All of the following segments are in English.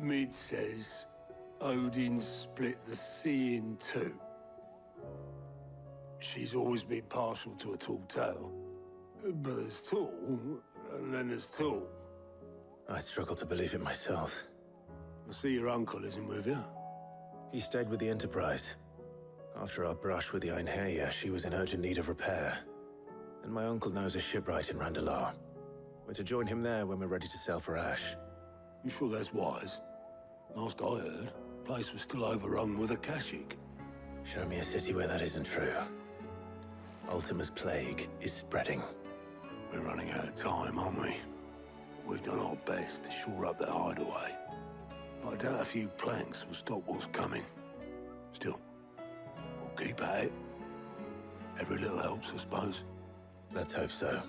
Mid says Odin split the sea in two. She's always been partial to a tall tale. But there's tall, and then there's tall. I struggle to believe it myself. I see your uncle isn't with you. He stayed with the Enterprise. After our brush with the Einherja, she was in urgent need of repair. And my uncle knows a shipwright in Randalar. We're to join him there when we're ready to sail for Ash. You sure that's wise? Last I heard, the place was still overrun with Akashic. Show me a city where that isn't true. Ultima's plague is spreading. We're running out of time, aren't we? We've done our best to shore up that hideaway. But I doubt a few planks will stop what's coming. Still, we'll keep at it. Every little helps, I suppose. Let's hope so.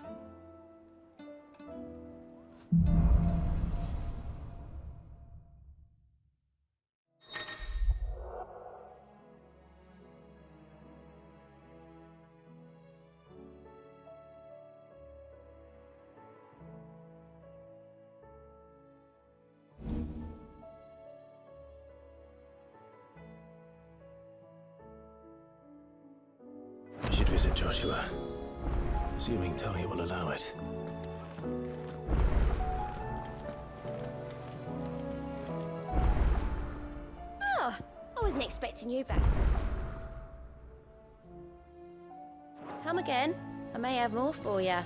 We should visit Joshua. Assuming Talia will allow it. Oh, I wasn't expecting you back. Come again. I may have more for you.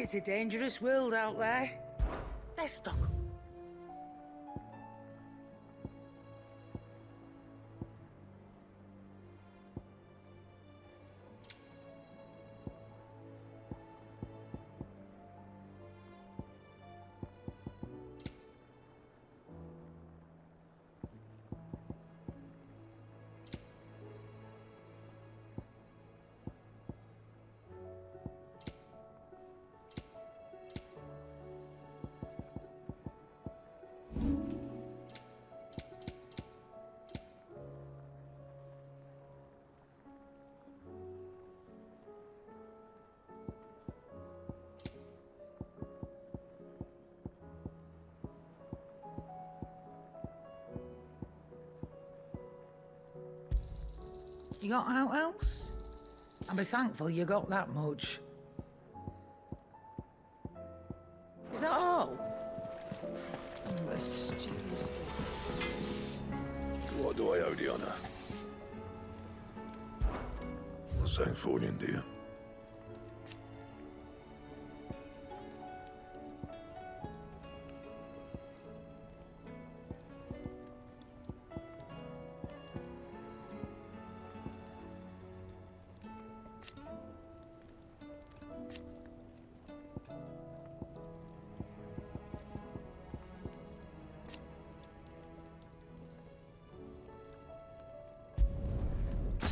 It's a dangerous world out there. Let's stock up. You got out else? I'll be thankful you got that much. Is that all? The stews. What do I owe the honor? Not saying Fordian, do you?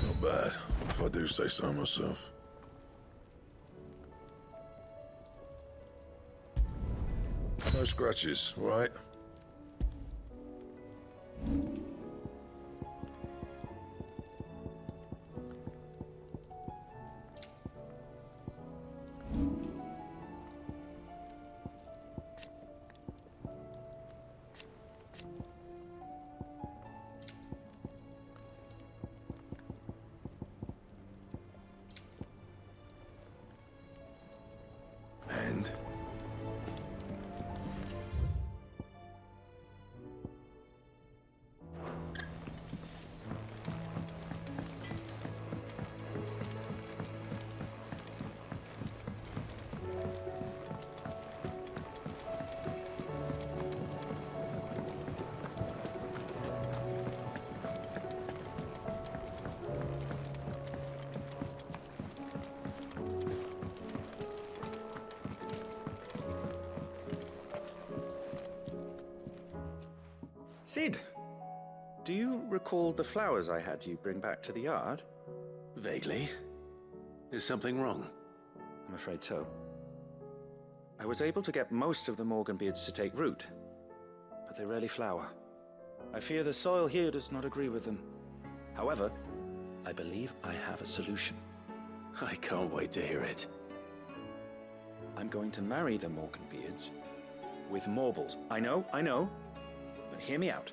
Not bad, if I do say so myself. No scratches, right? And Sid, do you recall the flowers I had you bring back to the yard? Vaguely. Is something wrong? I'm afraid so. I was able to get most of the Morganbeards to take root, but they rarely flower. I fear the soil here does not agree with them. However, I believe I have a solution. I can't wait to hear it. I'm going to marry the Morganbeards with Morbles. I know, but hear me out.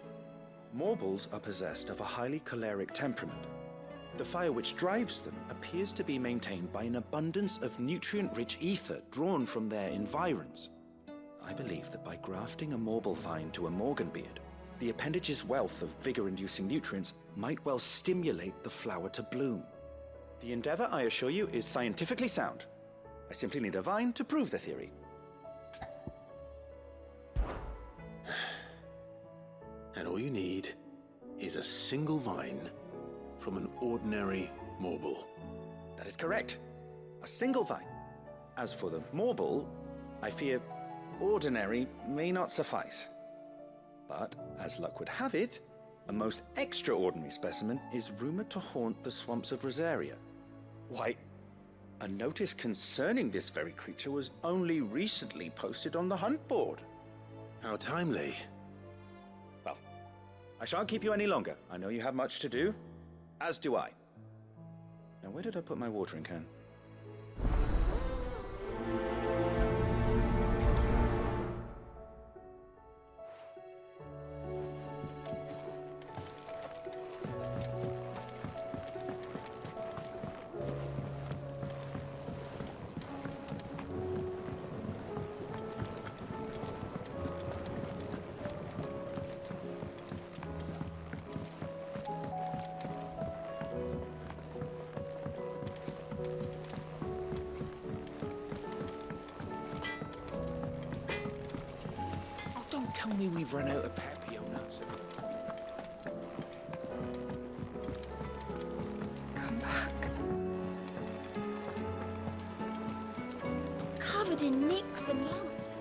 Morbles are possessed of a highly choleric temperament. The fire which drives them appears to be maintained by an abundance of nutrient-rich ether drawn from their environs. I believe that by grafting a Morble vine to a Morganbeard, the appendage's wealth of vigor-inducing nutrients might well stimulate the flower to bloom. The endeavor, I assure you, is scientifically sound. I simply need a vine to prove the theory. And all you need is a single vine from an ordinary Morble. That is correct. A single vine. As for the Morble, I fear ordinary may not suffice. But, as luck would have it, a most extraordinary specimen is rumored to haunt the swamps of Rosaria. Why, a notice concerning this very creature was only recently posted on the hunt board. How timely. Well, I shan't keep you any longer. I know you have much to do, as do I. Now, where did I put my watering can? tell me we've run out of Pepiona. Come back. Covered in nicks and lumps.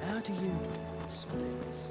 How do you split this?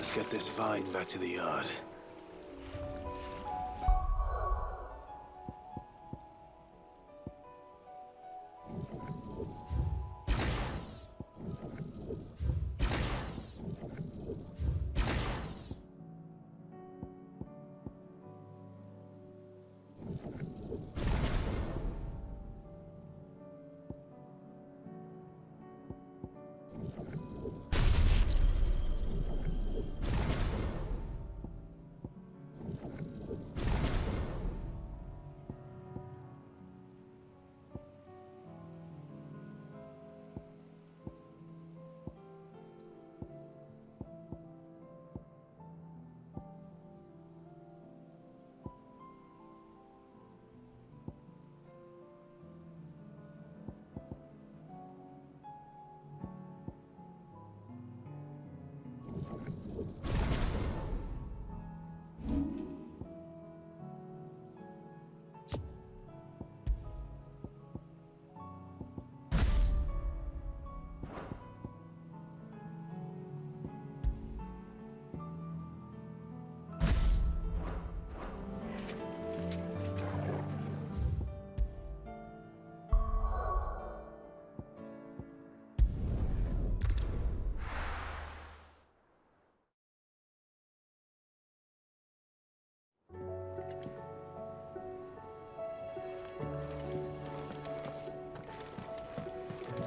Let's get this vine back to the yard.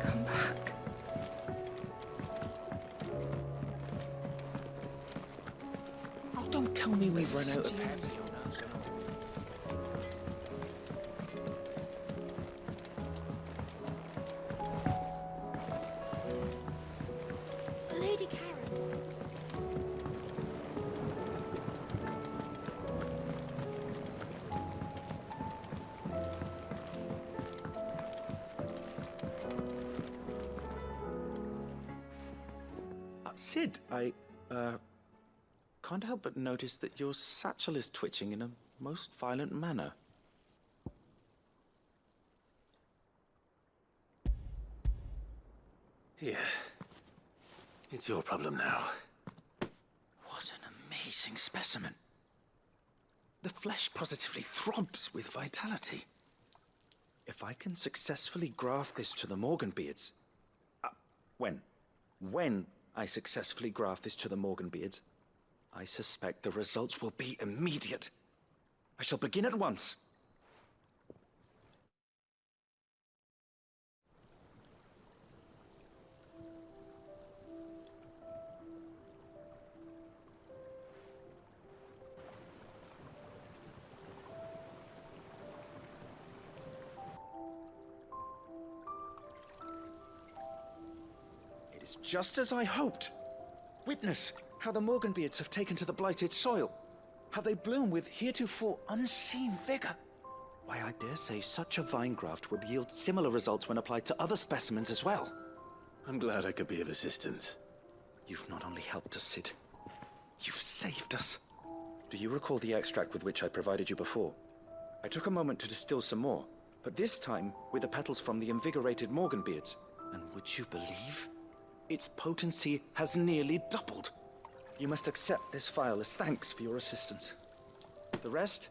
Come back. Oh, don't tell me we've run out of pens. Lady Carrot. Sid, I can't help but notice that your satchel is twitching in a most violent manner. Yeah. It's your problem now. What an amazing specimen. The flesh positively throbs with vitality. If I can successfully graft this to the Morganbeards... When I successfully graft this to the Morganbeards, I suspect the results will be immediate. I shall begin at once. It is just as I hoped. Witness how the Morganbeards have taken to the blighted soil. How they bloom with heretofore unseen vigor. Why, I dare say such a vine graft would yield similar results when applied to other specimens as well. I'm glad I could be of assistance. You've not only helped us, Sid, you've saved us. Do you recall the extract with which I provided you before? I took a moment to distill some more, but this time with the petals from the invigorated Morganbeards. And would you believe? Its potency has nearly doubled. You must accept this vial as thanks for your assistance. The rest,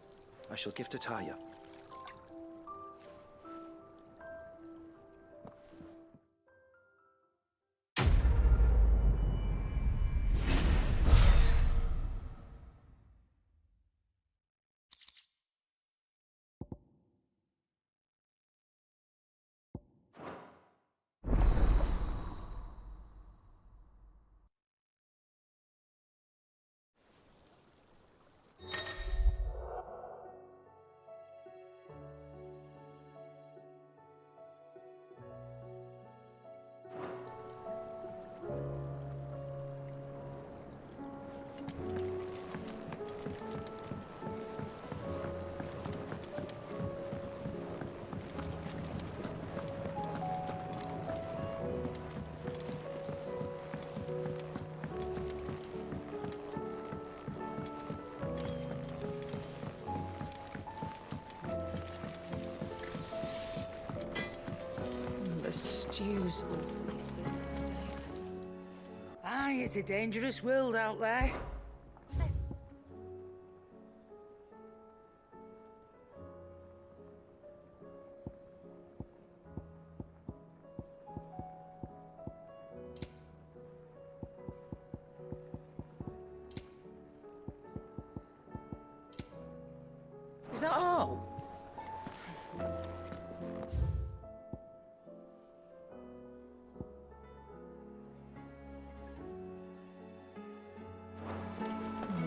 I shall give to Taya. The stew's awfully thick these days. Ah, Aye, it's a dangerous world out there. Is that all?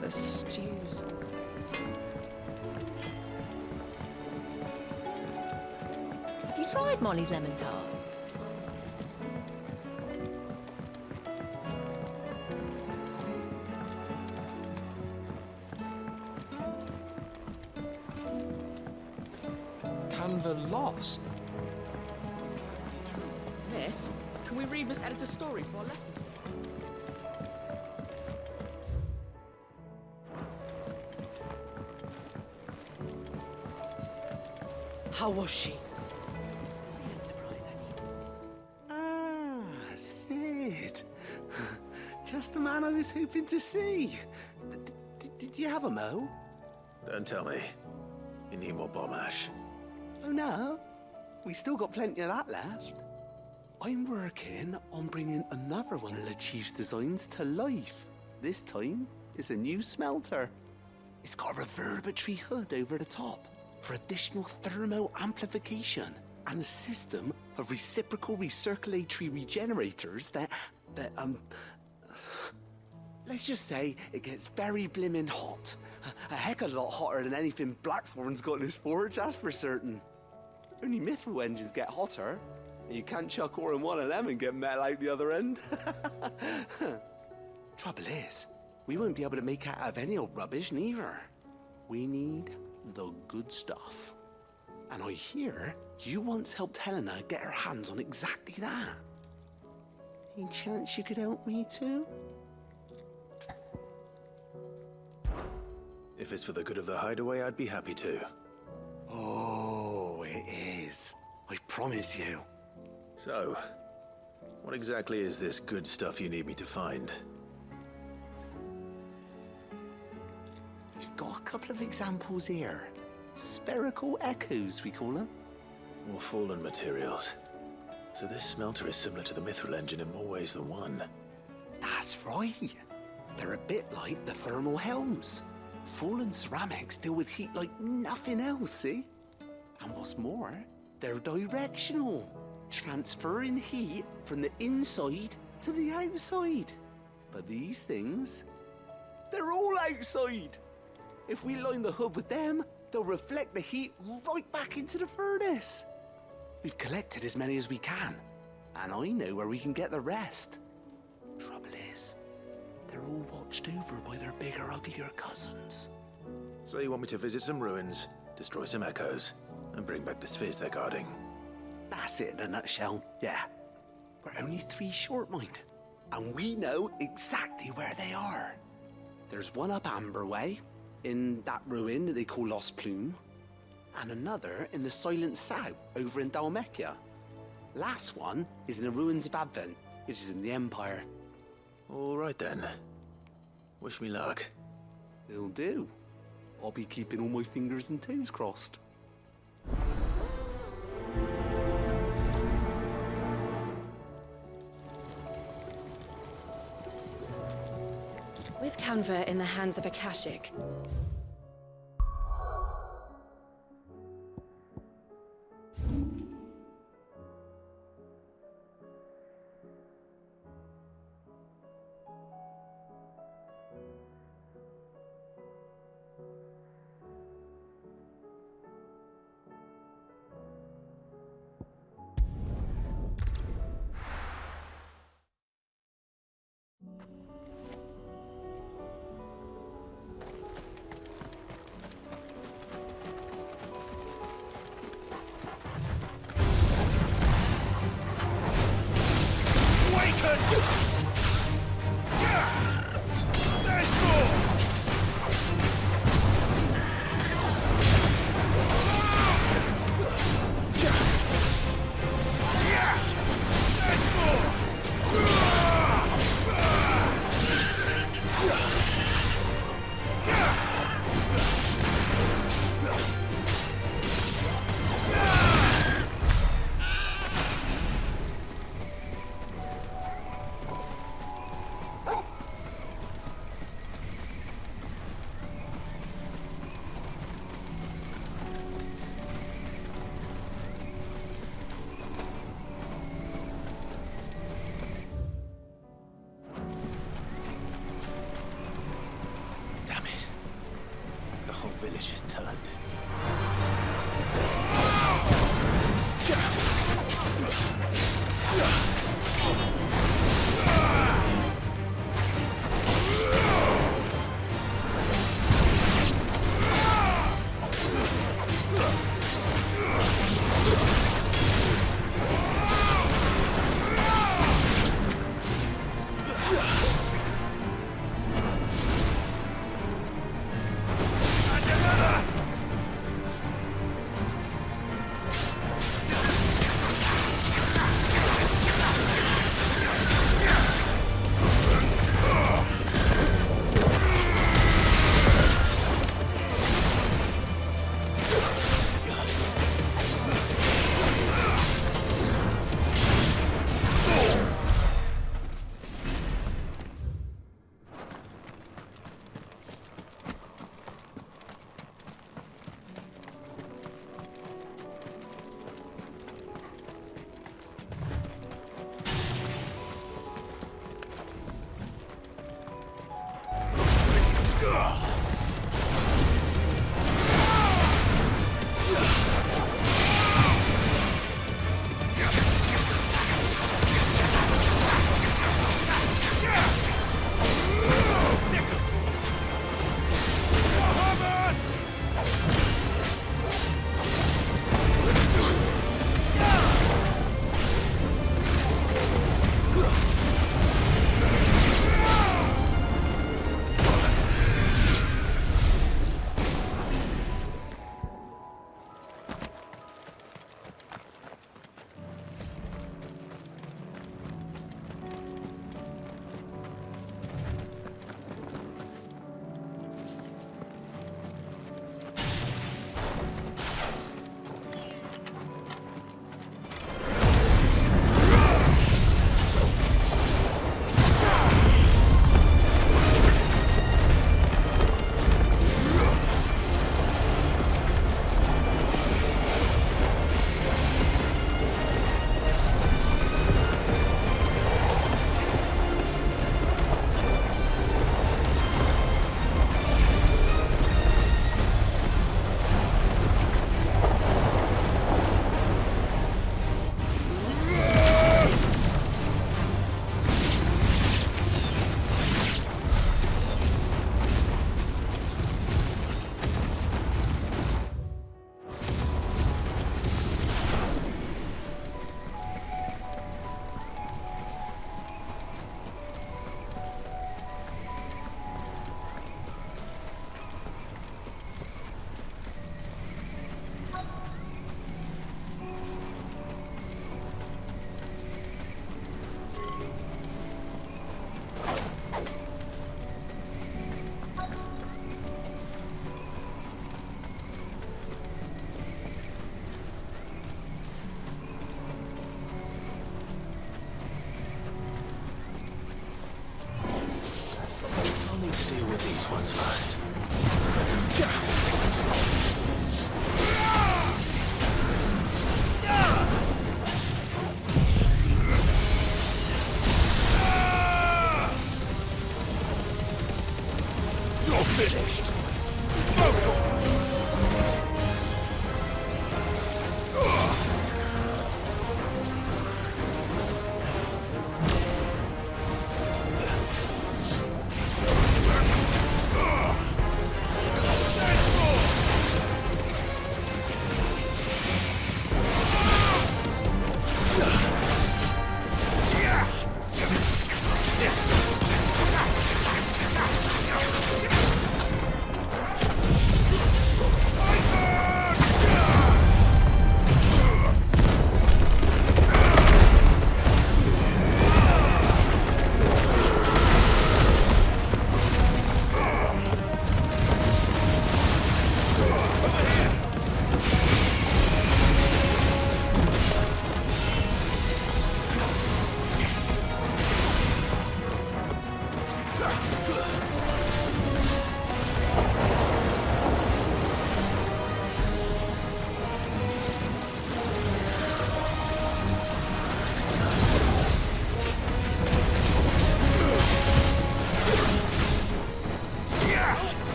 The stews. Have you tried Molly's lemon tarts? Canva lost. Miss, can we read Miss Editor's story for our lesson? How was she? The Enterprise, I mean. Ah, Sid. Just the man I was hoping to see. Did you have a mo? Don't tell me. You need more bomb ash. Oh no, we still got plenty of that left. I'm working on bringing another one of the Chief's designs to life. This time, it's a new smelter. It's got a reverberatory hood over the top for additional thermo amplification and a system of reciprocal recirculatory regenerators that let's just say it gets very blimmin' hot. A heck of a lot hotter than anything Blackthorne's got in his forge, that's for certain. Only mithril engines get hotter, and you can't chuck ore in one of them and get metal out the other end. Trouble is, we won't be able to make out of any old rubbish neither. We need the good stuff. And I hear you once helped Helena get her hands on exactly that. Any chance you could help me too? If it's for the good of the Hideaway, I'd be happy to. Oh, it is. I promise you. So, what exactly is this good stuff you need me to find? We've got a couple of examples here. Spherical echoes, we call them. More fallen materials. So this smelter is similar to the mithril engine in more ways than one. That's right. They're a bit like the thermal helms. Fallen ceramics deal with heat like nothing else, see? And what's more, they're directional, transferring heat from the inside to the outside. But these things, they're all outside. If we line the hood with them, they'll reflect the heat right back into the furnace. We've collected as many as we can, and I know where we can get the rest. Trouble is, they're all watched over by their bigger, uglier cousins. So you want me to visit some ruins, destroy some echoes, and bring back the spheres they're guarding? That's it in a nutshell, yeah. We're only 3 short, mind. And we know exactly where they are. There's one up Amber Way, in that ruin that they call Lost Plume, and another in the Silent South, over in Dalmekia. Last one is in the ruins of Advent, which is in the Empire. All right then. Wish me luck. It'll do. I'll be keeping all my fingers and toes crossed. With Canva in the hands of Akashic, it's just turned. One's first. You're finished.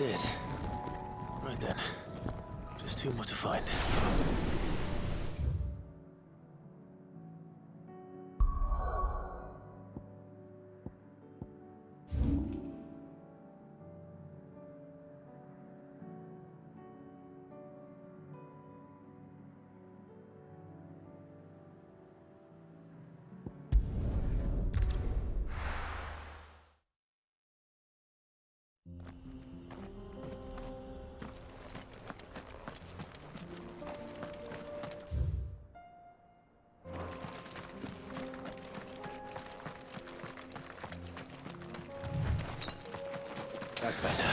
is it. Right then. Just two more to find. That's better.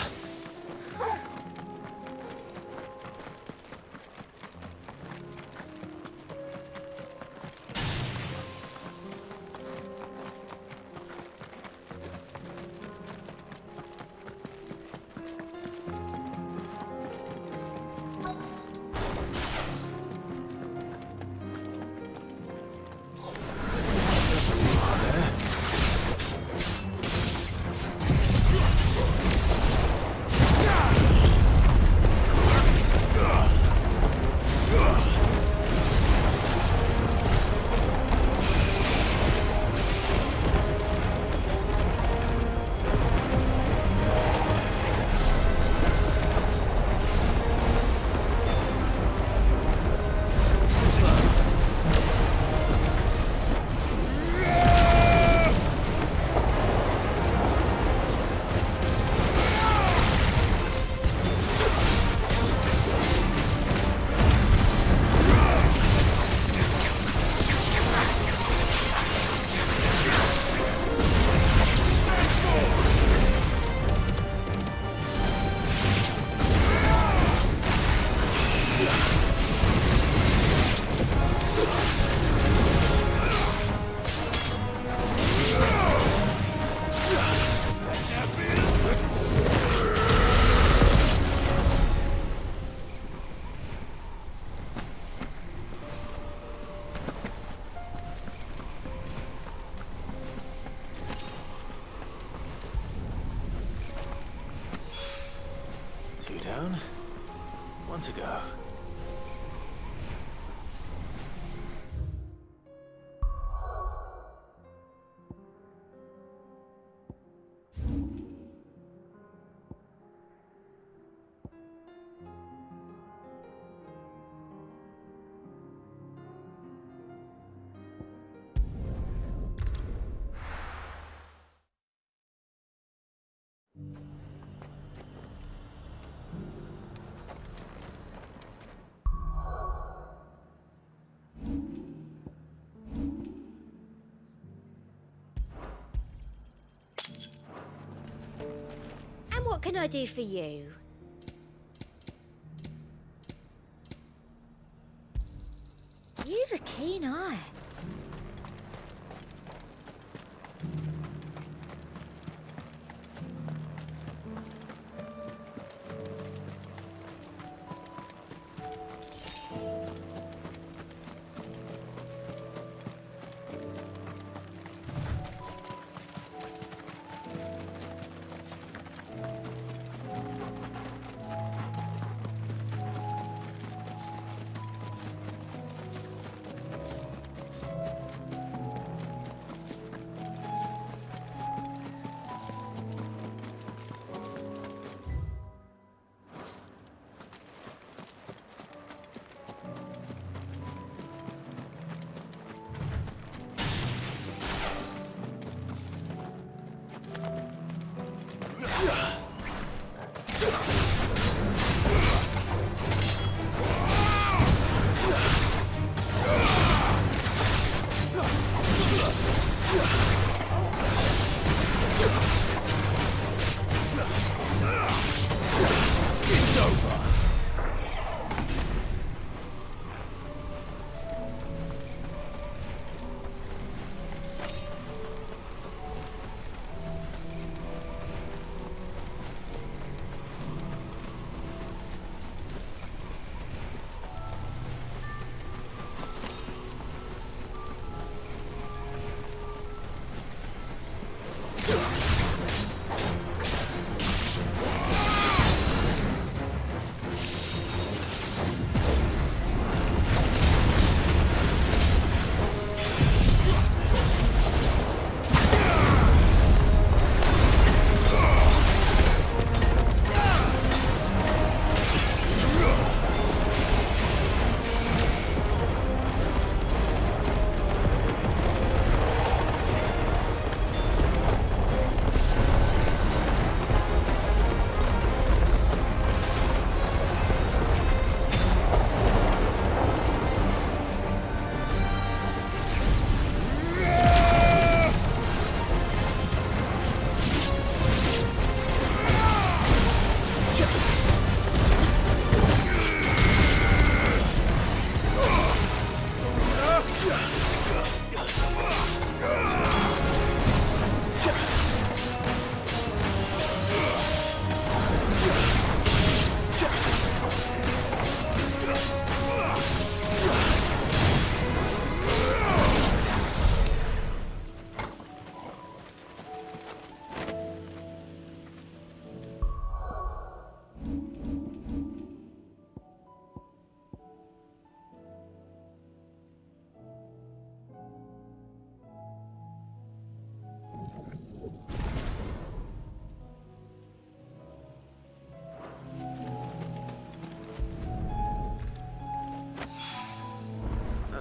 Down. One to go. What can I do for you? You've a keen eye.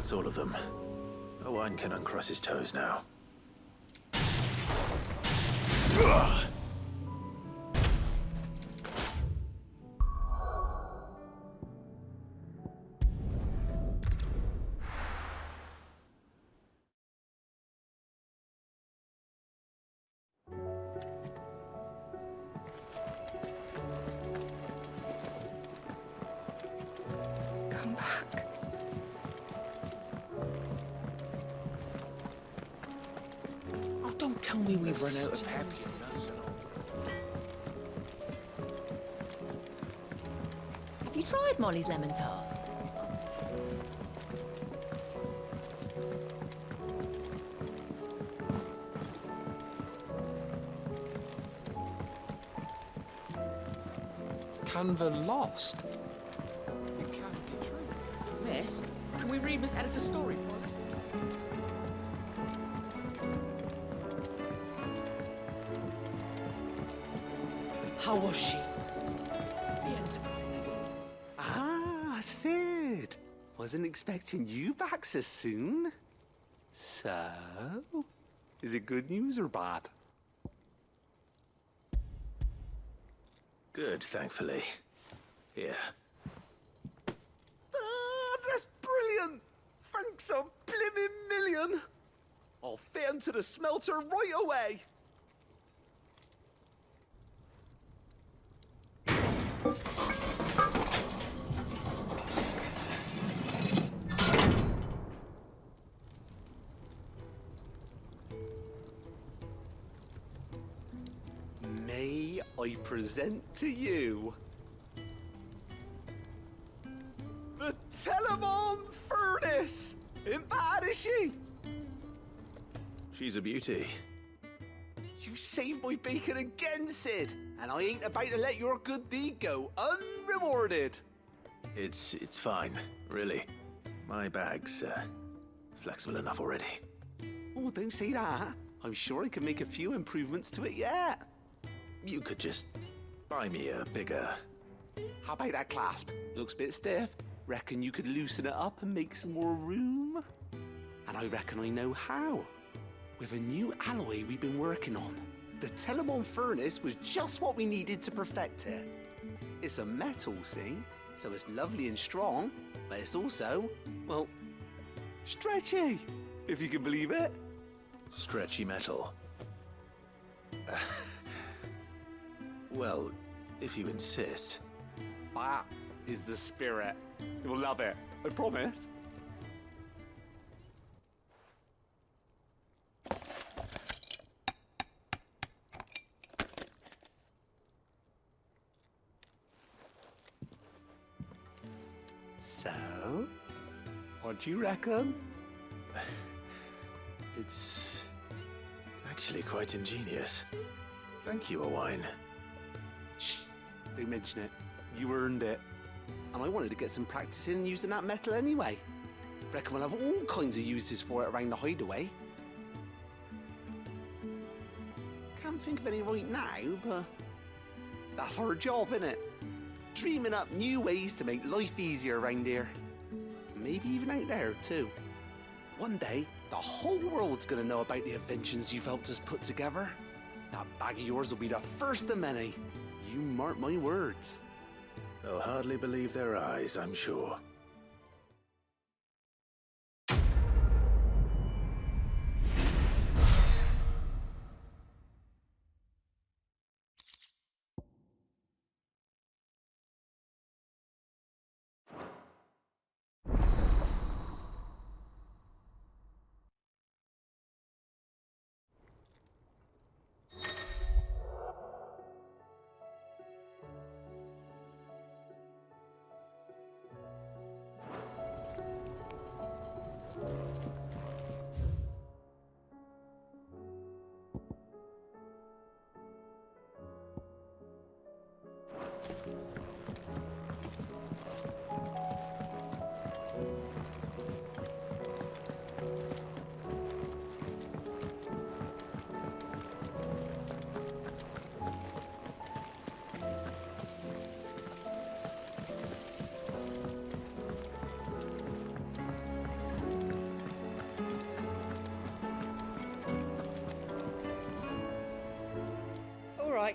That's all of them. Owain can uncross his toes now. Come back. Oh, don't tell me we've run out of pep. Have you tried Molly's lemon tarts? Canva lost. It can't be true. Miss, can we read Miss Editor's story for a lesson? How was she? The Enterprise, I mean. Ah, Sid. Wasn't expecting you back so soon. So, is it good news or bad? Good, thankfully. Here. Ah, that's brilliant! Thanks a blimmin' million! I'll fit 'em to the smelter right away! May I present to you the Telemon Furnace! Ain't bad, is she? She's a beauty. You saved my bacon again, Sid, and I ain't about to let your good deed go unrewarded. It's fine, really. My bag's flexible enough already. Oh, don't say that. I'm sure I can make a few improvements to it yet. You could just buy me a bigger... How about that clasp? Looks a bit stiff. Reckon you could loosen it up and make some more room? And I reckon I know how. With a new alloy we've been working on. The Telemon Furnace was just what we needed to perfect it. It's a metal, see? So it's lovely and strong, but it's also, well, stretchy, if you can believe it. Stretchy metal. Well, if you insist. That is the spirit. You'll love it, I promise. So, what do you reckon? It's actually quite ingenious. Thank you, Owain. Shh, don't mention it. You earned it. And I wanted to get some practice in using that metal anyway. Reckon we'll have all kinds of uses for it around the Hideaway. Can't think of any right now, but that's our job, innit? Dreaming up new ways to make life easier around here. Maybe even out there, too. One day, the whole world's gonna know about the inventions you've helped us put together. That bag of yours will be the first of many. You mark my words. They'll hardly believe their eyes, I'm sure.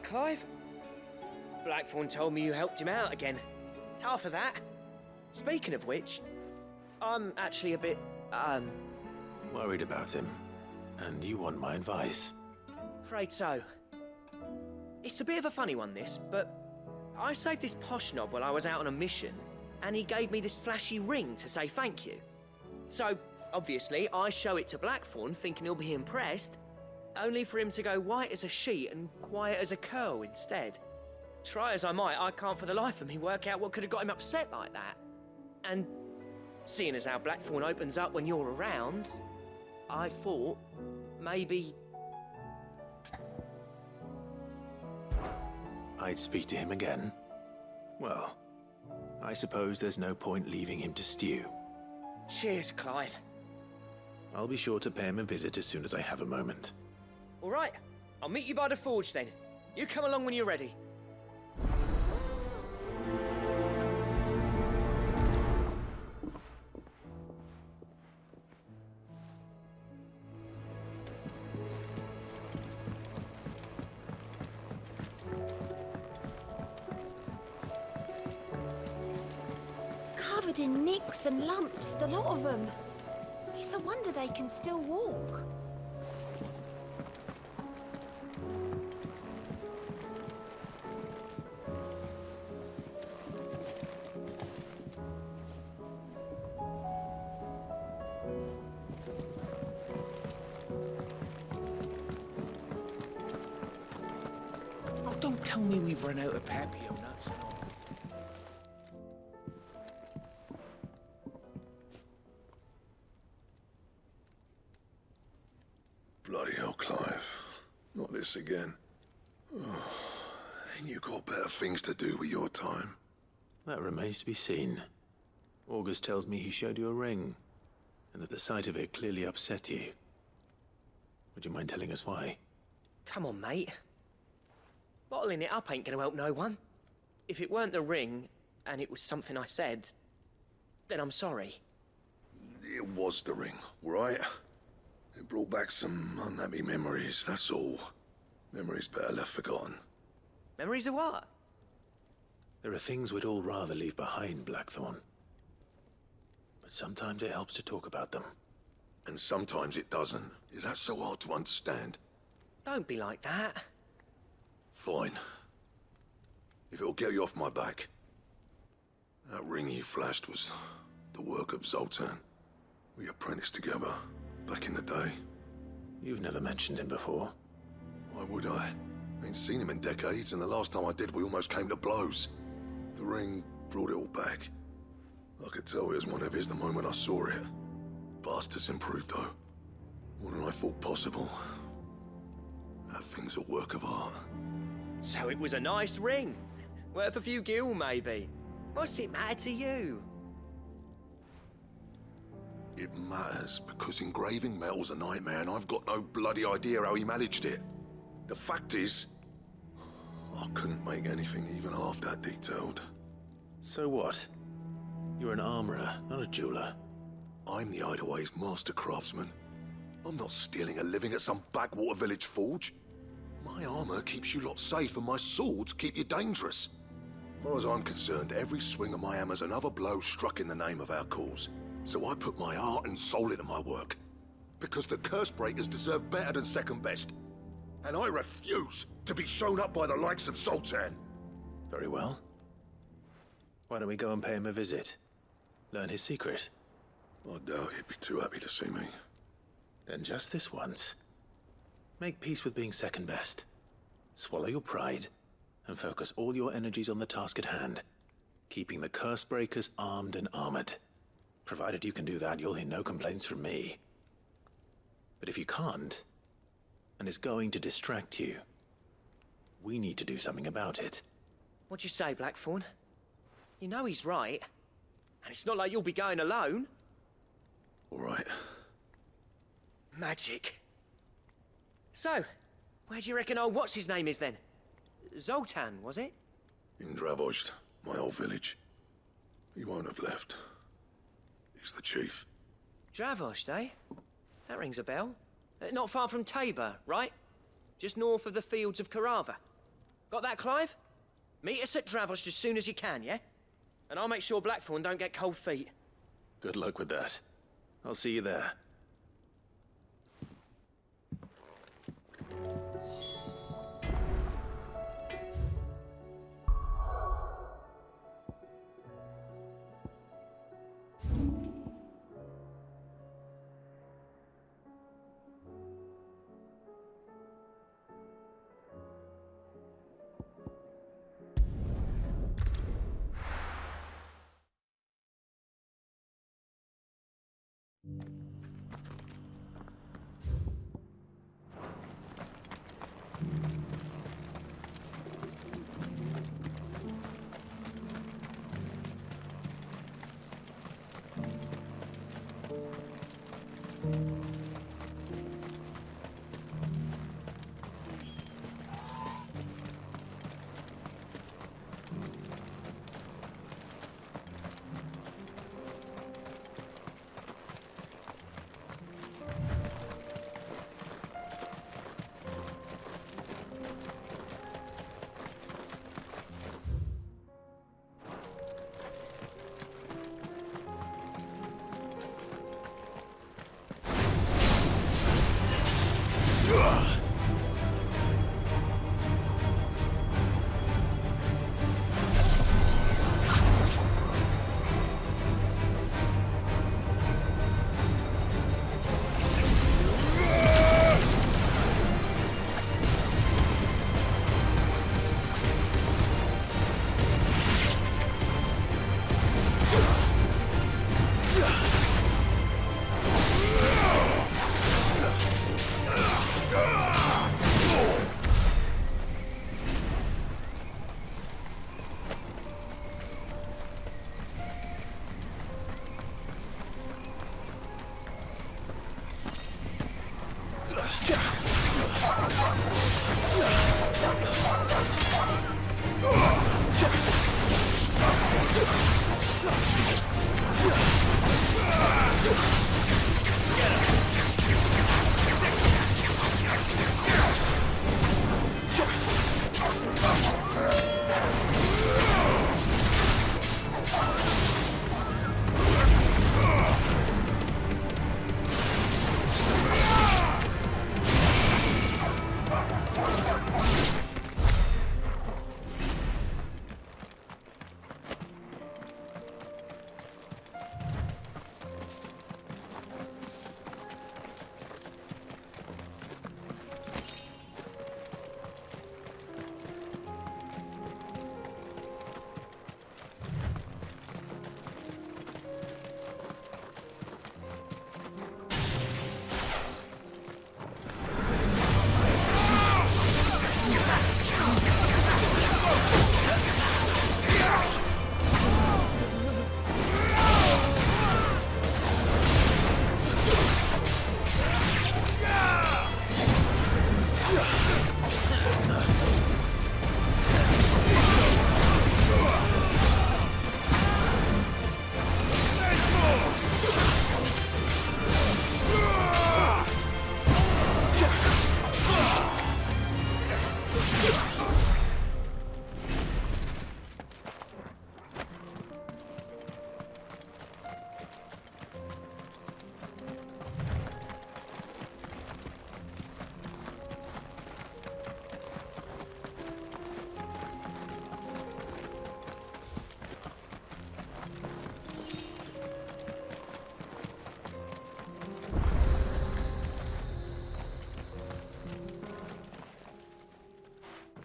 Clive. Blackthorne told me you helped him out again. Tough of that. Speaking of which, I'm actually a bit, Worried about him. And you want my advice? afraid so. It's a bit of a funny one, this, but I saved this posh knob while I was out on a mission, and he gave me this flashy ring to say thank you. So, obviously, I show it to Blackthorne, thinking he'll be impressed, only for him to go white as a sheet and quiet as a curl instead. Try as I might, I can't for the life of me work out what could have got him upset like that. And seeing as how Blackthorne opens up when you're around, I thought maybe... I'd speak to him again. Well, I suppose there's no point leaving him to stew. Cheers, Clive. I'll be sure to pay him a visit as soon as I have a moment. All right, I'll meet you by the forge then. You come along when you're ready. Covered in nicks and lumps, the lot of them. It's a wonder they can still walk. Oh, don't tell me we've run out of papio nuts. Bloody hell, Clive. Not this again. Oh, ain't you got better things to do with your time? That remains to be seen. August tells me he showed you a ring, and that the sight of it clearly upset you. Would you mind telling us why? Come on, mate. Bottling it up ain't gonna help no one. If it weren't the ring, and it was something I said, then I'm sorry. It was the ring, right? It brought back some unhappy memories, that's all. Memories better left forgotten. Memories of what? There are things we'd all rather leave behind, Blackthorne. But sometimes it helps to talk about them. And sometimes it doesn't. Is that so hard to understand? Don't be like that. Fine. If it'll get you off my back. That ring you flashed was the work of Zoltan. We apprenticed together, back in the day. You've never mentioned him before. Why would I? Ain't seen him in decades, and the last time I did, we almost came to blows. The ring brought it all back. I could tell it was one of his the moment I saw it. Bastard's improved, though. More than I thought possible. That thing's a work of art. So it was a nice ring. Worth a few gil, maybe. What's it matter to you? It matters because engraving metal's a nightmare, and I've got no bloody idea how he managed it. The fact is, I couldn't make anything even half that detailed. So what? You're an armorer, not a jeweler. I'm the Hideaway's master craftsman. I'm not stealing a living at some backwater village forge. My armor keeps you lot safe, and my swords keep you dangerous. As far as I'm concerned, every swing of my hammer's another blow struck in the name of our cause. So I put my heart and soul into my work. Because the curse breakers deserve better than second best. And I refuse to be shown up by the likes of Zoltan. Very well. Why don't we go and pay him a visit? Learn his secret. I doubt he'd be too happy to see me. Then just this once. Make peace with being second best. Swallow your pride, and focus all your energies on the task at hand. Keeping the curse breakers armed and armored. Provided you can do that, you'll hear no complaints from me. But if you can't, and it's going to distract you, we need to do something about it. What'd you say, Blackthorne? You know he's right. And it's not like you'll be going alone. All right. Magic. So, where do you reckon old what's-his-name is then? Zoltan, was it? In Dravozd, my old village. He won't have left. He's the chief. Dravozd, eh? That rings a bell. Not far from Tabor, right? Just north of the fields of Carava. Got that, Clive? Meet us at Dravozd as soon as you can, yeah? And I'll make sure Blackthorne don't get cold feet. Good luck with that. I'll see you there.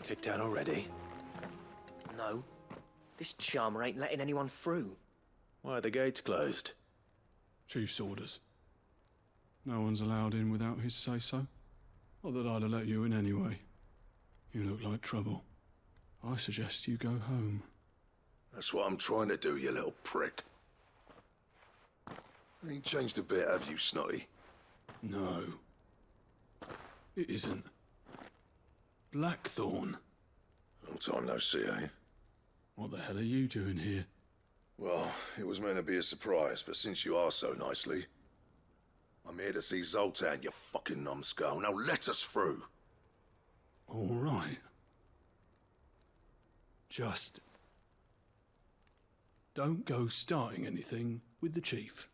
Kicked out already? No. This charmer ain't letting anyone through. Why are the gates closed? Chief's orders. No one's allowed in without his say-so. Not that I'd have let you in anyway. You look like trouble. I suggest you go home. That's what I'm trying to do, you little prick. Ain't changed a bit, have you, Snotty? No. It isn't. Blackthorne. Long time no see, eh? What the hell are you doing here? Well, it was meant to be a surprise, but since you are so nicely, I'm here to see Zoltan, you fucking numbskull. Now let us through. All right. Just don't go starting anything with the chief.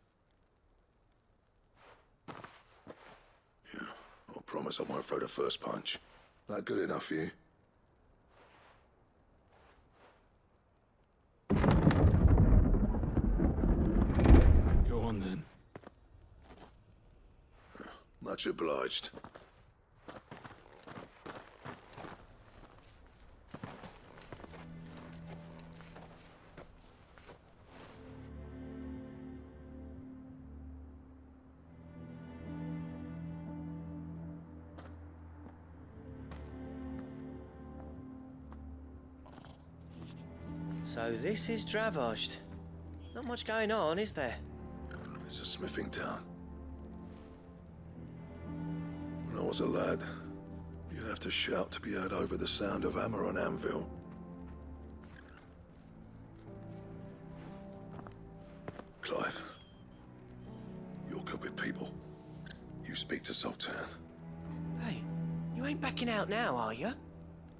Yeah, I promise I won't throw the first punch. That good enough for you? Go on then. Much obliged. So this is Dravozd. Not much going on, is there? It's a smithing town. When I was a lad, you'd have to shout to be heard over the sound of hammer on anvil. Clive, you're good with people. You speak to Sultan. Hey, you ain't backing out now, are you?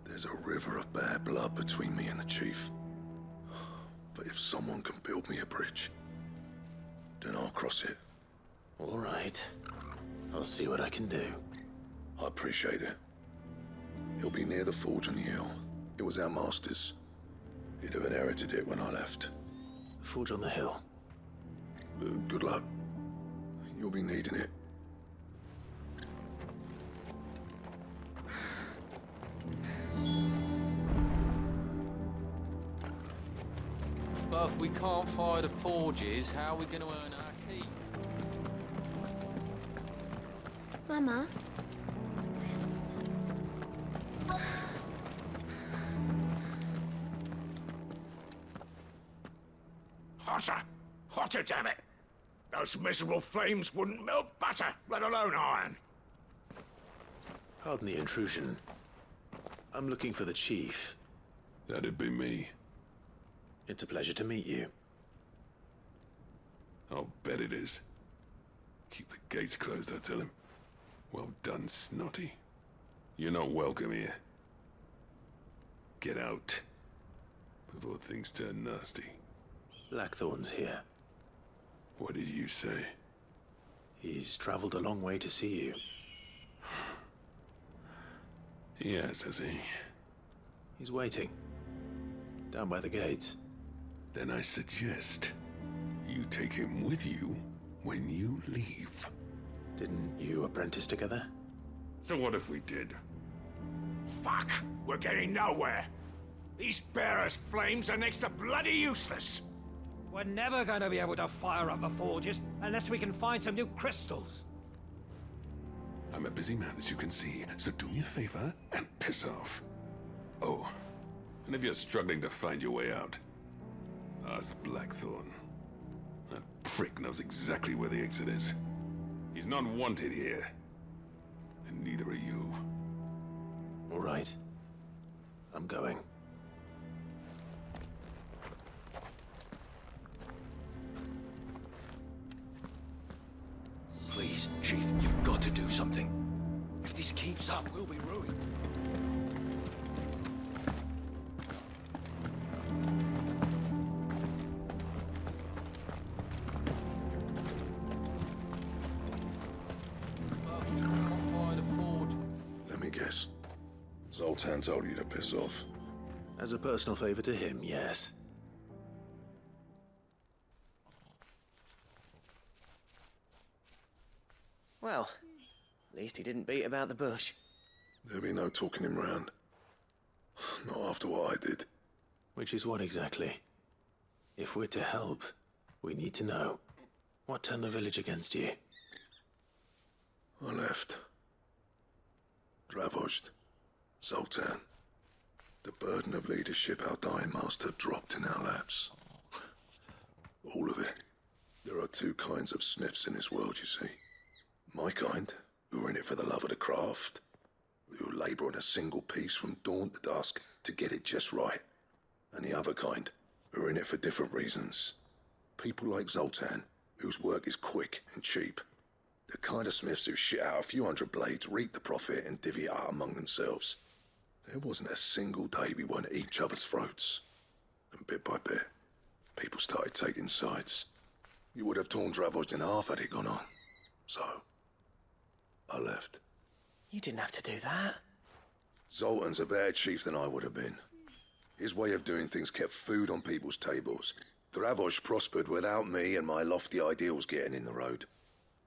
There's a river of bad blood between me and the chief. But if someone can build me a bridge, then I'll cross it. All right. I'll see what I can do. I appreciate it. He'll be near the forge on the hill. It was our master's. He'd have inherited it when I left. The forge on the hill. Good luck. You'll be needing it. But if we can't fire the forges, how are we going to earn our keep? Mama? Hotter! Hotter, damn it! Those miserable flames wouldn't melt butter, let alone iron. Pardon the intrusion. I'm looking for the chief. That'd be me. It's a pleasure to meet you. I'll bet it is. Keep the gates closed, I tell him. Well done, Snotty. You're not welcome here. Get out. Before things turn nasty. Blackthorne's here. What did you say? He's traveled a long way to see you. Yes, has he? He's waiting. Down by the gates. Then I suggest you take him with you when you leave. Didn't you apprentice together? So what if we did? Fuck! We're getting nowhere! These bearers' flames are next to bloody useless! We're never going to be able to fire up the forges unless we can find some new crystals. I'm a busy man, as you can see, so do me a favor and piss off. Oh, and if you're struggling to find your way out, ask Blackthorne. That prick knows exactly where the exit is. He's not wanted here. And neither are you. All right. I'm going. Please, Chief, you've got to do something. If this keeps up, we'll be ruined. Let me guess. Zoltan told you to piss off. As a personal favor to him, yes. Well, at least he didn't beat about the bush. There'll be no talking him round. Not after what I did. Which is what exactly? If we're to help, we need to know. What turned the village against you? I left. Dravozd. Zoltan. The burden of leadership our dying master dropped in our laps. All of it. There are two kinds of smiths in this world, you see. My kind, who are in it for the love of the craft, who labour on a single piece from dawn to dusk to get it just right. And the other kind, who are in it for different reasons. People like Zoltan, whose work is quick and cheap. The kind of smiths who shit out a few hundred blades, reap the profit, and divvy it out among themselves. There wasn't a single day we weren't at each other's throats. And bit by bit, people started taking sides. You would have torn Dravozd in half had it gone on. So, I left. You didn't have to do that. Zoltan's a better chief than I would have been. His way of doing things kept food on people's tables. Dravozd prospered without me and my lofty ideals getting in the road.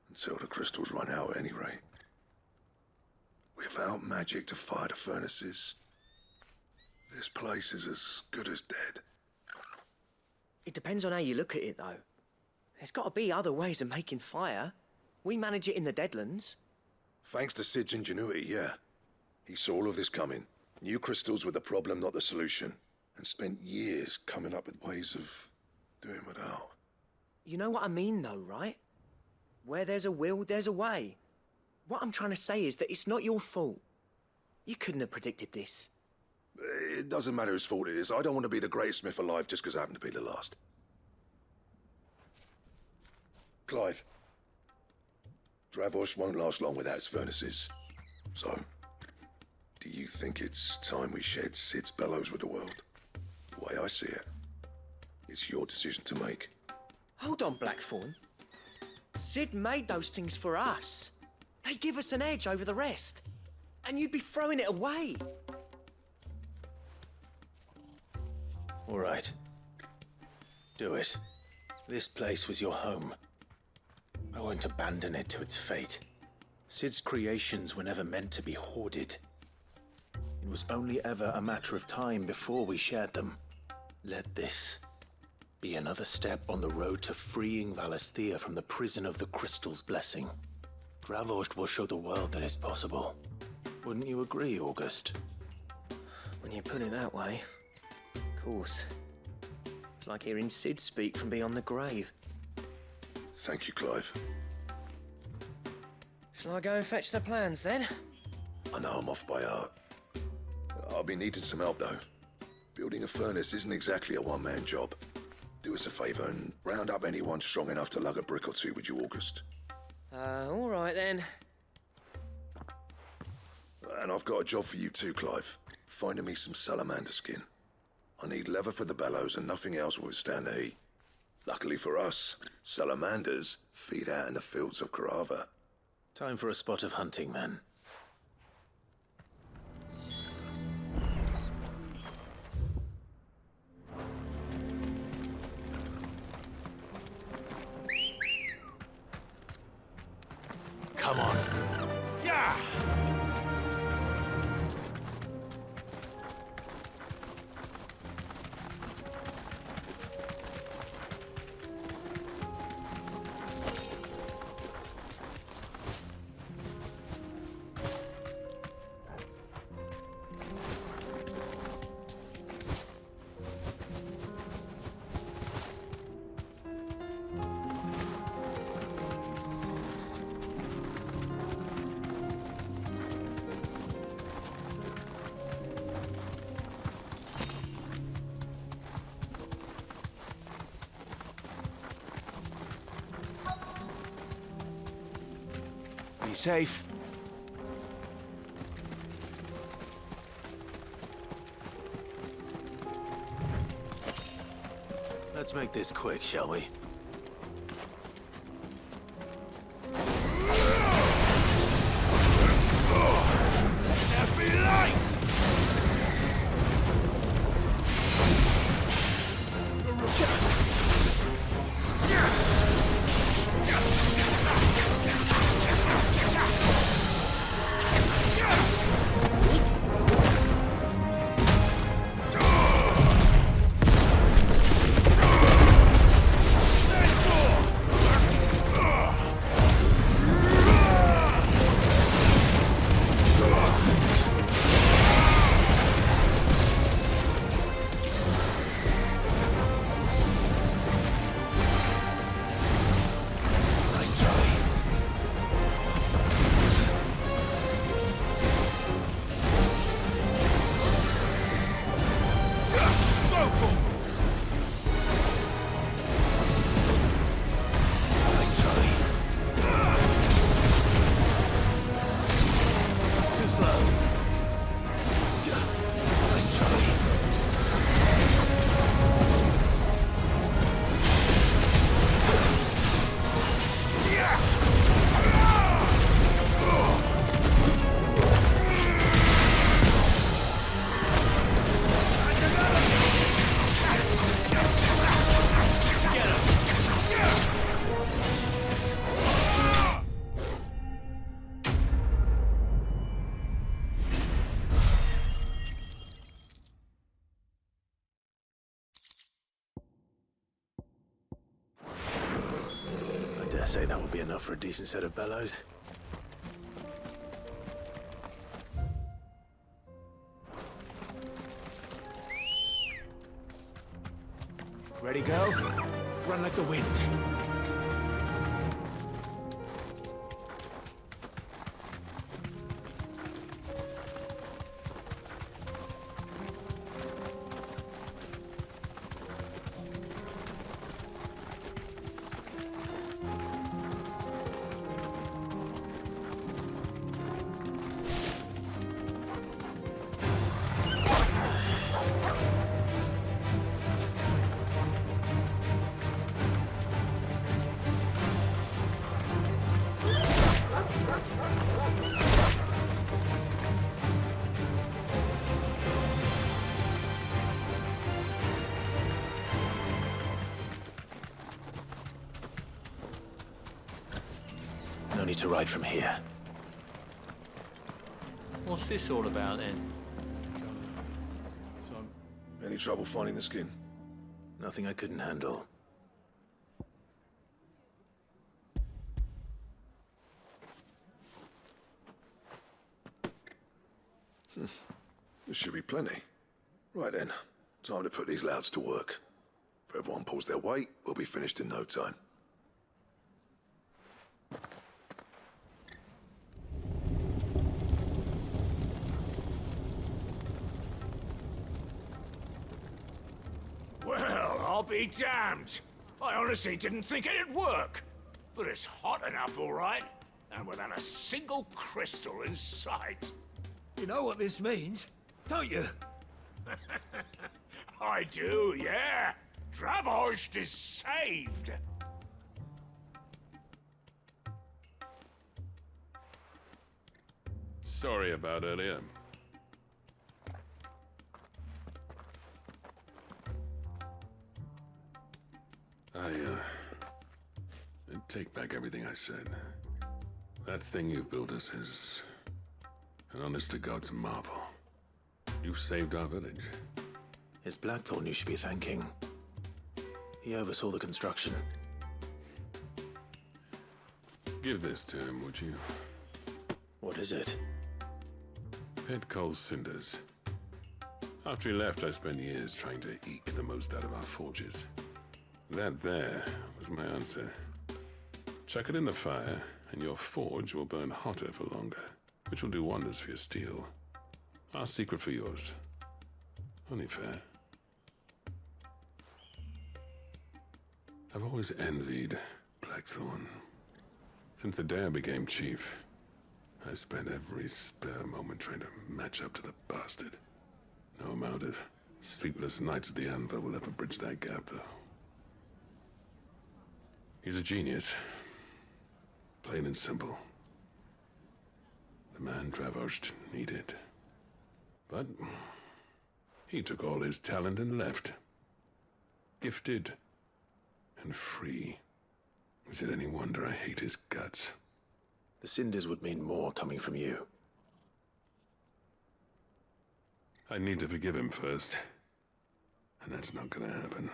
Until the crystals run out at any rate. Without magic to fire the furnaces, this place is as good as dead. It depends on how you look at it, though. There's got to be other ways of making fire. We manage it in the Deadlands. Thanks to Sid's ingenuity, yeah. He saw all of this coming. Knew crystals were the problem, not the solution. And spent years coming up with ways of doing without. You know what I mean, though, right? Where there's a will, there's a way. What I'm trying to say is that it's not your fault. You couldn't have predicted this. It doesn't matter whose fault it is. I don't want to be the greatest smith alive just because I happen to be the last. Clive. Dravozd won't last long without its furnaces. So, do you think it's time we shed Sid's bellows with the world? The way I see it, it's your decision to make. Hold on, Blackthorne. Sid made those things for us. They give us an edge over the rest. And you'd be throwing it away. All right. Do it. This place was your home. I won't abandon it to its fate. Sid's creations were never meant to be hoarded. It was only ever a matter of time before we shared them. Let this be another step on the road to freeing Valisthea from the prison of the Crystal's blessing. Dravozd will show the world that it's possible. Wouldn't you agree, August? When you put it that way, of course. It's like hearing Sid speak from beyond the grave. Thank you, Clive. Shall I go and fetch the plans, then? I know I'm off by heart. I'll be needing some help, though. Building a furnace isn't exactly a one-man job. Do us a favour and round up anyone strong enough to lug a brick or two, would you, August? All right, then. And I've got a job for you too, Clive. Finding me some salamander skin. I need leather for the bellows and nothing else will withstand the heat. Luckily for us, salamanders feed out in the fields of Carava. Time for a spot of hunting, men. Come on. Yeah! Be safe. Let's make this quick, shall we? Slow. say that would be enough for a decent set of bellows. Ready, go? Run like the wind. No need to ride from here. What's this all about then? So, any trouble finding the skin? Nothing I couldn't handle. There should be plenty. Right then, time to put these louds to work. If everyone pulls their weight, we'll be finished in no time. Well, I'll be damned. I honestly didn't think it'd work. But it's hot enough, all right. And without a single crystal in sight. You know what this means, don't you? I do, yeah. Dravozd is saved. Sorry about earlier. I take back everything I said. That thing you built us is an honest-to-God's marvel. You've saved our village. It's Blackthorne you should be thanking. He oversaw the construction. Give this to him, would you? What is it? Pet Cole's cinders. After he left, I spent years trying to eke the most out of our forges. That there was my answer. Chuck it in the fire, and your forge will burn hotter for longer, which will do wonders for your steel. Our secret for yours. Only fair. I've always envied Blackthorne. Since the day I became chief, I spent every spare moment trying to match up to the bastard. No amount of sleepless nights at the Anvil will ever bridge that gap, though. He's a genius. Plain and simple. The man Dravozd needed. But he took all his talent and left. Gifted and free. Is it any wonder I hate his guts? The cinders would mean more coming from you. I need to forgive him first. And that's not gonna happen.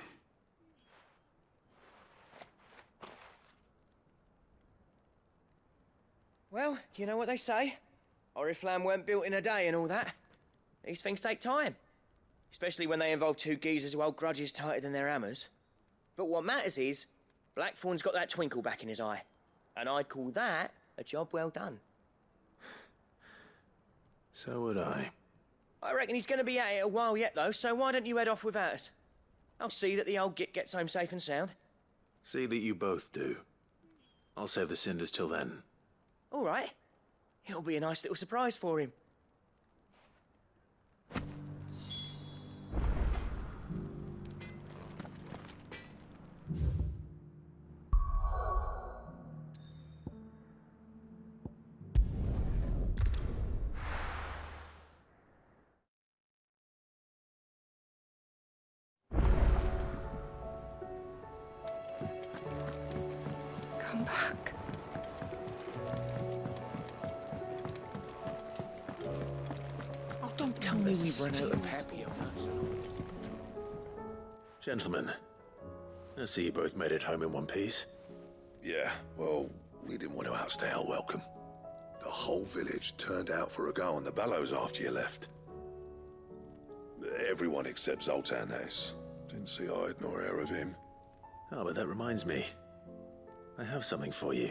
Well, you know what they say. Oriflamme weren't built in a day and all that. These things take time. Especially when they involve two geezers who hold grudges tighter than their hammers. But what matters is, Blackthorne's got that twinkle back in his eye. And I'd call that a job well done. So would I. I reckon he's going to be at it a while yet, though, so why don't you head off without us? I'll see that the old git gets home safe and sound. See that you both do. I'll save the cinders till then. All right. It'll be a nice little surprise for him. Come back. Oh, don't tell me we've run out of papier. Gentlemen, I see you both made it home in one piece. Yeah, well, we didn't want to outstay our welcome. The whole village turned out for a go on the bellows after you left. Everyone except Zoltan, that is. Didn't see hide nor hair of him. Oh, but that reminds me. I have something for you.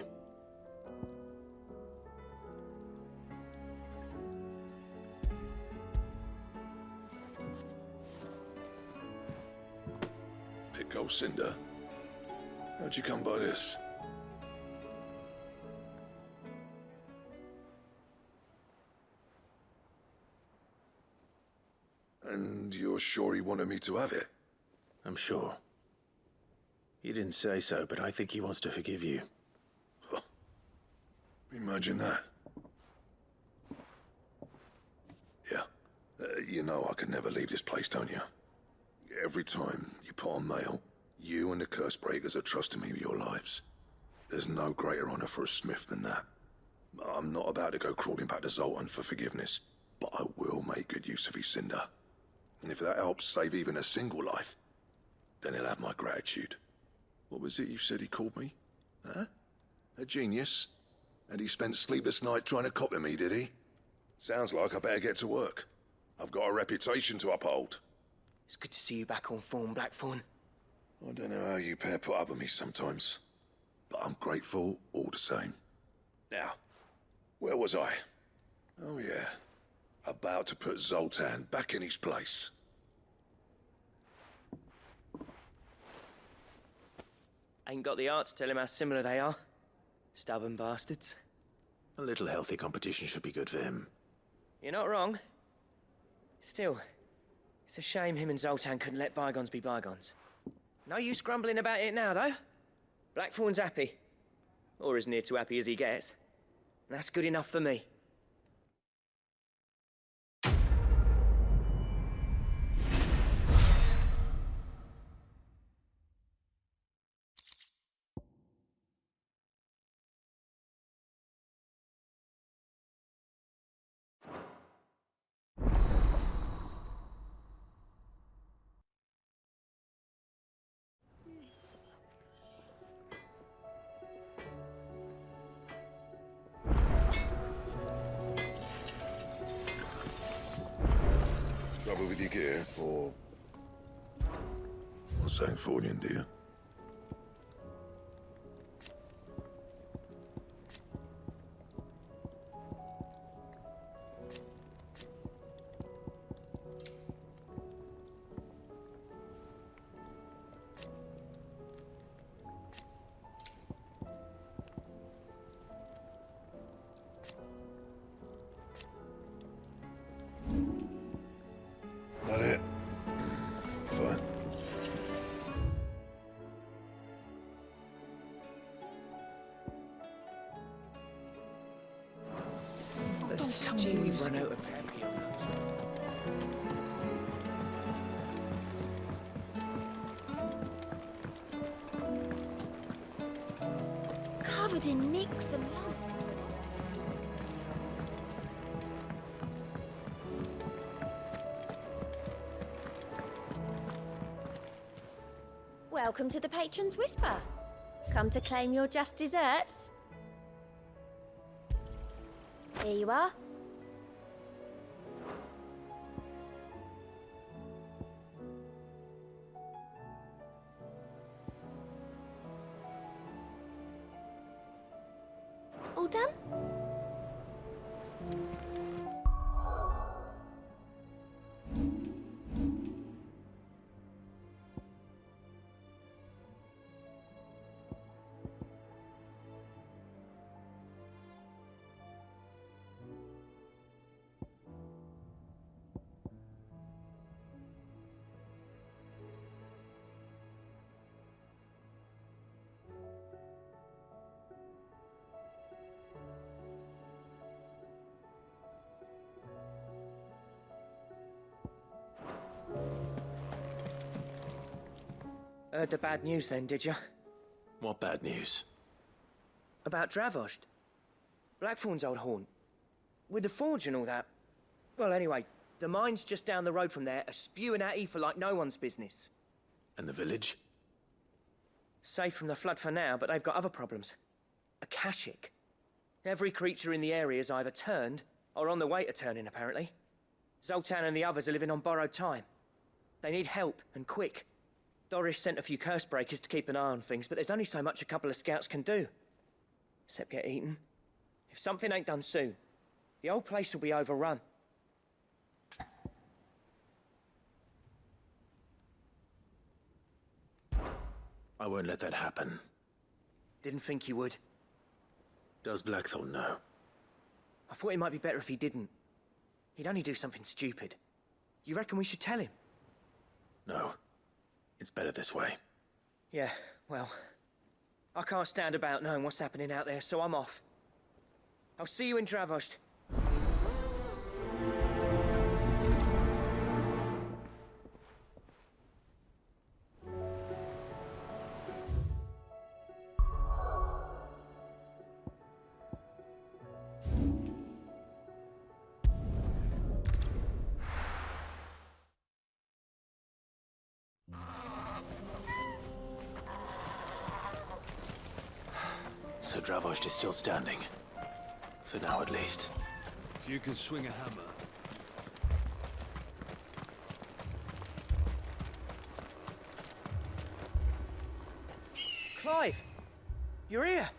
Pick old Cinder. How'd you come by this? And you're sure he wanted me to have it? I'm sure. He didn't say so, but I think he wants to forgive you. Huh. Imagine that. Yeah. You know I could never leave this place, don't you? Every time you put on mail, you and the curse breakers are trusting me with your lives. There's no greater honor for a smith than that. I'm not about to go crawling back to Zoltan for forgiveness, but I will make good use of his cinder. And if that helps save even a single life, then he'll have my gratitude. What was it you said he called me? Huh? A genius? And he spent sleepless night trying to copy me, did he? Sounds like I better get to work. I've got a reputation to uphold. It's good to see you back on form, Blackthorne. I don't know how you pair put up with me sometimes, but I'm grateful all the same. Now, where was I? Oh yeah, about to put Zoltan back in his place. Ain't got the art to tell him how similar they are. Stubborn bastards. A little healthy competition should be good for him. You're not wrong. Still, it's a shame him and Zoltan couldn't let bygones be bygones. No use grumbling about it now, though. Blackthorne's happy. Or as near to happy as he gets. And that's good enough for me. Trouble with your gear, or something for you, dear? That it? Fine. The stew we've run out of happy on us. Covered in nicks and lumps. Welcome to the Patron's Whisper. Come to claim your just desserts? Here you are. All done? Heard the bad news then, did you? What bad news? About Dravozd. Blackthorne's old haunt. With the forge and all that. Well, anyway, the mine's just down the road from there are spewing at Aoife like no one's business. And the village? Safe from the flood for now, but they've got other problems. Akashic. Every creature in the area is either turned, or on the way to turning, apparently. Zoltan and the others are living on borrowed time. They need help, and quick. Doris sent a few curse breakers to keep an eye on things, but there's only so much a couple of scouts can do. Except get eaten. If something ain't done soon, the whole place will be overrun. I won't let that happen. Didn't think you would. Does Blackthorne know? I thought it might be better if he didn't. He'd only do something stupid. You reckon we should tell him? No. It's better this way. Yeah, well, I can't stand about knowing what's happening out there, so I'm off. I'll see you in Dravozd. So Dravozd is still standing. For now, at least. If you could swing a hammer. Clive! You're here!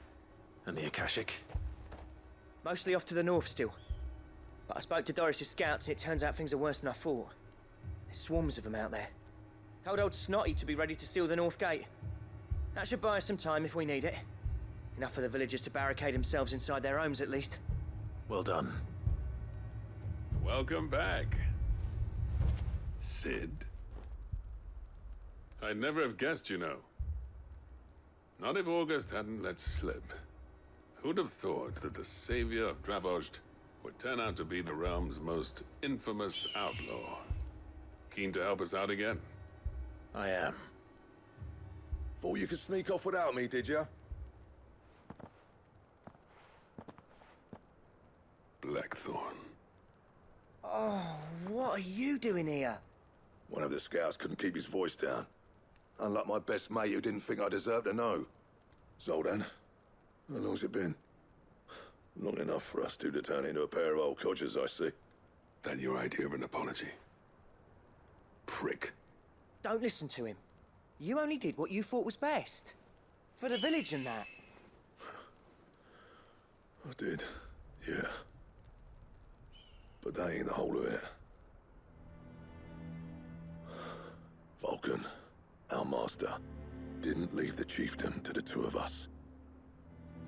And the Akashic? Mostly off to the north still. But I spoke to Doris's scouts and it turns out things are worse than I thought. There's swarms of them out there. Told old Snotty to be ready to seal the north gate. That should buy us some time if we need it. Enough for the villagers to barricade themselves inside their homes, at least. Well done. Welcome back, Sid. I'd never have guessed, you know. Not if August hadn't let slip. Who'd have thought that the savior of Dravozd would turn out to be the realm's most infamous outlaw? Keen to help us out again? I am. Thought you could sneak off without me, did ya? Blackthorne. Oh, what are you doing here? One of the scouts couldn't keep his voice down. Unlike my best mate who didn't think I deserved to know. Zoltan, how long's it been? Long enough for us two to turn into a pair of old codgers, I see. That your idea of an apology? Prick. Don't listen to him. You only did what you thought was best. For the village and that. I did, yeah. But that ain't the whole of it. Vulcan, our master, didn't leave the chiefdom to the two of us.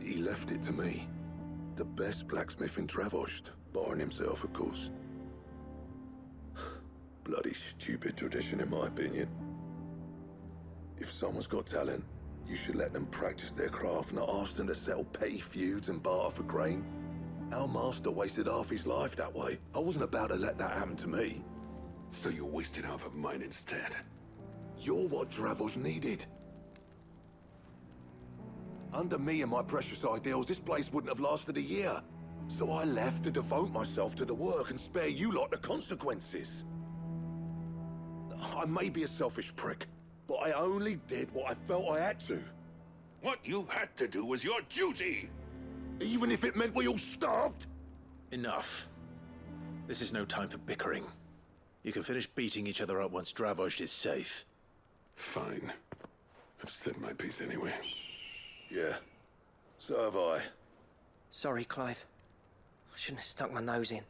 He left it to me. The best blacksmith in Dravozd, barring himself, of course. Bloody stupid tradition, in my opinion. If someone's got talent, you should let them practice their craft, not ask them to settle petty feuds and barter for grain. Our master wasted half his life that way. I wasn't about to let that happen to me. So you wasted half of mine instead? You're what Dravozd needed. Under me and my precious ideals, this place wouldn't have lasted a year. So I left to devote myself to the work and spare you lot the consequences. I may be a selfish prick, but I only did what I felt I had to. What you had to do was your duty! Even if it meant we all starved? Enough. This is no time for bickering. You can finish beating each other up once Dravozd is safe. Fine. I've said my piece anyway. Yeah, so have I. Sorry, Clive. I shouldn't have stuck my nose in.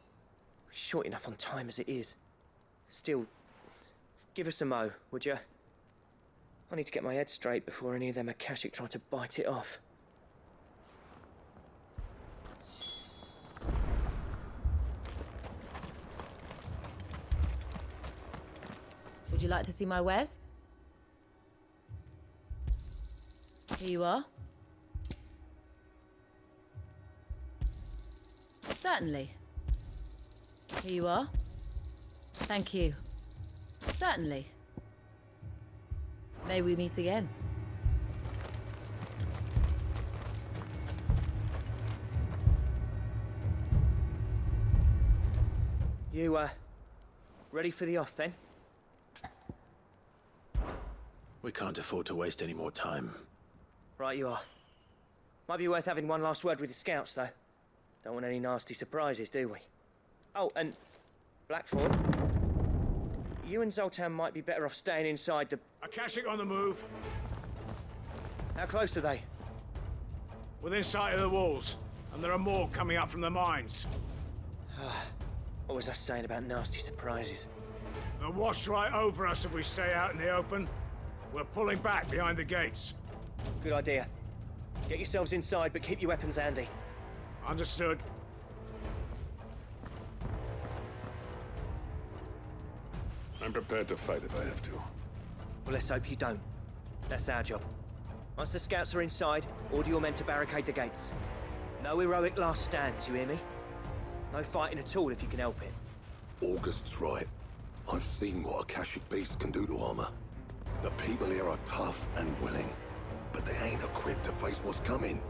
We're short enough on time as it is. Still, give us a mo, would you? I need to get my head straight before any of them Akashic try to bite it off. Would you like to see my wares? Here you are. Certainly. Here you are. Thank you. Certainly. May we meet again. You, ready for the off then? We can't afford to waste any more time. Right you are. Might be worth having one last word with the scouts, though. Don't want any nasty surprises, do we? Oh, and Blackthorne, you and Zoltan might be better off staying inside the... Akashic on the move. How close are they? Within sight of the walls, and there are more coming up from the mines. What was I saying about nasty surprises? They'll wash right over us if we stay out in the open. We're pulling back behind the gates. Good idea. Get yourselves inside, but keep your weapons handy. Understood. I'm prepared to fight if I have to. Well, let's hope you don't. That's our job. Once the scouts are inside, order your men to barricade the gates. No heroic last stands, you hear me? No fighting at all if you can help it. August's right. I've seen what Akashic beasts can do to armor. The people here are tough and willing, but they ain't equipped to face what's coming.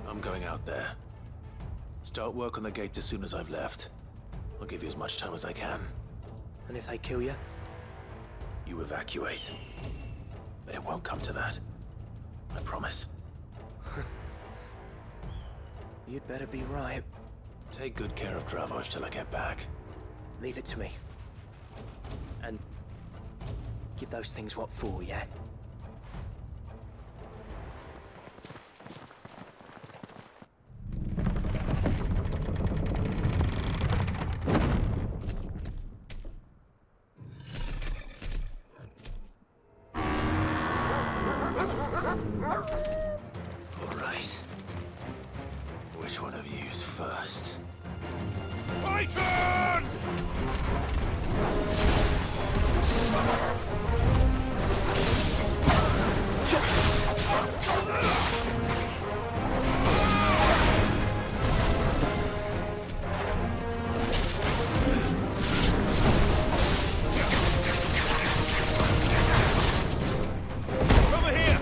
I'm going out there. Start work on the gate as soon as I've left. I'll give you as much time as I can. And if they kill you? You evacuate. But it won't come to that. I promise. You'd better be right. Take good care of Dravozd till I get back. Leave it to me. And give those things what for, yeah? All right. Which one of you's first? Titan! Over here!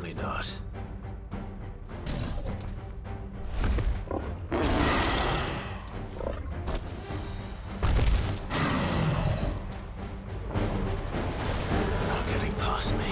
Certainly not. Not getting past me.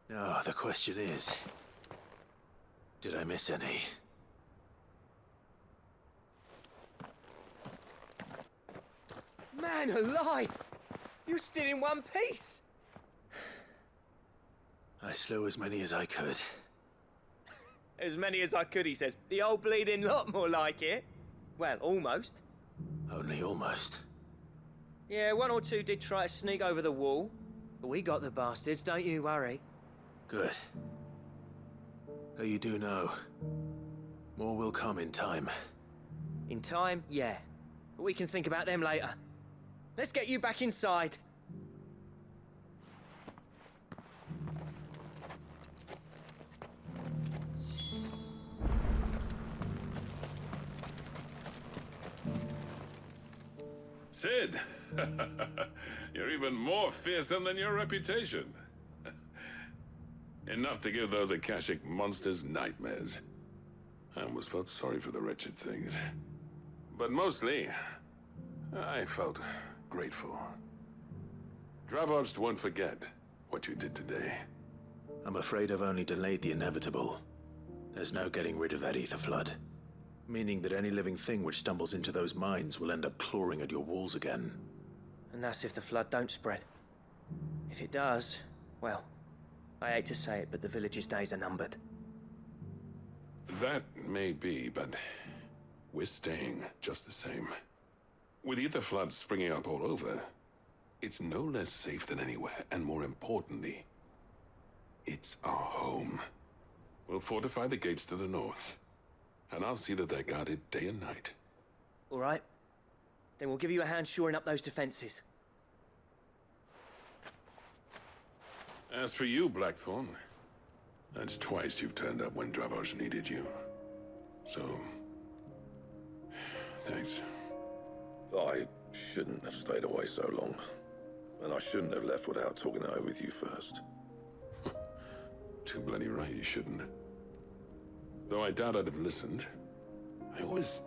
Now, the question is, did I miss any? Man alive! You still in one piece! I slew as many as I could. As many as I could, he says. The old bleeding lot, more like it. Well, almost. Only almost. Yeah, one or two did try to sneak over the wall. But we got the bastards, don't you worry. Good. Though you do know, more will come in time. In time, yeah. But we can think about them later. Let's get you back inside. Sid! You're even more fearsome than your reputation. Enough to give those Akashic monsters nightmares. I almost felt sorry for the wretched things. But mostly, I felt grateful. Dravozd won't forget what you did today. I'm afraid I've only delayed the inevitable. There's no getting rid of that ether flood. Meaning that any living thing which stumbles into those mines will end up clawing at your walls again. And that's if the flood don't spread. If it does, well, I hate to say it, but the village's days are numbered. That may be, but we're staying just the same. With ether floods springing up all over, it's no less safe than anywhere, and more importantly, it's our home. We'll fortify the gates to the north, and I'll see that they're guarded day and night. All right. Then we'll give you a hand shoring up those defenses. As for you, Blackthorne, that's twice you've turned up when Dravozd needed you. So, thanks. I shouldn't have stayed away so long. And I shouldn't have left without talking it over with you first. Too bloody right you shouldn't. Though I doubt I'd have listened. I always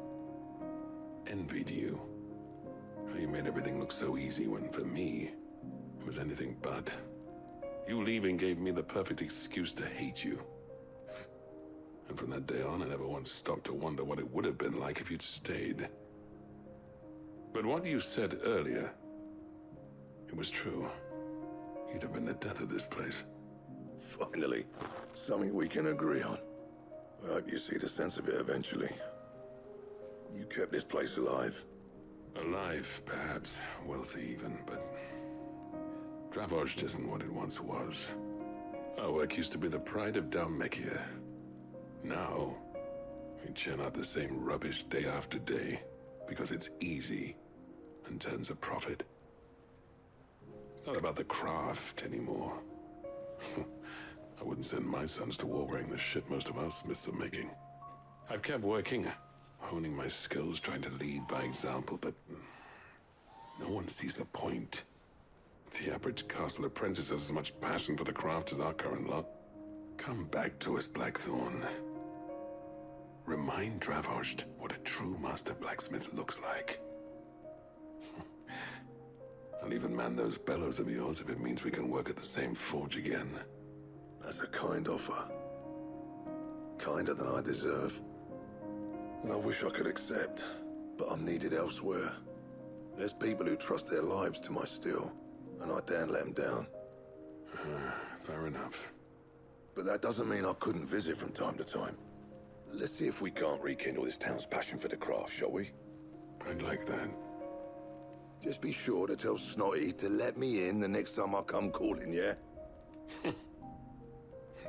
envied you. How you made everything look so easy when, for me, it was anything but. You leaving gave me the perfect excuse to hate you. And from that day on, I never once stopped to wonder what it would have been like if you'd stayed. But what you said earlier, it was true. You'd have been the death of this place. Finally, something we can agree on. I hope you see the sense of it eventually. You kept this place alive. Alive, perhaps. Wealthy even, but Dravozd isn't what it once was. Our work used to be the pride of Dalamil. Now, we churn out the same rubbish day after day because it's easy and turns a profit. It's not about the craft anymore. I wouldn't send my sons to war wearing the shit most of our smiths are making. I've kept working, honing my skills, trying to lead by example, but no one sees the point. The average castle apprentice has as much passion for the craft as our current lot. Come back to us, Blackthorne. Remind Dravozd what a true master blacksmith looks like. I'll even man those bellows of yours if it means we can work at the same forge again. That's a kind offer. Kinder than I deserve. And I wish I could accept, but I'm needed elsewhere. There's people who trust their lives to my steel, and I daren't let them down. Fair enough. But that doesn't mean I couldn't visit from time to time. Let's see if we can't rekindle this town's passion for the craft, shall we? I'd like that. Just be sure to tell Snotty to let me in the next time I come calling, yeah?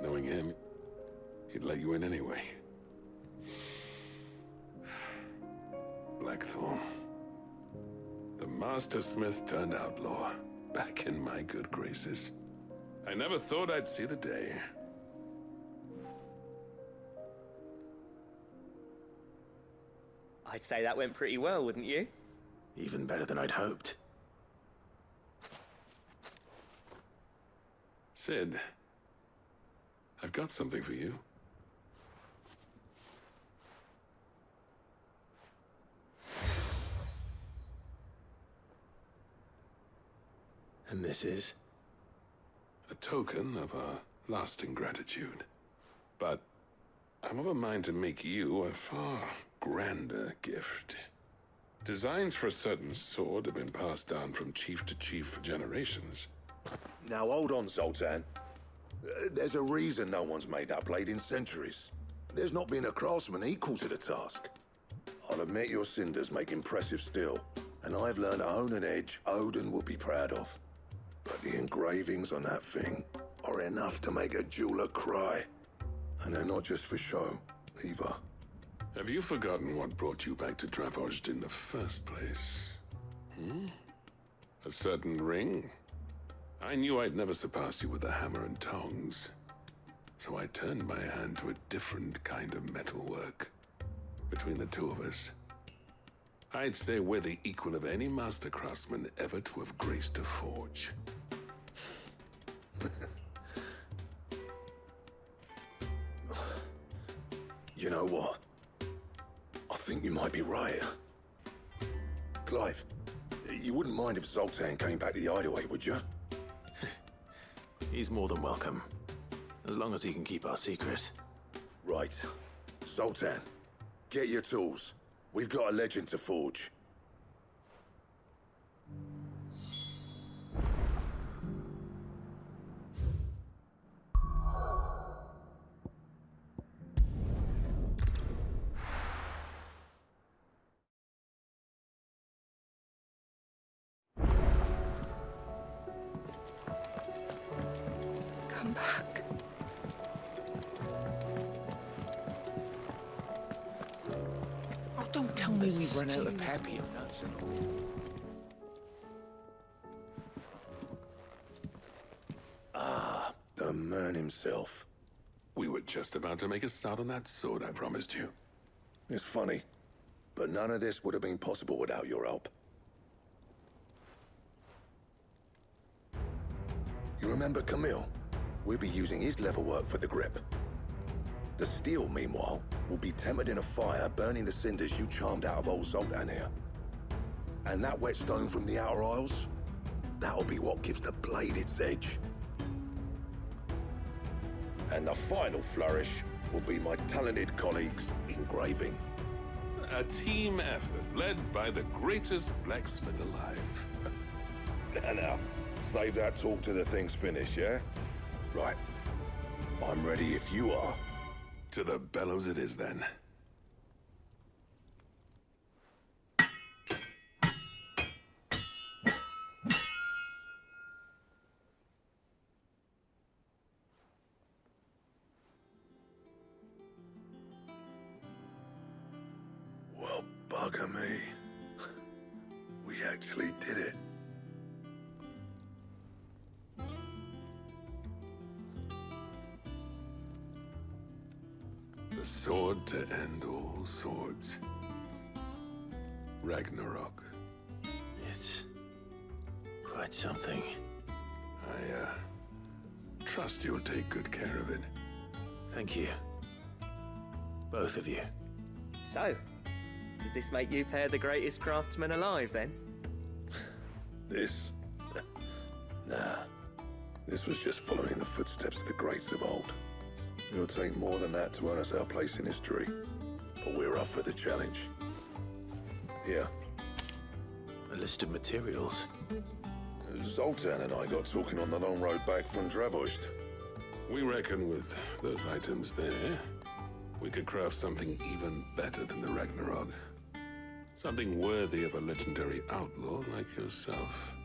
Knowing him, he'd let you in anyway. Blackthorne. The Master Smith turned outlaw, back in my good graces. I never thought I'd see the day. I'd say that went pretty well, wouldn't you? Even better than I'd hoped. Sid, I've got something for you. And this is? A token of our lasting gratitude. But I'm of a mind to make you a far grander gift. Designs for a certain sword have been passed down from chief to chief for generations. Now hold on, Zoltan. There's a reason no one's made that blade in centuries. There's not been a craftsman equal to the task. I'll admit your cinders make impressive steel, and I've learned to hone an edge Odin will be proud of. But the engravings on that thing are enough to make a jeweler cry. And they're not just for show, either. Have you forgotten what brought you back to Dravozd in the first place? A certain ring? I knew I'd never surpass you with the hammer and tongs. So I turned my hand to a different kind of metalwork. Between the two of us, I'd say we're the equal of any master craftsman ever to have graced a forge. You know what? I think you might be right. Clive, you wouldn't mind if Zoltan came back to the Hideaway, would you? He's more than welcome. As long as he can keep our secret. Right. Sultan, get your tools. We've got a legend to forge. Come back. Oh, don't tell me we've run out of papier nuts. Ah, the man himself. We were just about to make a start on that sword I promised you. It's funny, but none of this would have been possible without your help. You remember Camille? We'll be using his level work for the grip. The steel, meanwhile, will be tempered in a fire, burning the cinders you charmed out of old Zoltan here. And that whetstone from the Outer Isles, that'll be what gives the blade its edge. And the final flourish will be my talented colleagues' engraving. A team effort led by the greatest blacksmith alive. Now, save that talk till the thing's finished, yeah? Right. I'm ready if you are. To the bellows it is, then. Well, bugger me. We actually did it. The sword to end all swords. Ragnarok. It's quite something. I, trust you'll take good care of it. Thank you. Both of you. So, does this make you pair the greatest craftsmen alive, then? This? Nah. This was just following the footsteps of the greats of old. It'll take more than that to earn us our place in history. But we're up for the challenge. Here. A list of materials. Zoltan and I got talking on the long road back from Dravozd. We reckon with those items there, we could craft something even better than the Ragnarok. Something worthy of a legendary outlaw like yourself.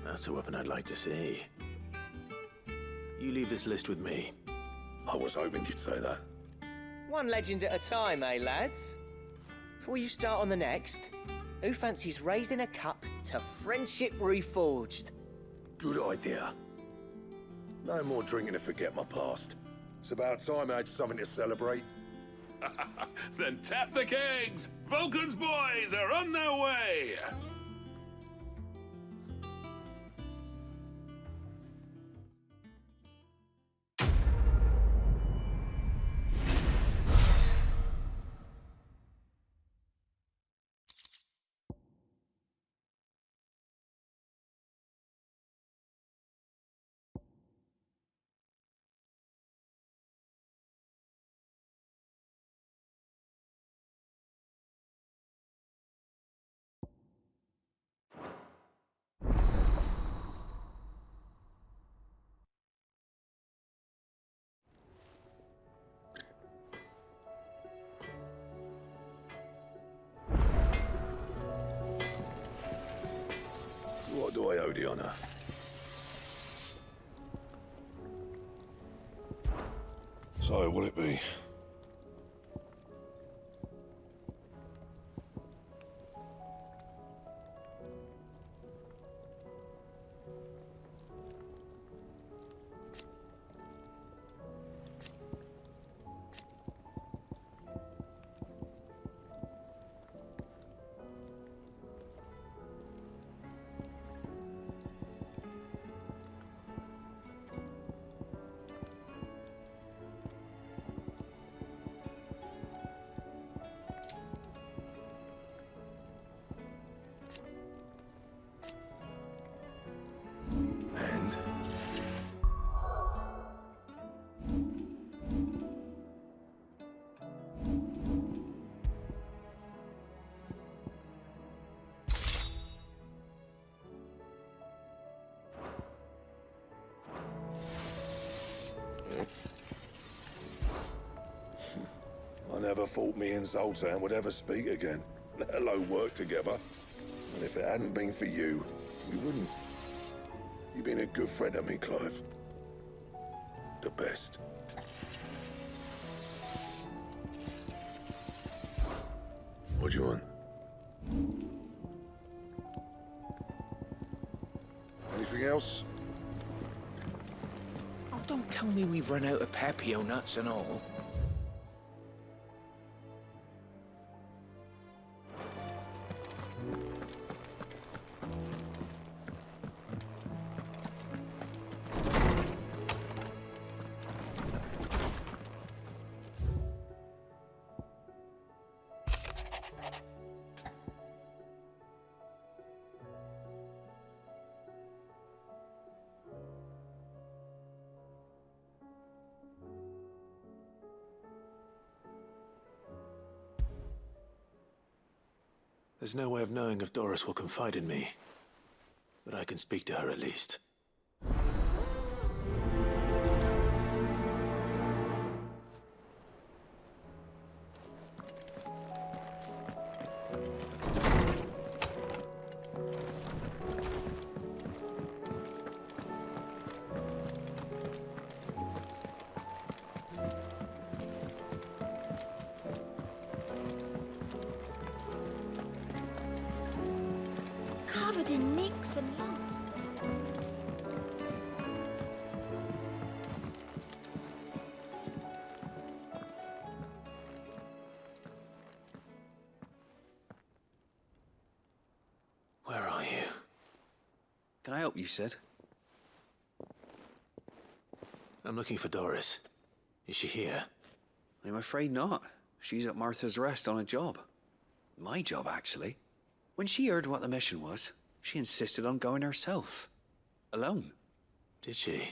That's a weapon I'd like to see. You leave this list with me. I was hoping you'd say that. One legend at a time, eh, lads? Before you start on the next, who fancies raising a cup to friendship reforged? Good idea. No more drinking to forget my past. It's about time I had something to celebrate. Then tap the kegs! Vulcan's boys are on their way! What do I owe the honor? So, will it be? never thought me and Zoltan would ever speak again, let alone work together. And if it hadn't been for you, we wouldn't. You've been a good friend of me, Clive. The best. What do you want? Anything else? Oh, don't tell me we've run out of Papio nuts and all. There's no way of knowing if Doris will confide in me, but I can speak to her at least. Covered in nicks and lumps. Where are you? Can I help you, Sid? I'm looking for Doris. Is she here? I'm afraid not. She's at Martha's Rest on a job. My job, actually. When she heard what the mission was, she insisted on going herself. Alone. Did she?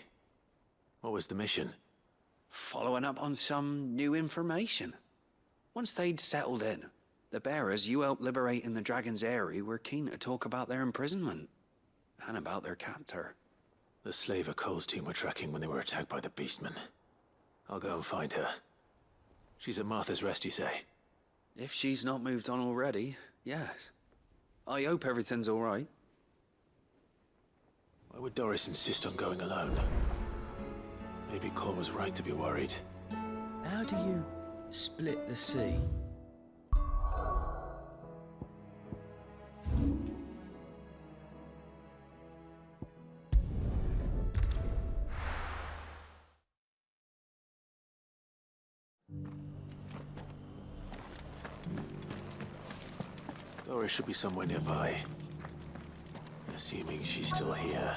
What was the mission? Following up on some new information. Once they'd settled in, the bearers you helped liberate in the Dragon's Eyrie were keen to talk about their imprisonment. And about their captor. The slaver Cole's team were tracking when they were attacked by the Beastmen. I'll go and find her. She's at Martha's Rest, you say? If she's not moved on already, yes. I hope everything's all right. Why would Doris insist on going alone? Maybe Cole was right to be worried. How do you split the sea? Doris should be somewhere nearby. Assuming she's still here.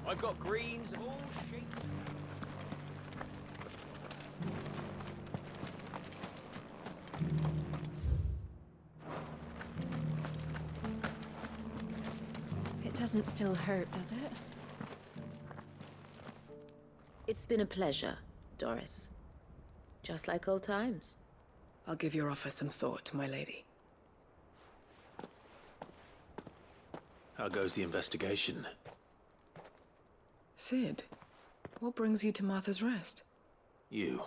I've got greens of all shapes. It doesn't still hurt, does it? It's been a pleasure, Doris. Just like old times. I'll give your offer some thought, my lady. How goes the investigation? Sid, what brings you to Martha's Rest? You.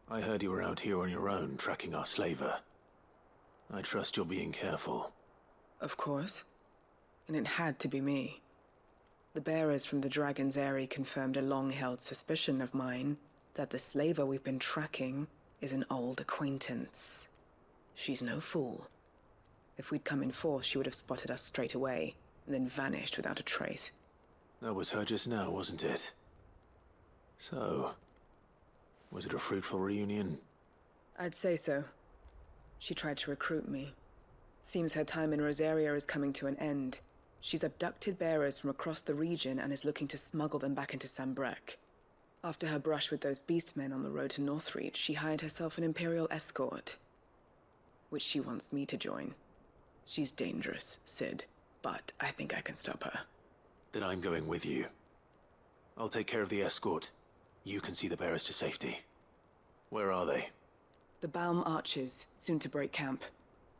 I heard you were out here on your own, tracking our slaver. I trust you're being careful. Of course. And it had to be me. The bearers from the Dragon's Eyrie confirmed a long-held suspicion of mine that the slaver we've been tracking is an old acquaintance. She's no fool. If we'd come in force, she would have spotted us straight away, and then vanished without a trace. That was her just now, wasn't it? So, was it a fruitful reunion? I'd say so. She tried to recruit me. Seems her time in Rosaria is coming to an end. She's abducted bearers from across the region and is looking to smuggle them back into Sambrek. After her brush with those beastmen on the road to Northreach, she hired herself an Imperial escort, which she wants me to join. She's dangerous, Sid, but I think I can stop her. Then I'm going with you. I'll take care of the escort. You can see the bearers to safety. Where are they? The Baum Archers, soon to break camp.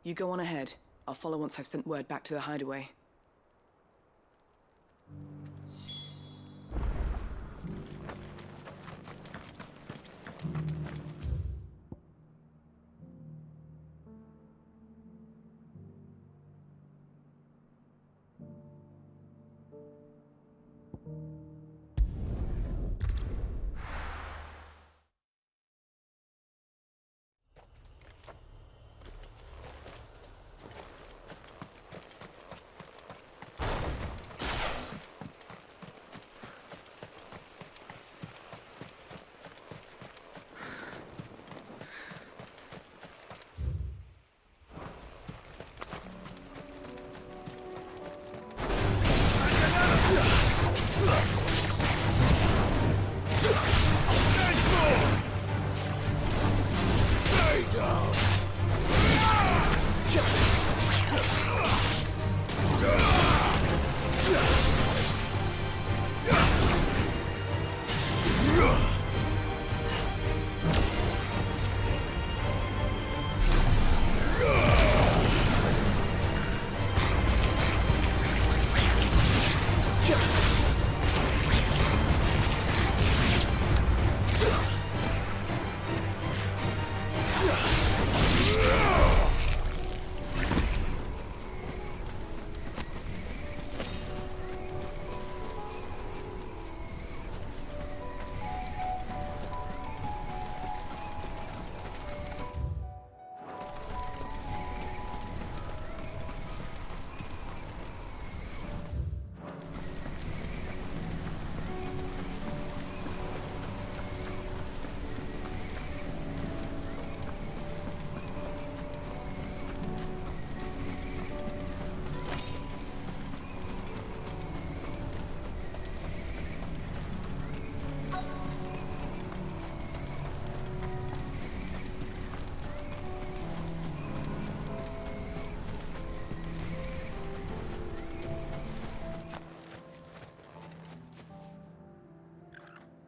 You go on ahead. I'll follow once I've sent word back to the Hideaway.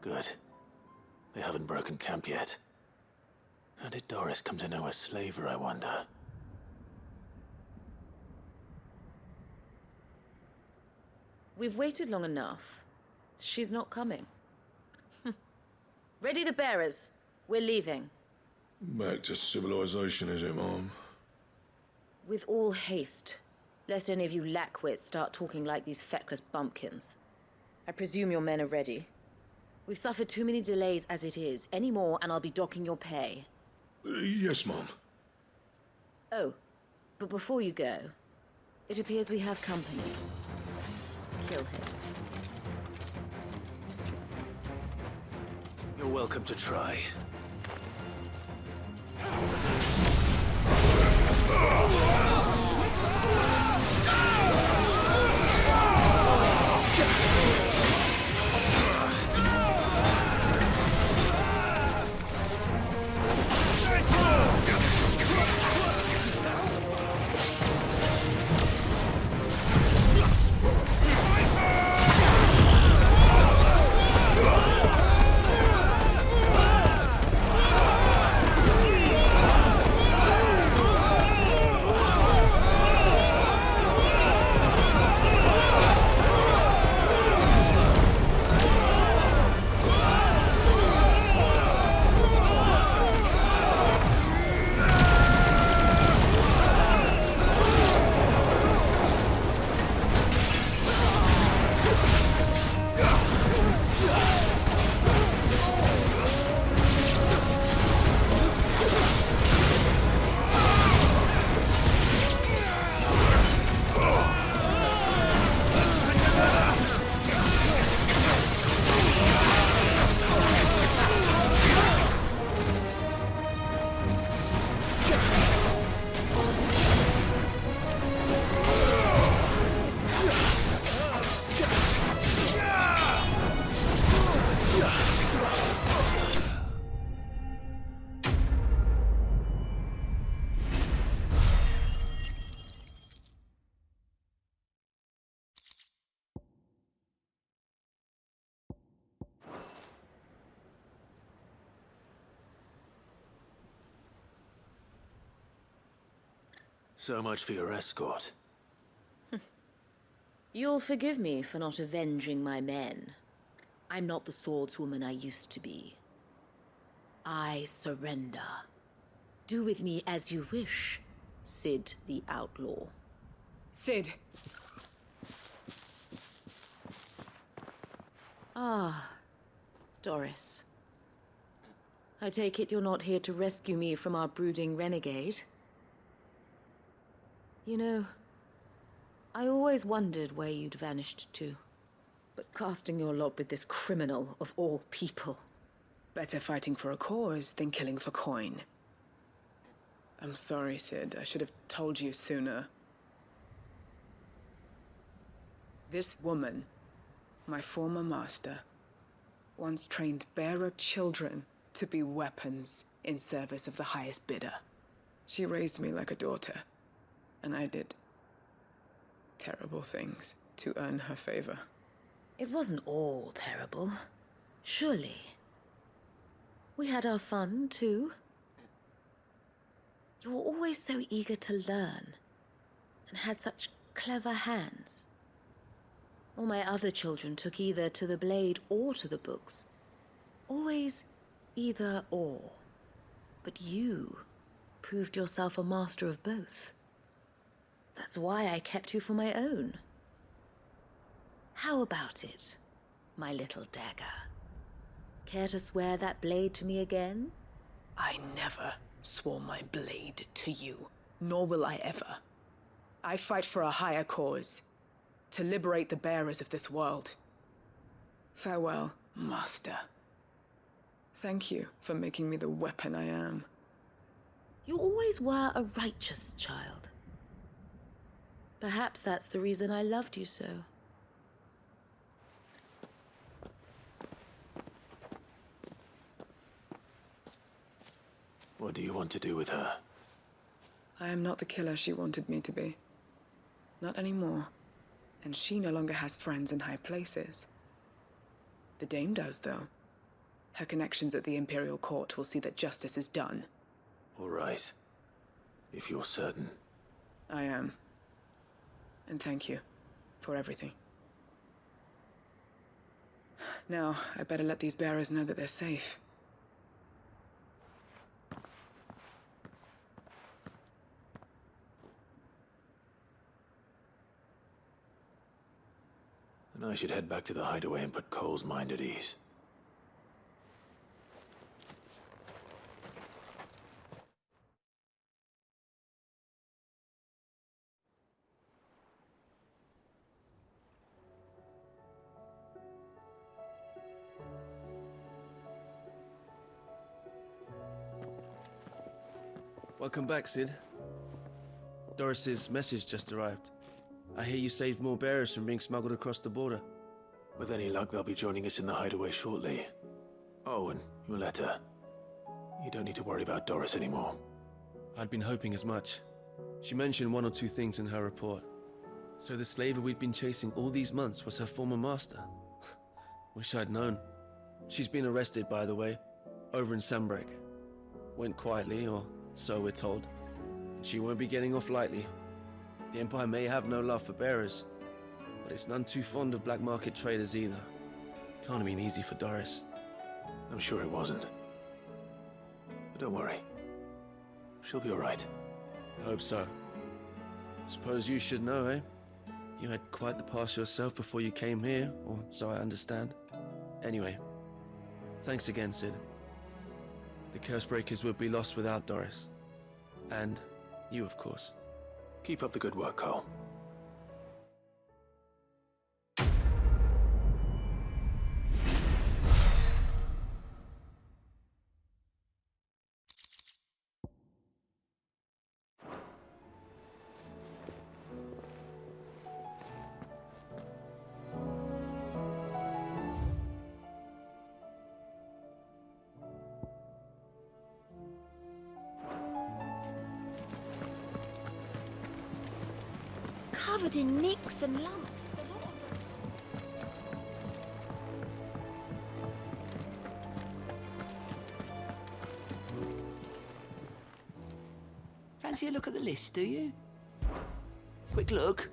Good. They haven't broken camp yet. How did Doris come to know a slaver, I wonder? We've waited long enough. She's not coming. Ready the bearers. We're leaving. Back to civilization, is it, Mom? With all haste, lest any of you lackwits start talking like these feckless bumpkins. I presume your men are ready. We've suffered too many delays as it is. Any more, and I'll be docking your pay. Yes, Mom. Oh, but before you go, it appears we have company. Kill him. You're welcome to try. So much for your escort. You'll forgive me for not avenging my men. I'm not the swordswoman I used to be. I surrender. Do with me as you wish, Sid the Outlaw. Sid! Ah, Doris. I take it you're not here to rescue me from our brooding renegade? You know, I always wondered where you'd vanished to. But casting your lot with this criminal of all people... Better fighting for a cause than killing for coin. I'm sorry, Sid. I should have told you sooner. This woman, my former master, once trained bearer children to be weapons in service of the highest bidder. She raised me like a daughter, and I did terrible things to earn her favor. It wasn't all terrible, surely. We had our fun, too. You were always so eager to learn, and had such clever hands. All my other children took either to the blade or to the books. Always either or. But you proved yourself a master of both. That's why I kept you for my own. How about it, my little dagger? Care to swear that blade to me again? I never swore my blade to you, nor will I ever. I fight for a higher cause, to liberate the bearers of this world. Farewell, Master. Thank you for making me the weapon I am. You always were a righteous child. Perhaps that's the reason I loved you so. What do you want to do with her? I am not the killer she wanted me to be. Not anymore. And she no longer has friends in high places. The Dame does, though. Her connections at the Imperial Court will see that justice is done. All right. If you're certain. I am. And thank you for everything. Now, I better let these bearers know that they're safe. And I should head back to the Hideaway and put Cole's mind at ease. Welcome back, Sid. Doris's message just arrived. I hear you saved more bearers from being smuggled across the border. With any luck, they'll be joining us in the Hideaway shortly. Oh, and your letter. You don't need to worry about Doris anymore. I'd been hoping as much. She mentioned one or two things in her report. So the slaver we'd been chasing all these months was her former master. Wish I'd known. She's been arrested, by the way, over in Sandbreak. Went quietly, or so we're told. And she won't be getting off lightly. The Empire may have no love for bearers, but it's none too fond of black market traders either. Can't have been easy for Doris. I'm sure it wasn't. But don't worry. She'll be all right. I hope so. Suppose you should know, eh? You had quite the past yourself before you came here, or so I understand. Anyway, thanks again, Sid. The Cursebreakers would be lost without Doris. And you, of course. Keep up the good work, Cole. Covered in nicks and lumps, the lot of them. Fancy a look at the list, do you? Quick look.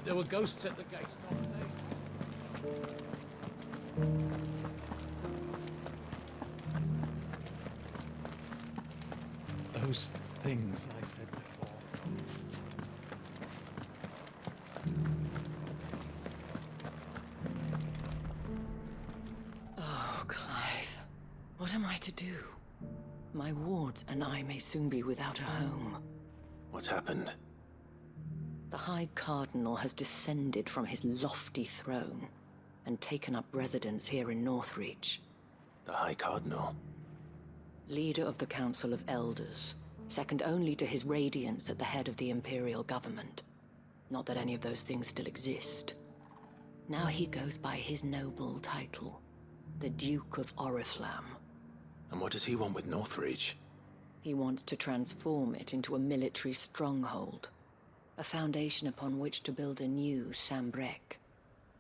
There were ghosts at the gates nowadays. Those things I said before. Oh, Clive. What am I to do? My wards and I may soon be without a home. What's happened? The High Cardinal has descended from his lofty throne and taken up residence here in Northreach. The High Cardinal? Leader of the Council of Elders, second only to his Radiance at the head of the Imperial government. Not that any of those things still exist. Now he goes by his noble title, the Duke of Oriflamme. And what does he want with Northreach? He wants to transform it into a military stronghold. A foundation upon which to build a new Sambrec.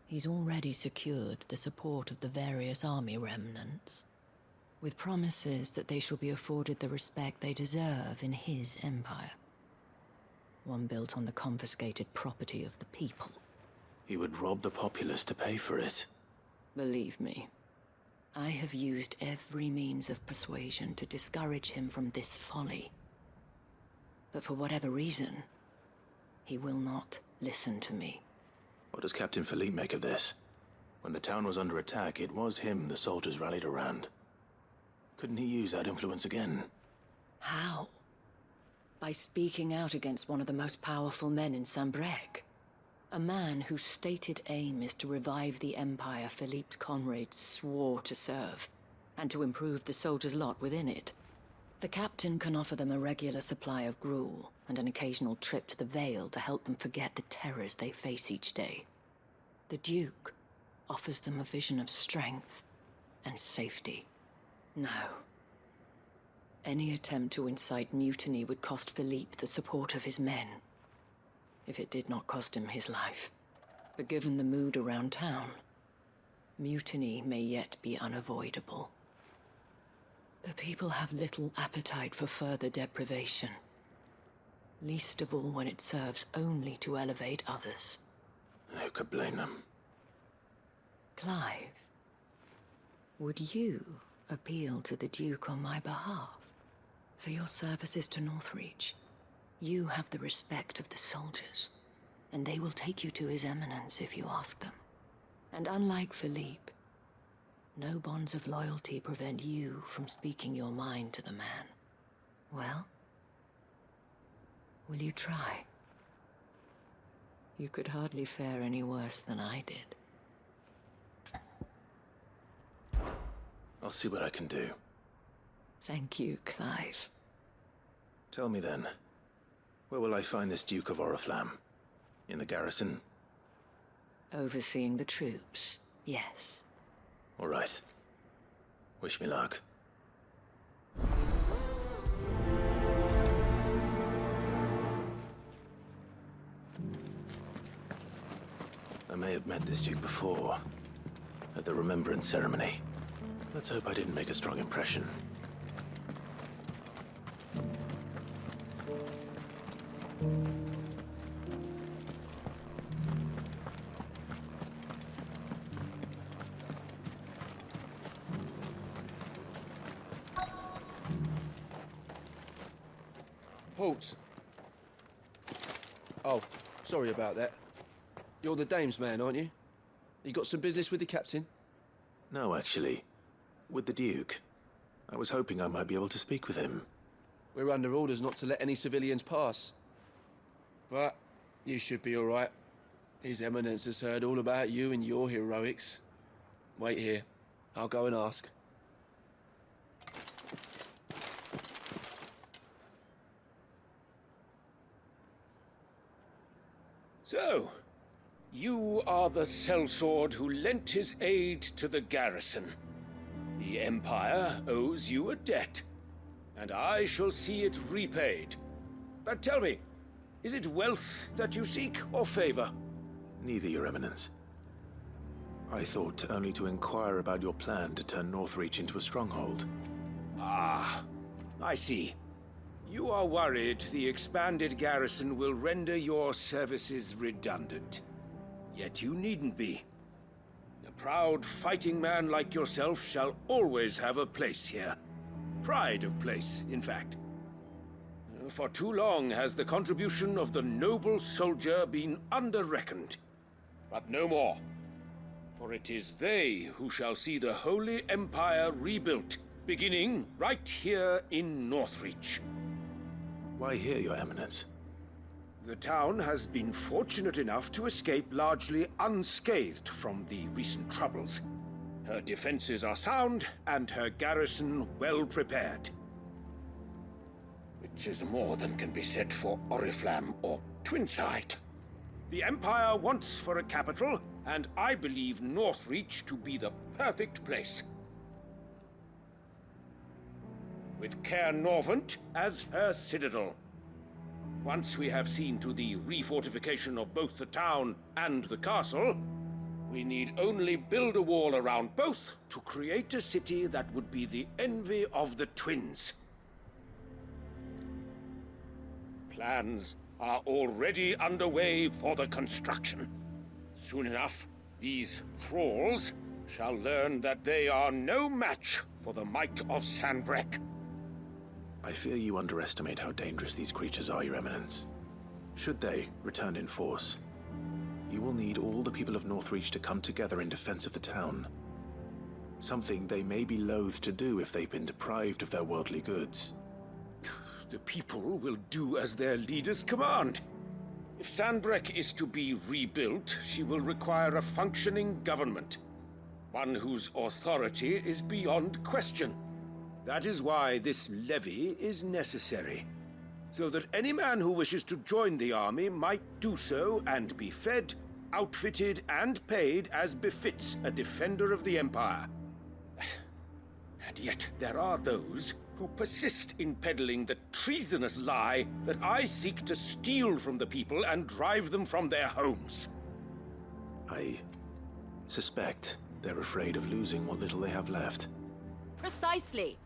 He's already secured the support of the various army remnants, with promises that they shall be afforded the respect they deserve in his empire. One built on the confiscated property of the people. He would rob the populace to pay for it. Believe me, I have used every means of persuasion to discourage him from this folly. But for whatever reason, he will not listen to me. What does Captain Philippe make of this? When the town was under attack, it was him the soldiers rallied around. Couldn't he use that influence again? How? By speaking out against one of the most powerful men in Sambrec. A man whose stated aim is to revive the empire Philippe's comrades swore to serve, and to improve the soldiers' lot within it. The captain can offer them a regular supply of gruel, and an occasional trip to the Vale to help them forget the terrors they face each day. The Duke offers them a vision of strength and safety. No. Any attempt to incite mutiny would cost Philippe the support of his men. If it did not cost him his life. But given the mood around town, mutiny may yet be unavoidable. The people have little appetite for further deprivation. Least of all when it serves only to elevate others. And who could blame them? Clive, would you appeal to the Duke on my behalf? For your services to Northreach, you have the respect of the soldiers, and they will take you to His Eminence if you ask them. And unlike Philippe, no bonds of loyalty prevent you from speaking your mind to the man. Well? Will you try? You could hardly fare any worse than I did. I'll see what I can do. Thank you, Clive. Tell me then, where will I find this Duke of Oriflamme? In the garrison? Overseeing the troops, yes. All right. Wish me luck. I may have met this Duke before, at the Remembrance Ceremony. Let's hope I didn't make a strong impression. Halt! Oh, sorry about that. You're the dame's man, aren't you? You got some business with the captain? No, actually. With the Duke. I was hoping I might be able to speak with him. We're under orders not to let any civilians pass. But you should be all right. His Eminence has heard all about you and your heroics. Wait here. I'll go and ask. So, You are the sellsword who lent his aid to the garrison. The Empire owes you a debt, and I shall see it repaid. But tell me, is it wealth that you seek, or favor? Neither, Your Eminence. I thought only to inquire about your plan to turn Northreach into a stronghold. Ah, I see. You are worried the expanded garrison will render your services redundant. Yet you needn't be. A proud fighting man like yourself shall always have a place here. Pride of place, in fact. For too long has the contribution of the noble soldier been under-reckoned. But no more. For it is they who shall see the Holy Empire rebuilt, beginning right here in Northreach. Why here, Your Eminence? The town has been fortunate enough to escape largely unscathed from the recent troubles. Her defenses are sound, and her garrison well prepared. Which is more than can be said for Oriflamme or Twinside. The Empire wants for a capital, and I believe Northreach to be the perfect place. With Caer Norvent as her citadel. Once we have seen to the refortification of both the town and the castle, we need only build a wall around both to create a city that would be the envy of the twins. Plans are already underway for the construction. Soon enough, these thralls shall learn that they are no match for the might of Sanbreque. I fear you underestimate how dangerous these creatures are, Your Eminence. Should they return in force, you will need all the people of Northreach to come together in defense of the town. Something they may be loath to do if they've been deprived of their worldly goods. The people will do as their leaders command. If Sanbreque is to be rebuilt, she will require a functioning government. One whose authority is beyond question. That is why this levy is necessary. So that any man who wishes to join the army might do so and be fed, outfitted, and paid as befits a defender of the Empire. And yet there are those who persist in peddling the treasonous lie that I seek to steal from the people and drive them from their homes. I suspect they're afraid of losing what little they have left. Precisely.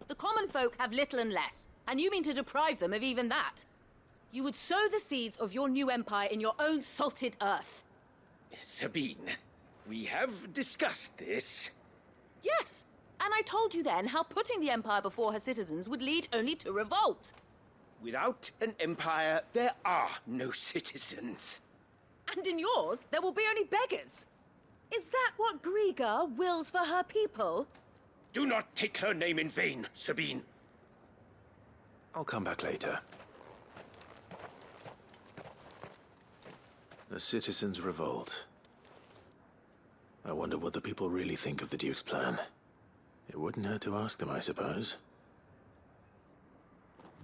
The common folk have little and less, and you mean to deprive them of even that. You would sow the seeds of your new empire in your own salted earth. Sabine, we have discussed this. Yes, and I told you then how putting the empire before her citizens would lead only to revolt. Without an empire, there are no citizens. And in yours, there will be only beggars. Is that what Griga wills for her people? Do not take her name in vain, Sabine. I'll come back later. A citizens' revolt. I wonder what the people really think of the Duke's plan. It wouldn't hurt to ask them, I suppose.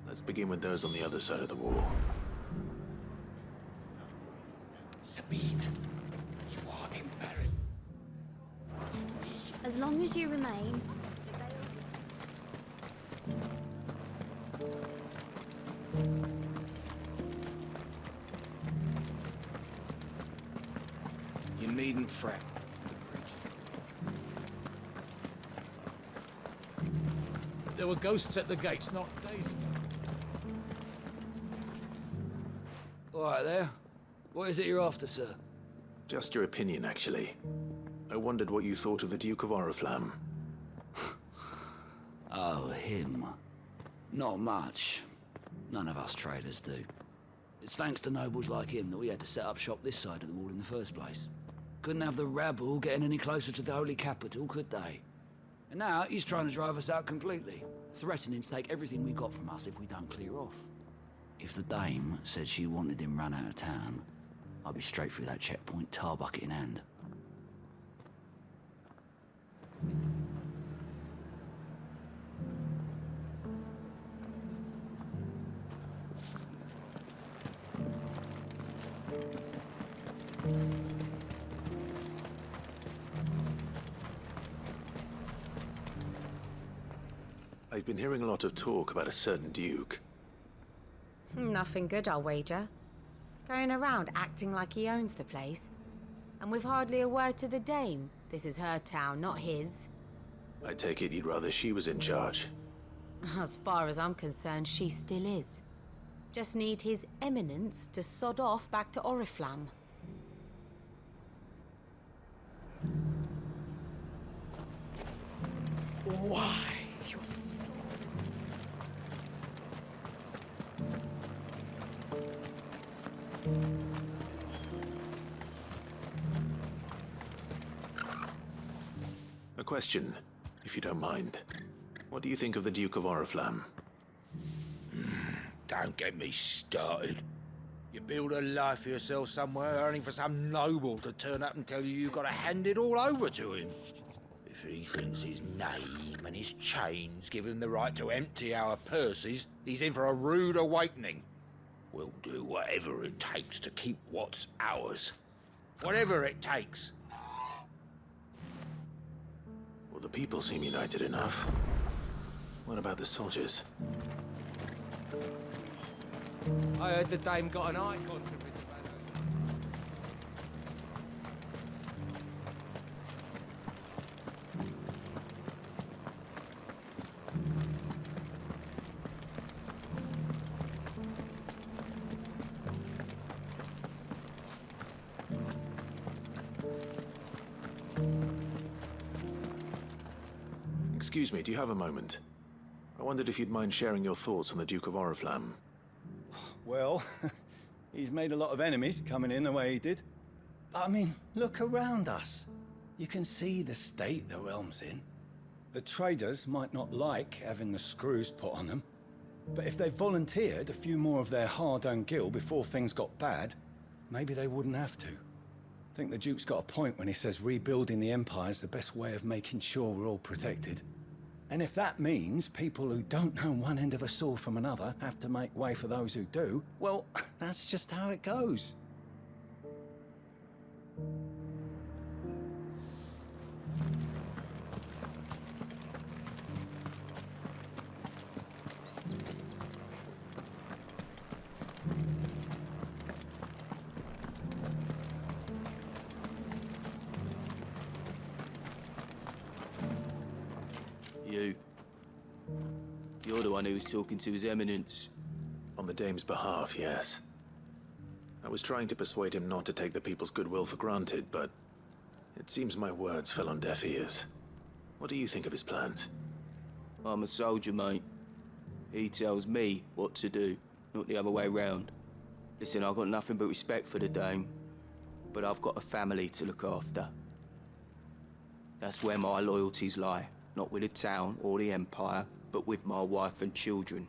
Let's begin with those on the other side of the wall. Sabine, you are embarrassed. As long as you remain. You needn't fret. There were ghosts at the gates not days ago. All right there. What is it you're after, sir? Just your opinion, actually. I wondered what you thought of the Duke of Oriflamme. Oh, him. Not much. None of us traders do. It's thanks to nobles like him that we had to set up shop this side of the wall in the first place. Couldn't have the rabble getting any closer to the holy capital, could they? And now he's trying to drive us out completely, threatening to take everything we got from us if we don't clear off. If the dame said she wanted him run out of town, I'd be straight through that checkpoint, tar bucket in hand. I've been hearing a lot of talk about a certain duke. Nothing good, I'll wager. Going around acting like he owns the place. And with hardly a word to the dame. This is her town, not his. I take it you'd rather she was in charge. As far as I'm concerned, she still is. Just need his eminence to sod off back to Oriflamme. Why? A question, if you don't mind. What do you think of the Duke of Oriflamme? Don't get me started. You build a life for yourself somewhere, earning for some noble to turn up and tell you you've got to hand it all over to him. If he thinks his name and his chains give him the right to empty our purses, he's in for a rude awakening. We'll do whatever it takes to keep what's ours. Whatever it takes. Well, the people seem united enough. What about the soldiers? I heard the dame got an icon to rid the Excuse me, do you have a moment? I wondered if you'd mind sharing your thoughts on the Duke of Oriflamme. Well, he's made a lot of enemies coming in the way he did. I mean, look around us. You can see the state the realm's in. The traders might not like having the screws put on them, but if they volunteered a few more of their hard-earned gil before things got bad, maybe they wouldn't have to. I think the Duke's got a point when he says rebuilding the Empire's the best way of making sure we're all protected. And if that means people who don't know one end of a sword from another have to make way for those who do, well, that's just how it goes. You're the one who was talking to His Eminence. On the dame's behalf, yes. I was trying to persuade him not to take the people's goodwill for granted, but it seems my words fell on deaf ears. What do you think of his plans? I'm a soldier, mate. He tells me what to do, not the other way round. Listen, I've got nothing but respect for the dame, but I've got a family to look after. That's where my loyalties lie, not with the town or the Empire, but with my wife and children.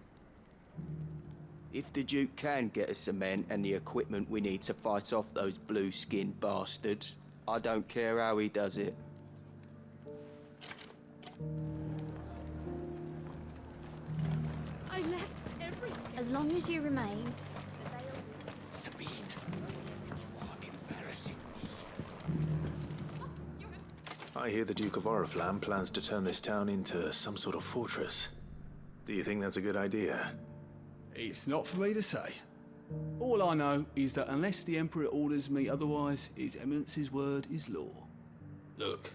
If the Duke can get us the men and the equipment we need to fight off those blue-skinned bastards, I don't care how he does it. I left everything. As long as you remain. Sabine, you are embarrassing me. I hear the Duke of Oriflamme plans to turn this town into some sort of fortress. Do you think that's a good idea? It's not for me to say. All I know is that unless the Emperor orders me otherwise, His Eminence's word is law. Look,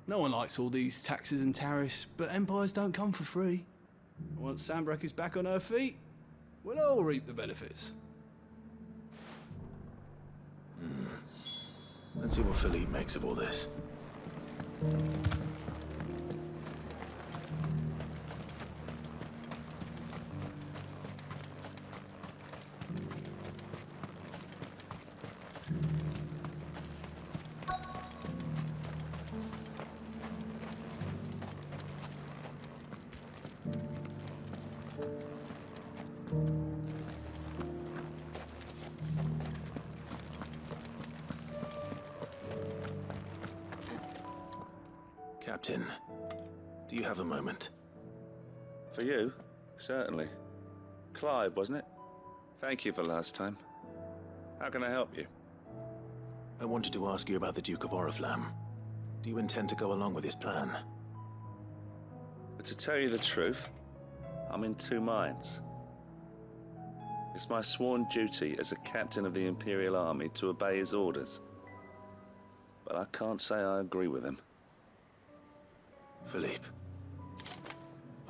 no one likes all these taxes and tariffs, but empires don't come for free. Once Sanbreque is back on her feet, we'll all reap the benefits. Let's see what Philippe makes of all this. Captain, do you have a moment? For you? Certainly. Clive, wasn't it? Thank you for last time. How can I help you? I wanted to ask you about the Duke of Oriflamme. Do you intend to go along with his plan? But to tell you the truth, I'm in two minds. It's my sworn duty as a captain of the Imperial Army to obey his orders. But I can't say I agree with him. Philippe,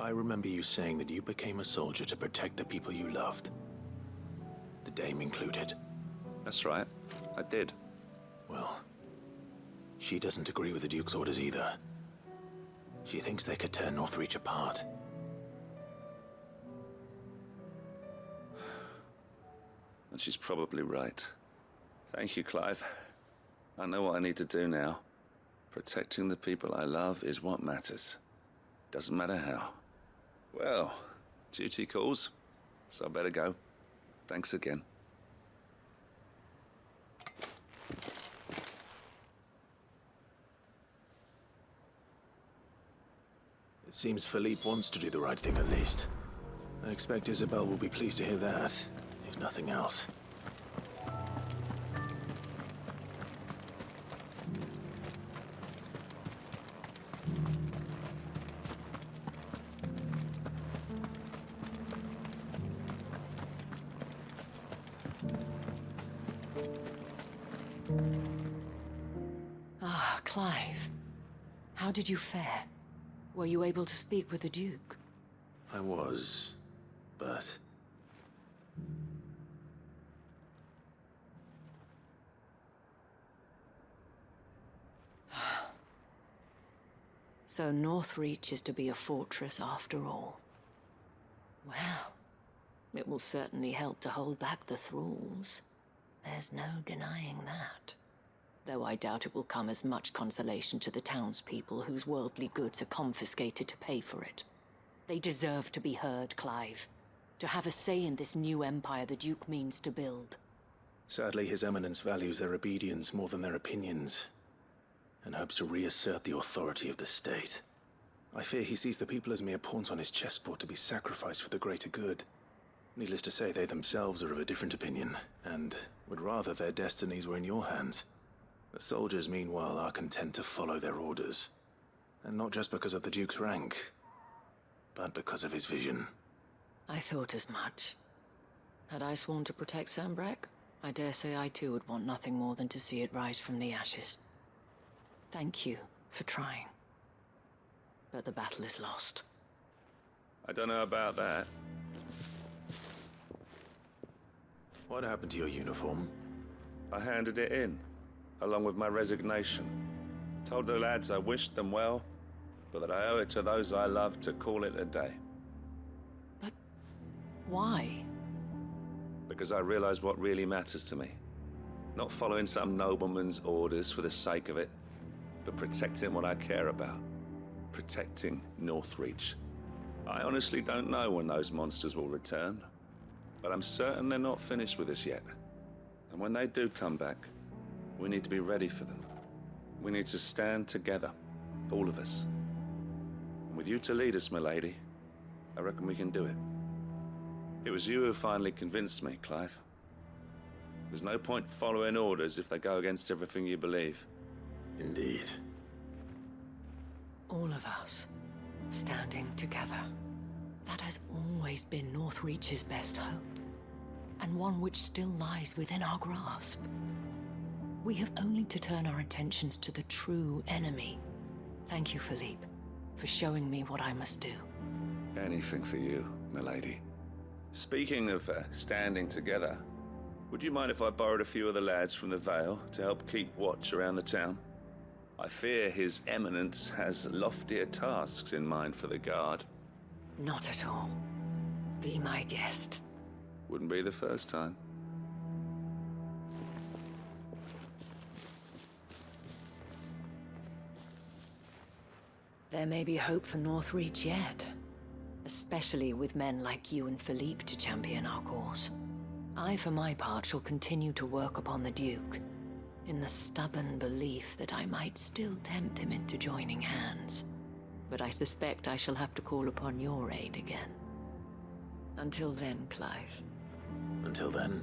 I remember you saying that you became a soldier to protect the people you loved. The Dame included. That's right, I did. Well, she doesn't agree with the Duke's orders either. She thinks they could tear Northreach apart. And she's probably right. Thank you, Clive. I know what I need to do now. Protecting the people I love is what matters. Doesn't matter how. Well, duty calls, so I better go. Thanks again. It seems Philippe wants to do the right thing at least. I expect Isabel will be pleased to hear that, if nothing else. Ah, Clive. How did you fare? Were you able to speak with the Duke? I was, but... So Northreach is to be a fortress after all. Well, it will certainly help to hold back the thralls. There's no denying that. Though I doubt it will come as much consolation to the townspeople whose worldly goods are confiscated to pay for it. They deserve to be heard, Clive. To have a say in this new empire the Duke means to build. Sadly, His Eminence values their obedience more than their opinions, and hopes to reassert the authority of the state. I fear he sees the people as mere pawns on his chessboard to be sacrificed for the greater good. Needless to say, they themselves are of a different opinion, and would rather their destinies were in your hands. The soldiers, meanwhile, are content to follow their orders. And not just because of the Duke's rank, but because of his vision. I thought as much. Had I sworn to protect Sanbreque, I dare say I too would want nothing more than to see it rise from the ashes. Thank you for trying. But the battle is lost. I don't know about that. What happened to your uniform? I handed it in, along with my resignation. Told the lads I wished them well, but that I owe it to those I love to call it a day. But why? Because I realize what really matters to me. Not following some nobleman's orders for the sake of it, but protecting what I care about. Protecting Northreach. I honestly don't know when those monsters will return, but I'm certain they're not finished with us yet. And when they do come back, we need to be ready for them. We need to stand together, all of us. And with you to lead us, milady, I reckon we can do it. It was you who finally convinced me, Clive. There's no point following orders if they go against everything you believe. Indeed. All of us, standing together. That has always been Northreach's best hope, and one which still lies within our grasp. We have only to turn our attentions to the true enemy. Thank you, Philippe, for showing me what I must do. Anything for you, milady. Speaking of standing together, would you mind if I borrowed a few of the lads from the Vale to help keep watch around the town? I fear His Eminence has loftier tasks in mind for the guard. Not at all. Be my guest. Wouldn't be the first time. There may be hope for Northreach yet. Especially with men like you and Philippe to champion our cause. I, for my part, shall continue to work upon the Duke, in the stubborn belief that I might still tempt him into joining hands. But I suspect I shall have to call upon your aid again. Until then, Clive. Until then?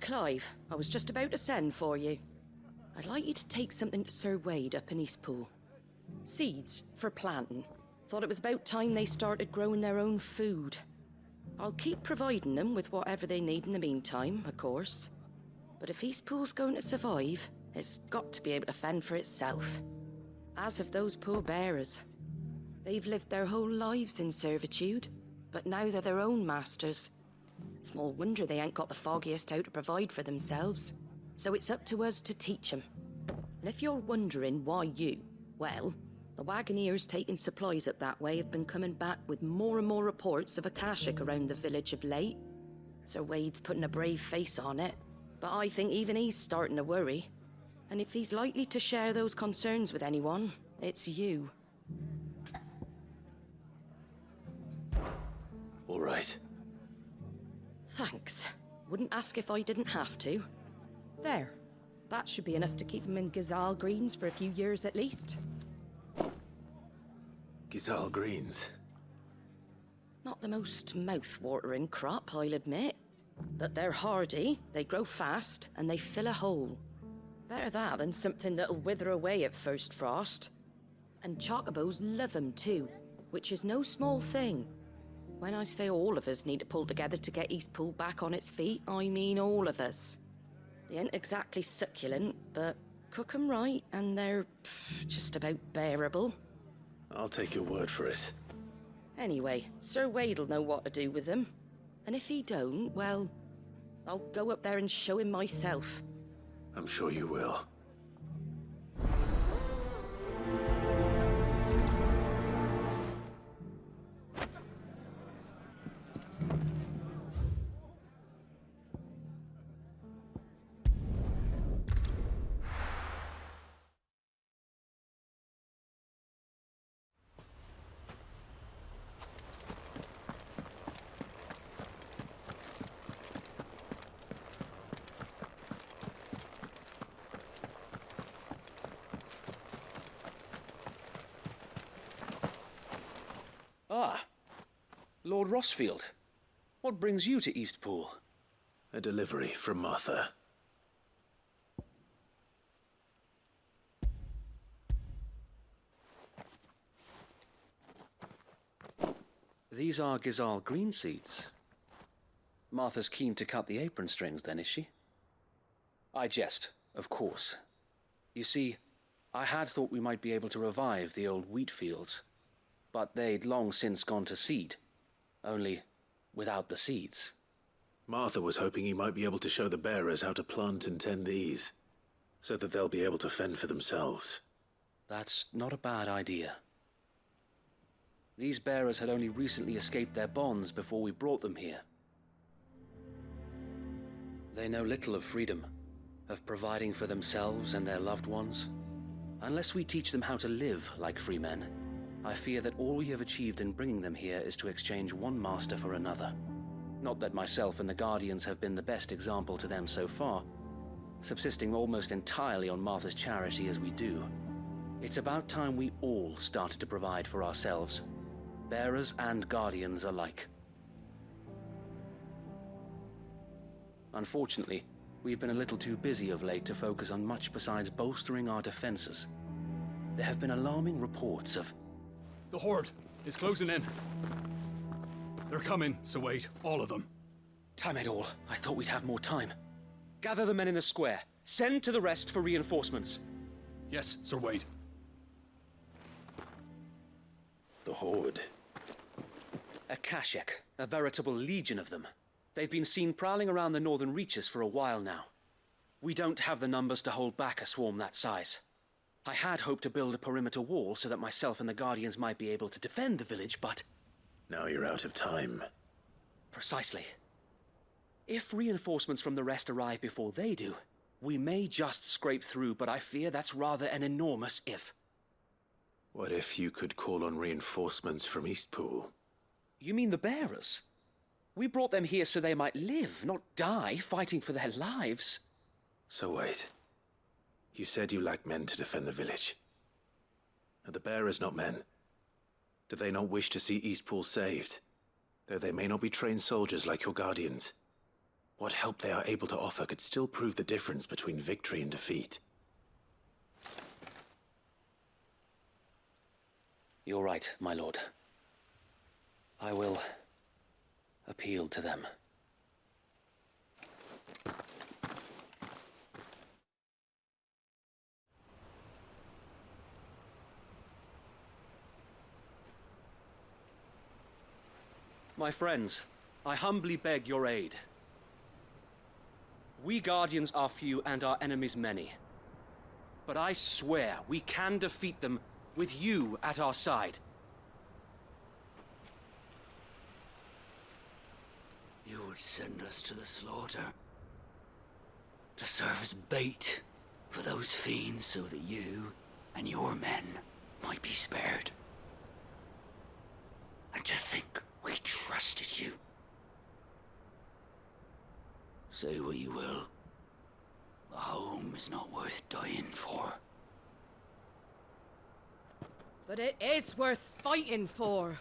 Clive, I was just about to send for you. I'd like you to take something to Sir Wade up in Eastpool. Seeds for planting. Thought it was about time they started growing their own food. I'll keep providing them with whatever they need in the meantime, of course. But if Eastpool's going to survive, it's got to be able to fend for itself. As of those poor bearers. They've lived their whole lives in servitude, but now they're their own masters. Small wonder they ain't got the foggiest how to provide for themselves. So it's up to us to teach them. And if you're wondering why you, well, the wagoneers taking supplies up that way have been coming back with more and more reports of Akashic around the village of late. Sir Wade's putting a brave face on it, but I think even he's starting to worry. And if he's likely to share those concerns with anyone, it's you. All right. Thanks. Wouldn't ask if I didn't have to. There. That should be enough to keep him in Gazal Greens for a few years at least. Gazal Greens? Not the most mouth-watering crop, I'll admit. But they're hardy, they grow fast, and they fill a hole. Better that than something that'll wither away at first frost. And chocobos love 'em too, which is no small thing. When I say all of us need to pull together to get Eastpool back on its feet, I mean all of us. They ain't exactly succulent, but cook 'em right and they're just about bearable. I'll take your word for it. Anyway, Sir Wade'll know what to do with them. And if he don't, well, I'll go up there and show him myself. I'm sure you will. Ah, Lord Rossfield. What brings you to Eastpool? A delivery from Martha. These are Gazal green seeds. Martha's keen to cut the apron strings then, is she? I jest, of course. You see, I had thought we might be able to revive the old wheat fields. But they'd long since gone to seed. Only without the seeds. Martha was hoping he might be able to show the bearers how to plant and tend these, so that they'll be able to fend for themselves. That's not a bad idea. These bearers had only recently escaped their bonds before we brought them here. They know little of freedom, of providing for themselves and their loved ones. Unless we teach them how to live like free men, I fear that all we have achieved in bringing them here is to exchange one master for another. Not that myself and the Guardians have been the best example to them so far, subsisting almost entirely on Martha's charity as we do. It's about time we all started to provide for ourselves, bearers and Guardians alike. Unfortunately, we've been a little too busy of late to focus on much besides bolstering our defenses. There have been alarming reports of... The Horde is closing in. They're coming, Sir Wade, all of them. Damn it all, I thought we'd have more time. Gather the men in the square. Send to the rest for reinforcements. Yes, Sir Wade. The Horde. Akashic, a veritable legion of them. They've been seen prowling around the northern reaches for a while now. We don't have the numbers to hold back a swarm that size. I had hoped to build a perimeter wall so that myself and the Guardians might be able to defend the village, but... Now you're out of time. Precisely. If reinforcements from the rest arrive before they do, we may just scrape through, but I fear that's rather an enormous if. What if you could call on reinforcements from Eastpool? You mean the bearers? We brought them here so they might live, not die, fighting for their lives. So wait. You said you lack men to defend the village. Are the bearers not men? Do they not wish to see Eastpool saved? Though they may not be trained soldiers like your Guardians. What help they are able to offer could still prove the difference between victory and defeat. You're right, my lord. I will appeal to them. My friends, I humbly beg your aid. We Guardians are few and our enemies many. But I swear we can defeat them with you at our side. You would send us to the slaughter. To serve as bait for those fiends so that you and your men might be spared. And to think we trusted you. Say what you will. The home is not worth dying for. But it is worth fighting for.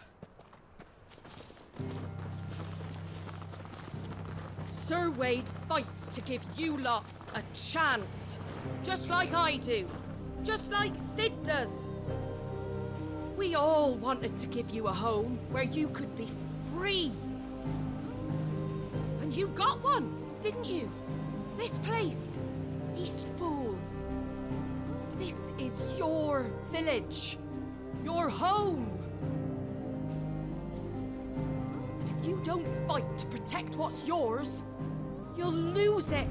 Sir Wade fights to give you lot a chance. Just like I do. Just like Sid does. We all wanted to give you a home where you could be free. And you got one, didn't you? This place, Eastpool. This is your village. Your home. And if you don't fight to protect what's yours, you'll lose it.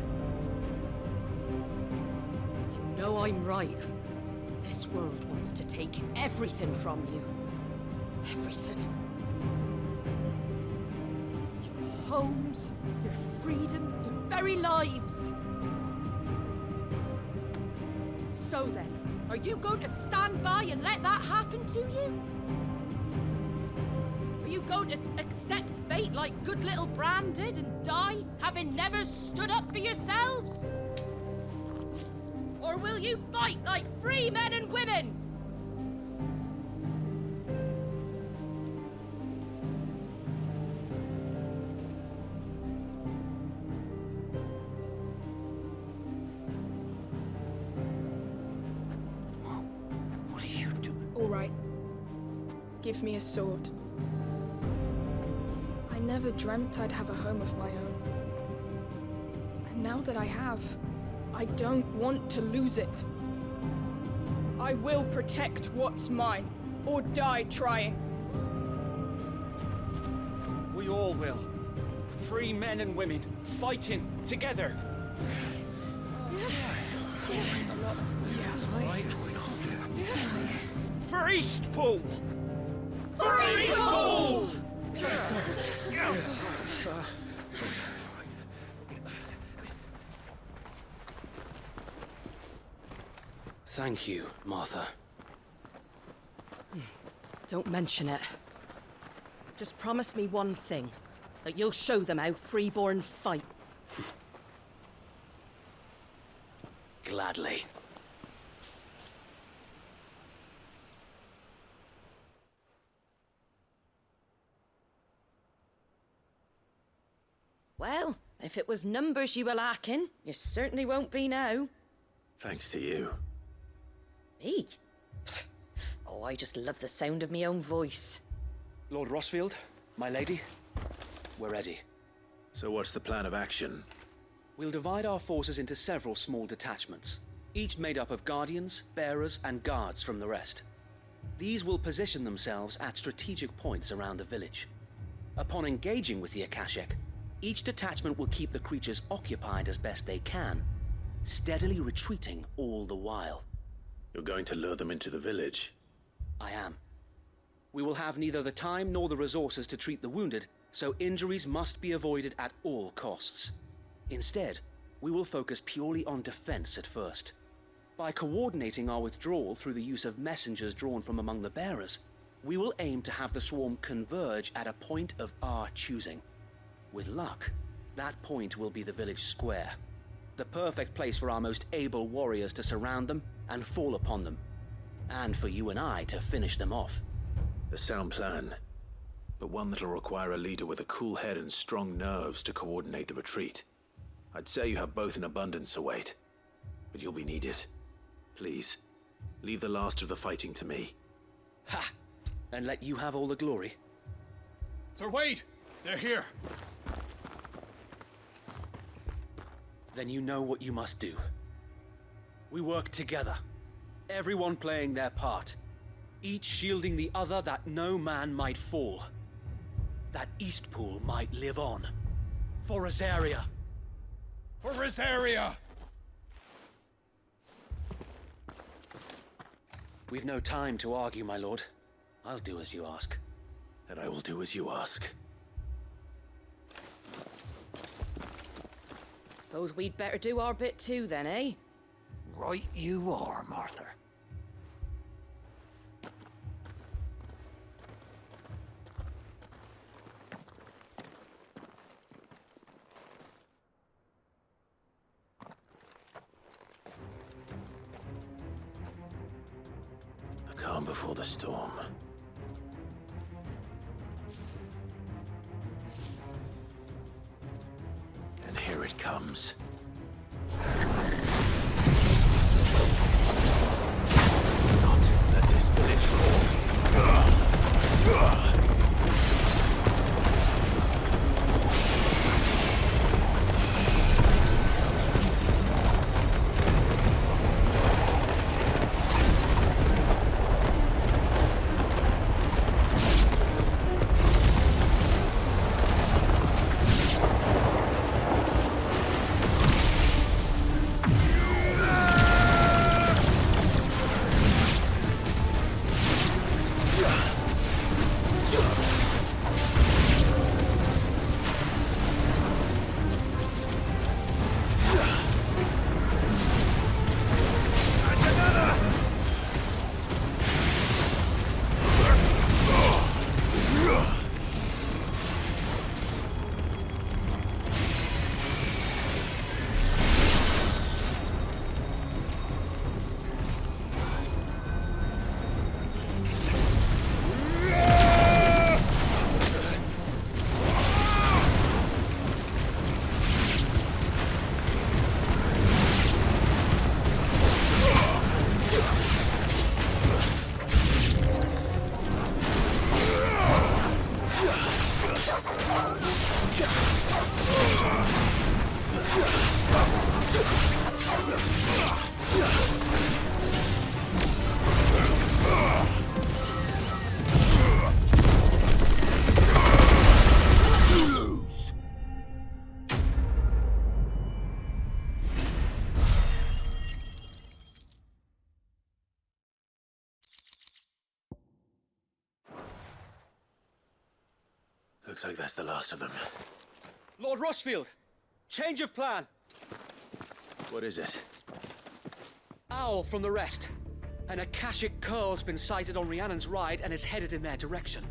You know I'm right. This world wants to take everything from you. Everything. Your homes, your freedom, your very lives. So then, are you going to stand by and let that happen to you? Are you going to accept fate like good little Bran did and die, having never stood up for yourselves? Or will you fight like free men and women? What are you doing? All right. Give me a sword. I never dreamt I'd have a home of my own. And now that I have, I don't want to lose it. I will protect what's mine, or die trying. We all will. Free men and women, fighting together. For Eastpool! For Eastpool! Thank you, Martha. Don't mention it. Just promise me one thing. That you'll show them how freeborn fight. Gladly. Well, if it was numbers you were lacking, you certainly won't be now. Thanks to you. Me? Oh, I just love the sound of my own voice. Lord Rossfield, my lady, we're ready. So what's the plan of action? We'll divide our forces into several small detachments, each made up of guardians, bearers, and guards from the rest. These will position themselves at strategic points around the village. Upon engaging with the Akashic, each detachment will keep the creatures occupied as best they can, steadily retreating all the while. You're going to lure them into the village? I am. We will have neither the time nor the resources to treat the wounded, so injuries must be avoided at all costs. Instead, we will focus purely on defense at first. By coordinating our withdrawal through the use of messengers drawn from among the bearers, we will aim to have the swarm converge at a point of our choosing. With luck, that point will be the village square. The perfect place for our most able warriors to surround them and fall upon them. And for you and I to finish them off. A sound plan, but one that'll require a leader with a cool head and strong nerves to coordinate the retreat. I'd say you have both in abundance, Sir Wade. But you'll be needed. Please, leave the last of the fighting to me. Ha! And let you have all the glory. Sir Wade! They're here! Then you know what you must do. We work together. Everyone playing their part. Each shielding the other that no man might fall. That Eastpool might live on. For Rosaria. For Rosaria! We've no time to argue, my lord. I'll do as you ask. And I will do as you ask. Suppose we'd better do our bit too then, eh? Right you are, Martha. The calm before the storm. And here it comes. Not let this village fall. Looks like that's the last of them. Lord Rossfield! Change of plan! What is it? Owl from the rest. An Akashic curl's been sighted on Rhiannon's ride and is headed in their direction.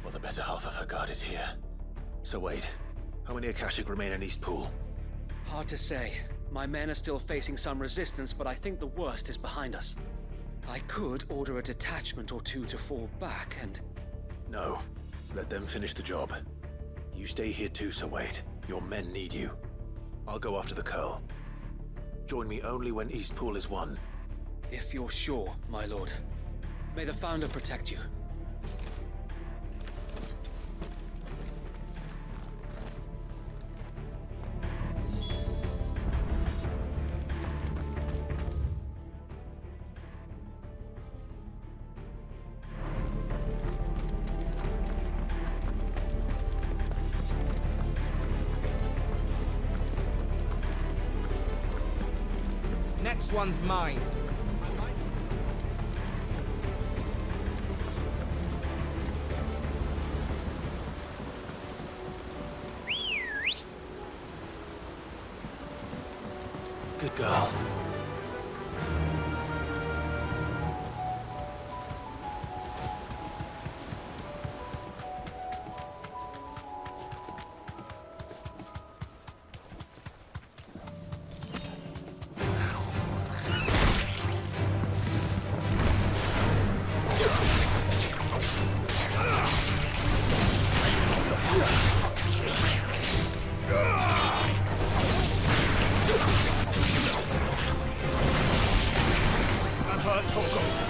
Well, the better half of her guard is here. So Wade, how many Akashic remain in Eastpool? Hard to say. My men are still facing some resistance, but I think the worst is behind us. I could order a detachment or two to fall back and... No. Let them finish the job. You stay here too, Sir Wade. Your men need you. I'll go after the Curl. Join me only when Eastpool is won. If you're sure, my lord. May the Founder protect you. Next one's mine. Good girl. hurt, Torgal.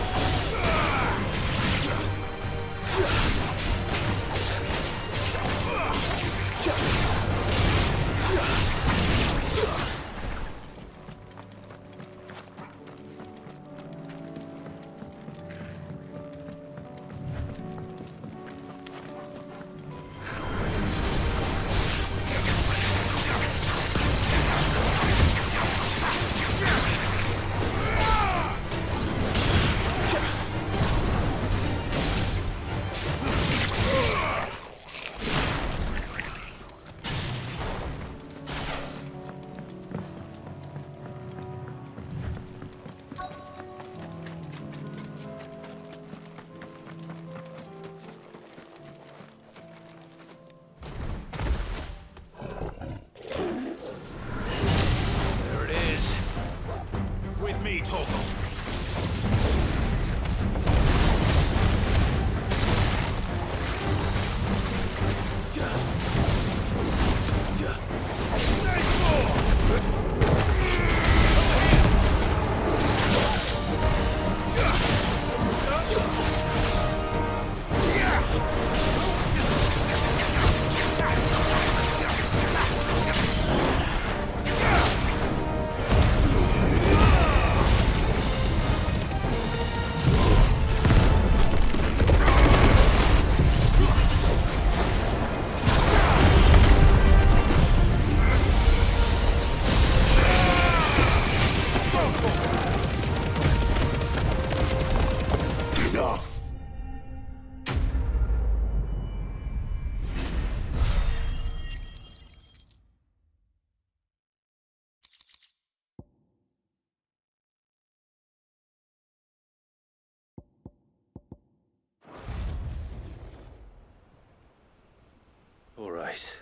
All right.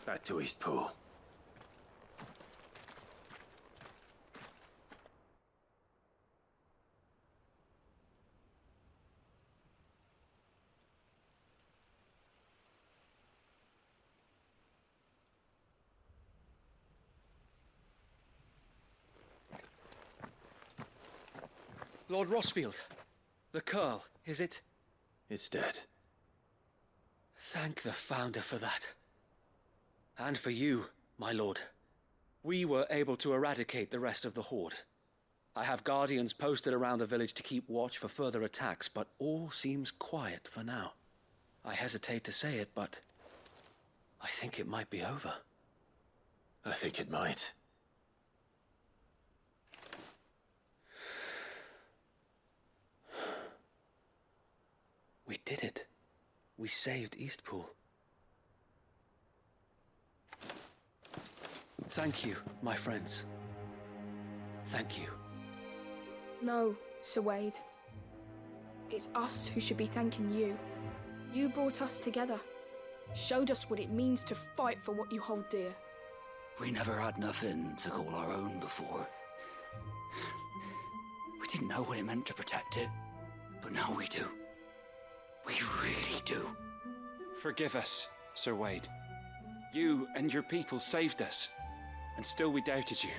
Back to Eastpool. Lord Rossfield, the Curl, is it? It's dead. Thank the Founder for that. And for you, my lord. We were able to eradicate the rest of the Horde. I have guardians posted around the village to keep watch for further attacks, but all seems quiet for now. I hesitate to say it, but I think it might be over. I think it might. We did it. We saved Eastpool. Thank you, my friends. Thank you. No, Sir Wade. It's us who should be thanking you. You brought us together. Showed us what it means to fight for what you hold dear. We never had nothing to call our own before. We didn't know what it meant to protect it, but now we do. We really do. Forgive us, Sir Wade. You and your people saved us, and still we doubted you.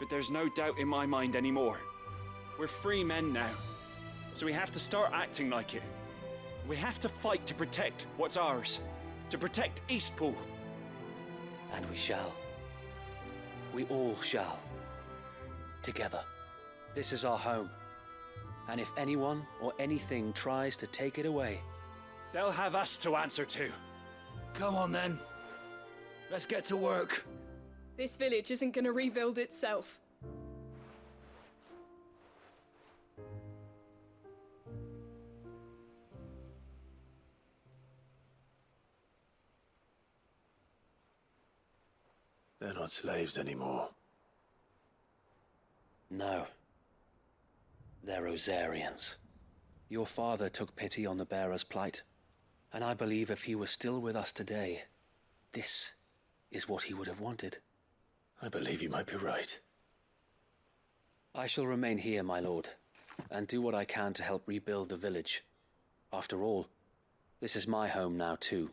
But there's no doubt in my mind anymore. We're free men now, so we have to start acting like it. We have to fight to protect what's ours, to protect Eastpool. And we shall. We all shall. Together. This is our home. And if anyone or anything tries to take it away, they'll have us to answer to. Come on then. Let's get to work. This village isn't gonna rebuild itself. They're not slaves anymore. No. They're Rosarians. Your father took pity on the bearer's plight, and I believe if he was still with us today, this is what he would have wanted. I believe you might be right. I shall remain here, my lord, and do what I can to help rebuild the village. After all, this is my home now too.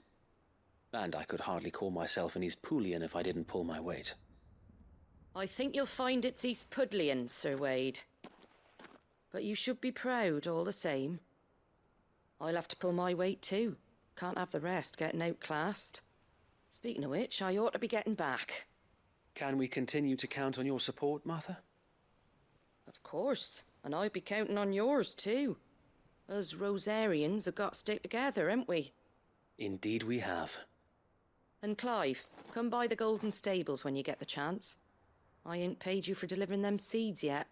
And I could hardly call myself an Eastpoolian if I didn't pull my weight. I think you'll find it's Eastpudlian, Sir Wade. But you should be proud all the same. I'll have to pull my weight too. Can't have the rest getting outclassed. Speaking of which, I ought to be getting back. Can we continue to count on your support, Martha? Of course, and I'd be counting on yours too. Us Rosarians have got to stick together, haven't we? Indeed we have. And Clive, come by the Golden Stables when you get the chance. I ain't paid you for delivering them seeds yet.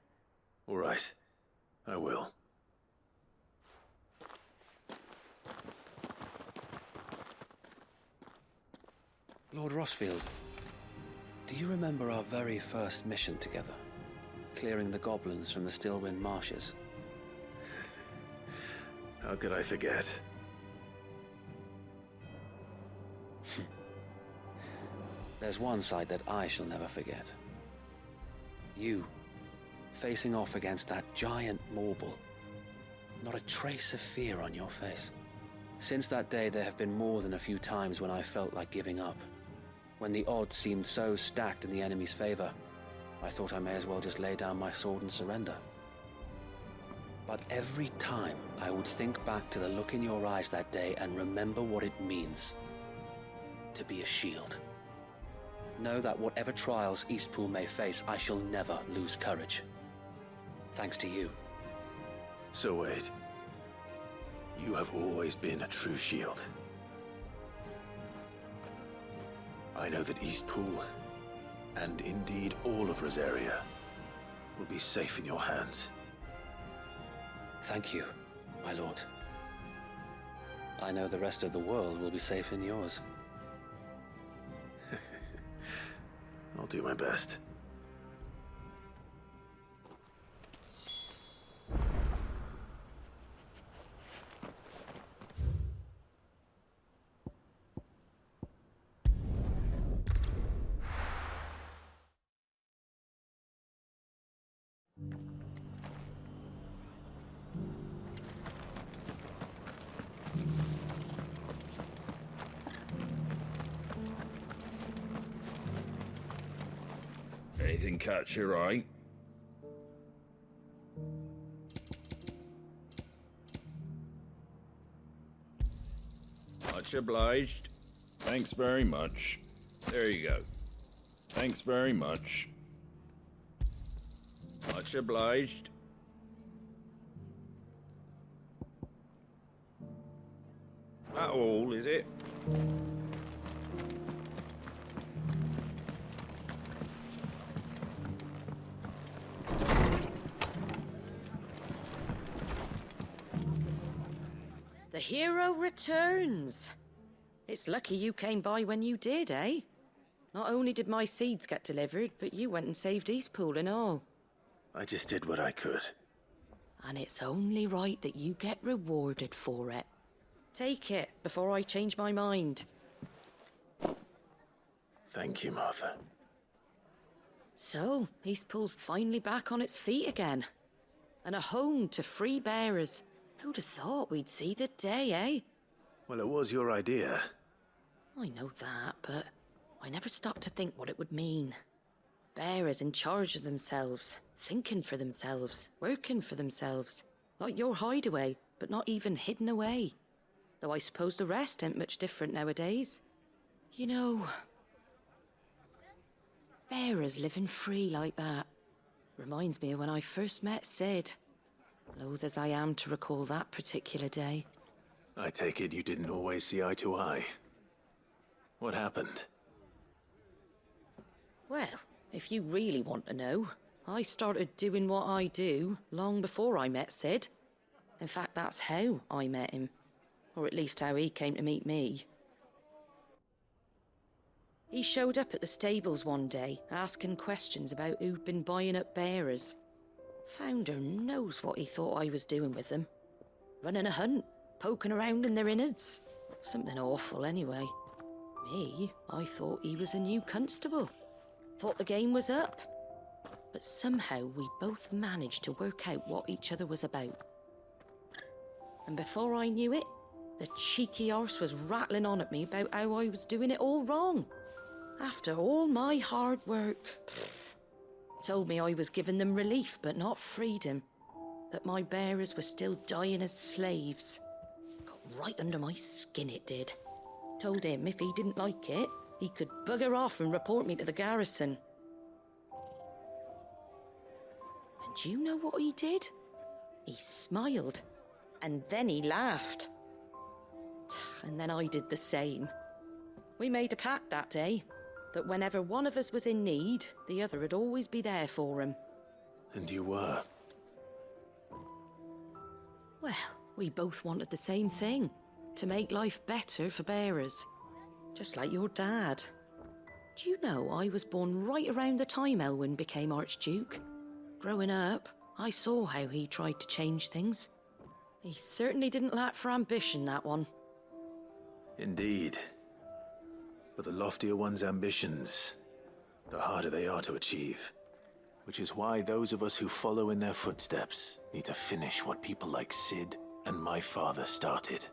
All right. I will. Lord Rossfield, do you remember our very first mission together? Clearing the goblins from the Stillwind marshes? How could I forget? There's one side that I shall never forget. You, facing off against that giant Morble. Not a trace of fear on your face. Since that day, there have been more than a few times when I felt like giving up. When the odds seemed so stacked in the enemy's favor, I thought I may as well just lay down my sword and surrender. But every time, I would think back to the look in your eyes that day and remember what it means to be a shield. Know that whatever trials Eastpool may face, I shall never lose courage. Thanks to you. So Wade, you have always been a true shield. I know that Eastpool, and indeed all of Rosaria, will be safe in your hands. Thank you, my lord. I know the rest of the world will be safe in yours. I'll do my best. Anything catch your eye? Much obliged. Thanks very much. There you go. Thanks very much. Much obliged. That all, is it? The hero returns. It's lucky you came by when you did, eh? Not only did my seeds get delivered, but you went and saved Eastpool and all. I just did what I could. And it's only right that you get rewarded for it. Take it before I change my mind. Thank you, Martha. So, Eastpool's finally back on its feet again. And a home to free bearers. Who'd have thought we'd see the day, eh? Well, it was your idea. I know that, but I never stopped to think what it would mean. Bearers in charge of themselves, thinking for themselves, working for themselves. Like your Hideaway, but not even hidden away. Though I suppose the rest ain't much different nowadays. You know, bearers living free like that reminds me of when I first met Sid. Loath as I am to recall that particular day. I take it you didn't always see eye to eye. What happened? Well, if you really want to know, I started doing what I do long before I met Sid. In fact, that's how I met him. Or at least how he came to meet me. He showed up at the stables one day, asking questions about who'd been buying up bearers. Founder knows what he thought I was doing with them. Running a hunt, poking around in their innards. Something awful anyway. Me, I thought he was a new constable. Thought the game was up. But somehow we both managed to work out what each other was about. And before I knew it, the cheeky arse was rattling on at me about how I was doing it all wrong. After all my hard work. Told me I was giving them relief, but not freedom. That my bearers were still dying as slaves. Got right under my skin, it did. Told him if he didn't like it, he could bugger off and report me to the garrison. And do you know what he did? He smiled, and then he laughed. And then I did the same. We made a pact that day, that whenever one of us was in need, the other would always be there for him. And you were? Well, we both wanted the same thing. To make life better for bearers. Just like your dad. Do you know I was born right around the time Elwyn became Archduke? Growing up, I saw how he tried to change things. He certainly didn't lack for ambition, that one. Indeed. But the loftier one's ambitions, the harder they are to achieve. Which is why those of us who follow in their footsteps need to finish what people like Sid and my father started.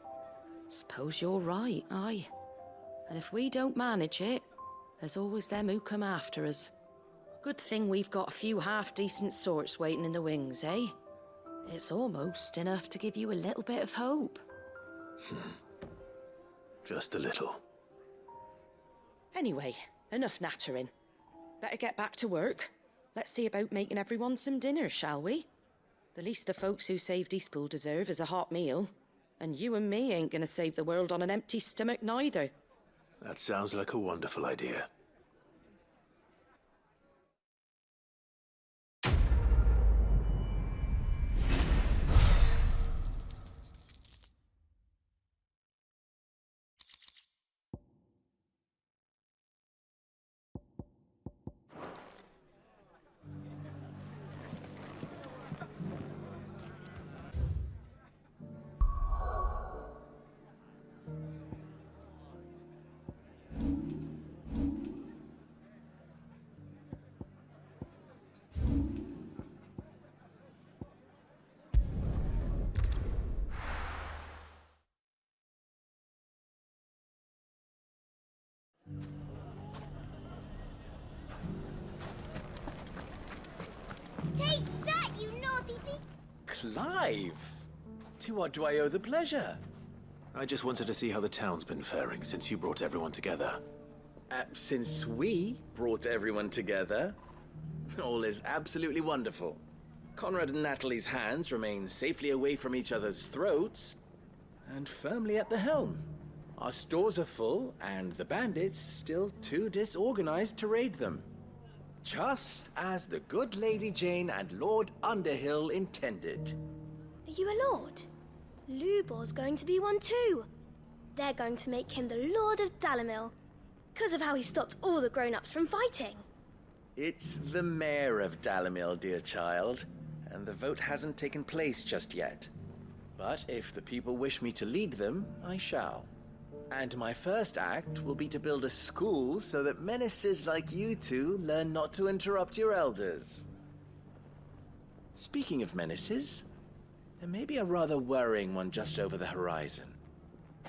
Suppose you're right, aye. And if we don't manage it, there's always them who come after us. Good thing we've got a few half-decent sorts waiting in the wings, eh? It's almost enough to give you a little bit of hope. Just a little. Anyway, enough nattering. Better get back to work. Let's see about making everyone some dinner, shall we? The least the folks who saved Eastpool deserve is a hot meal. And you and me ain't gonna save the world on an empty stomach neither. That sounds like a wonderful idea. Take that, you naughty thing! Clive! To what do I owe the pleasure? I just wanted to see how the town's been faring since you brought everyone together. Since we brought everyone together, all is absolutely wonderful. Conrad and Natalie's hands remain safely away from each other's throats, and firmly at the helm. Our stores are full, and the bandits still too disorganized to raid them. Just as the good Lady Jane and Lord Underhill intended. Are you a lord? Lubor's going to be one too. They're going to make him the Lord of Dalamil, because of how he stopped all the grown-ups from fighting. It's the mayor of Dalamil, dear child, and the vote hasn't taken place just yet. But if the people wish me to lead them, I shall. And my first act will be to build a school so that menaces like you two learn not to interrupt your elders. Speaking of menaces, there may be a rather worrying one just over the horizon.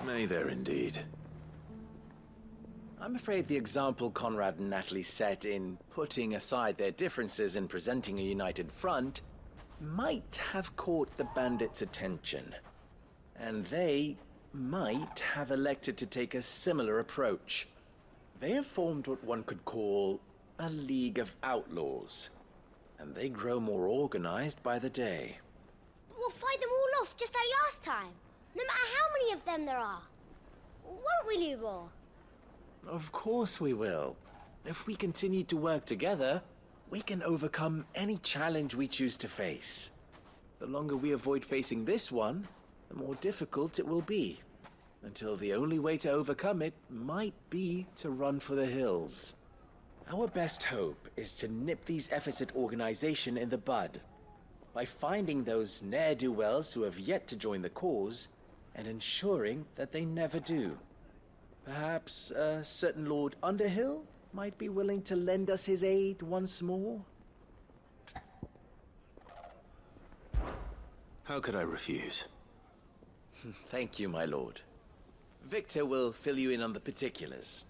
May there indeed. I'm afraid the example Conrad and Natalie set in putting aside their differences and presenting a united front might have caught the bandits' attention. And they might have elected to take a similar approach. They have formed what one could call a League of Outlaws, and they grow more organized by the day. We'll fight them all off just like last time, no matter how many of them there are. Won't we, Lubor? Of course we will. If we continue to work together, we can overcome any challenge we choose to face. The longer we avoid facing this one, the more difficult it will be, until the only way to overcome it might be to run for the hills. Our best hope is to nip these efforts at organization in the bud, by finding those ne'er-do-wells who have yet to join the cause, and ensuring that they never do. Perhaps a certain Lord Underhill might be willing to lend us his aid once more? How could I refuse? Thank you, my lord. Victor will fill you in on the particulars.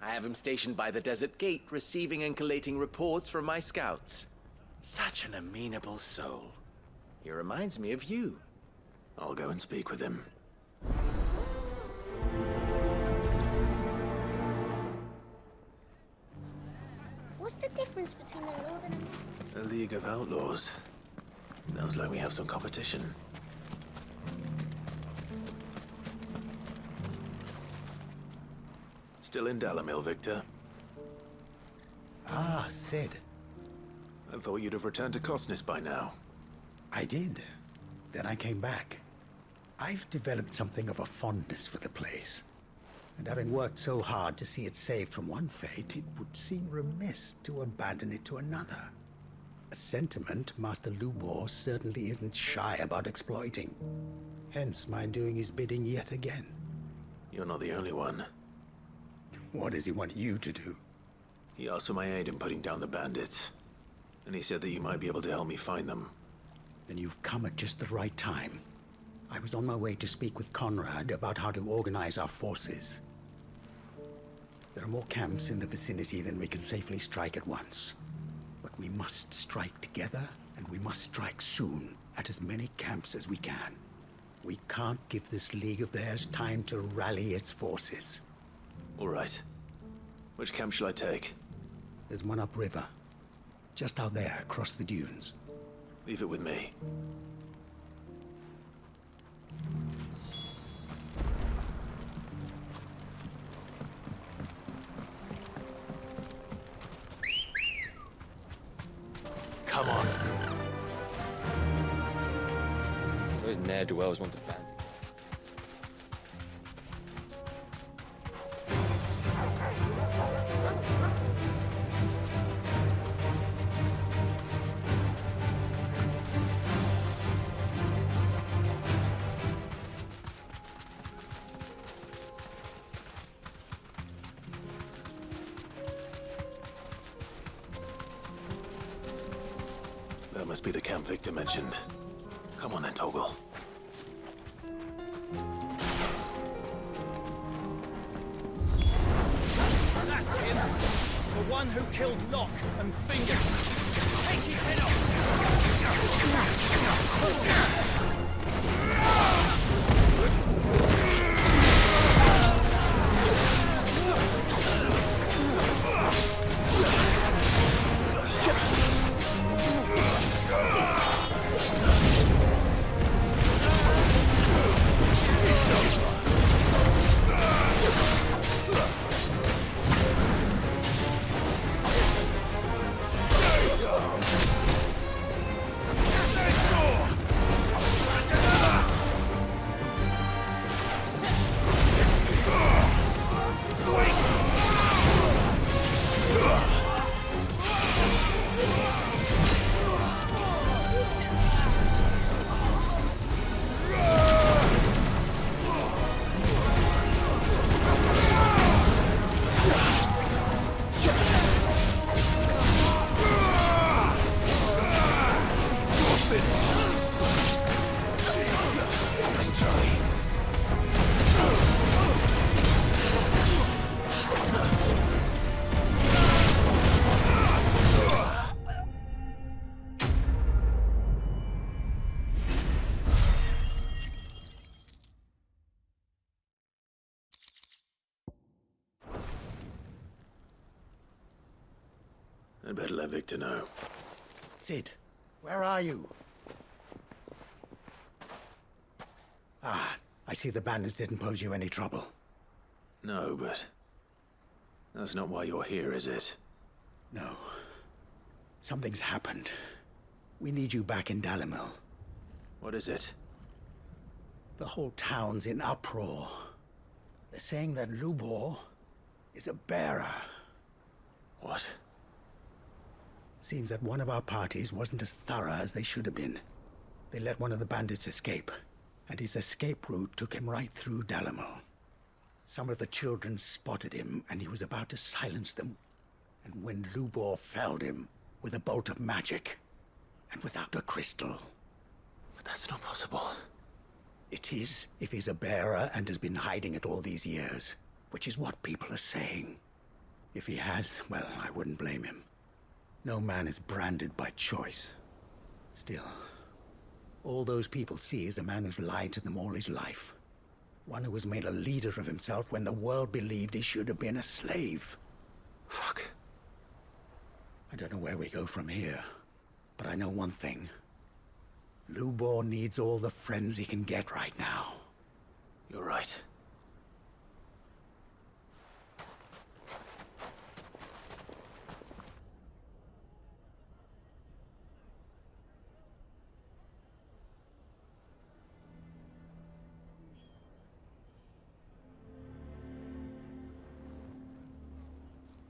I have him stationed by the desert gate, receiving and collating reports from my scouts. Such an amenable soul. He reminds me of you. I'll go and speak with him. What's the difference between a lord and A League of Outlaws. Sounds like we have some competition. Still in Dalamil, Victor? Ah, Sid. I thought you'd have returned to Cosnis by now. I did. Then I came back. I've developed something of a fondness for the place. And having worked so hard to see it saved from one fate, it would seem remiss to abandon it to another. A sentiment Master Lubor certainly isn't shy about exploiting. Hence my doing his bidding yet again. You're not the only one. What does he want you to do? He asked for my aid in putting down the bandits. And he said that you might be able to help me find them. Then you've come at just the right time. I was on my way to speak with Conrad about how to organize our forces. There are more camps in the vicinity than we can safely strike at once. But we must strike together, and we must strike soon at as many camps as we can. We can't give this league of theirs time to rally its forces. All right. Which camp shall I take? There's one upriver. Just out there, across the dunes. Leave it with me. Come on. Those ne'er-do-wells want to ban. That must be the camp Victor mentioned. Come on then, Toggle. That's him! The one who killed Locke and Finger! Take his head off! I'd better let Victor know. Sid, where are you? Ah, I see the bandits didn't pose you any trouble. No, but that's not why you're here, is it? No. Something's happened. We need you back in Dalamil. What is it? The whole town's in uproar. They're saying that Lubor is a bearer. What? Seems that one of our parties wasn't as thorough as they should have been. They let one of the bandits escape, and his escape route took him right through Dalamil. Some of the children spotted him, and he was about to silence them. And when Lubor felled him with a bolt of magic, and without a crystal. But that's not possible. It is, if he's a bearer and has been hiding it all these years, which is what people are saying. If he has, well, I wouldn't blame him. No man is branded by choice. Still, all those people see is a man who's lied to them all his life. One who was made a leader of himself when the world believed he should have been a slave. Fuck. I don't know where we go from here, but I know one thing. Lubor needs all the friends he can get right now. You're right.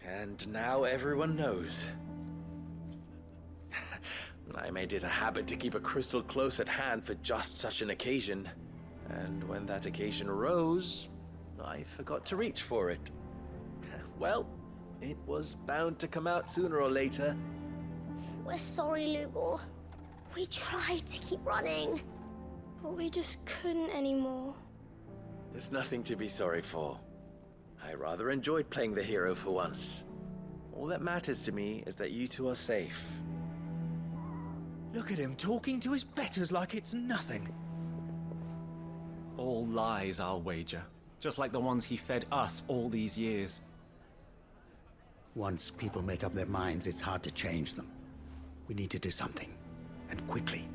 And now everyone knows. I made it a habit to keep a crystal close at hand for just such an occasion. And when that occasion arose, I forgot to reach for it. Well, it was bound to come out sooner or later. We're sorry, Lubor. We tried to keep running. But we just couldn't anymore. There's nothing to be sorry for. I rather enjoyed playing the hero for once. All that matters to me is that you two are safe. Look at him talking to his betters like it's nothing. All lies, I'll wager. Just like the ones he fed us all these years. Once people make up their minds, it's hard to change them. We need to do something, and quickly.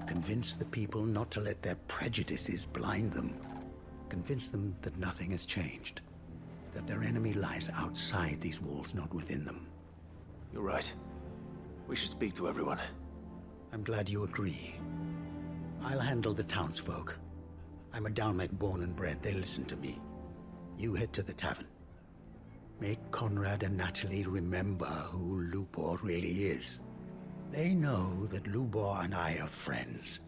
Convince the people not to let their prejudices blind them. Convince them that nothing has changed. That their enemy lies outside these walls, not within them. You're right. We should speak to everyone. I'm glad you agree. I'll handle the townsfolk. I'm a Dalmec born and bred. They listen to me. You head to the tavern. Make Conrad and Natalie remember who Lubor really is. They know that Lubor and I are friends.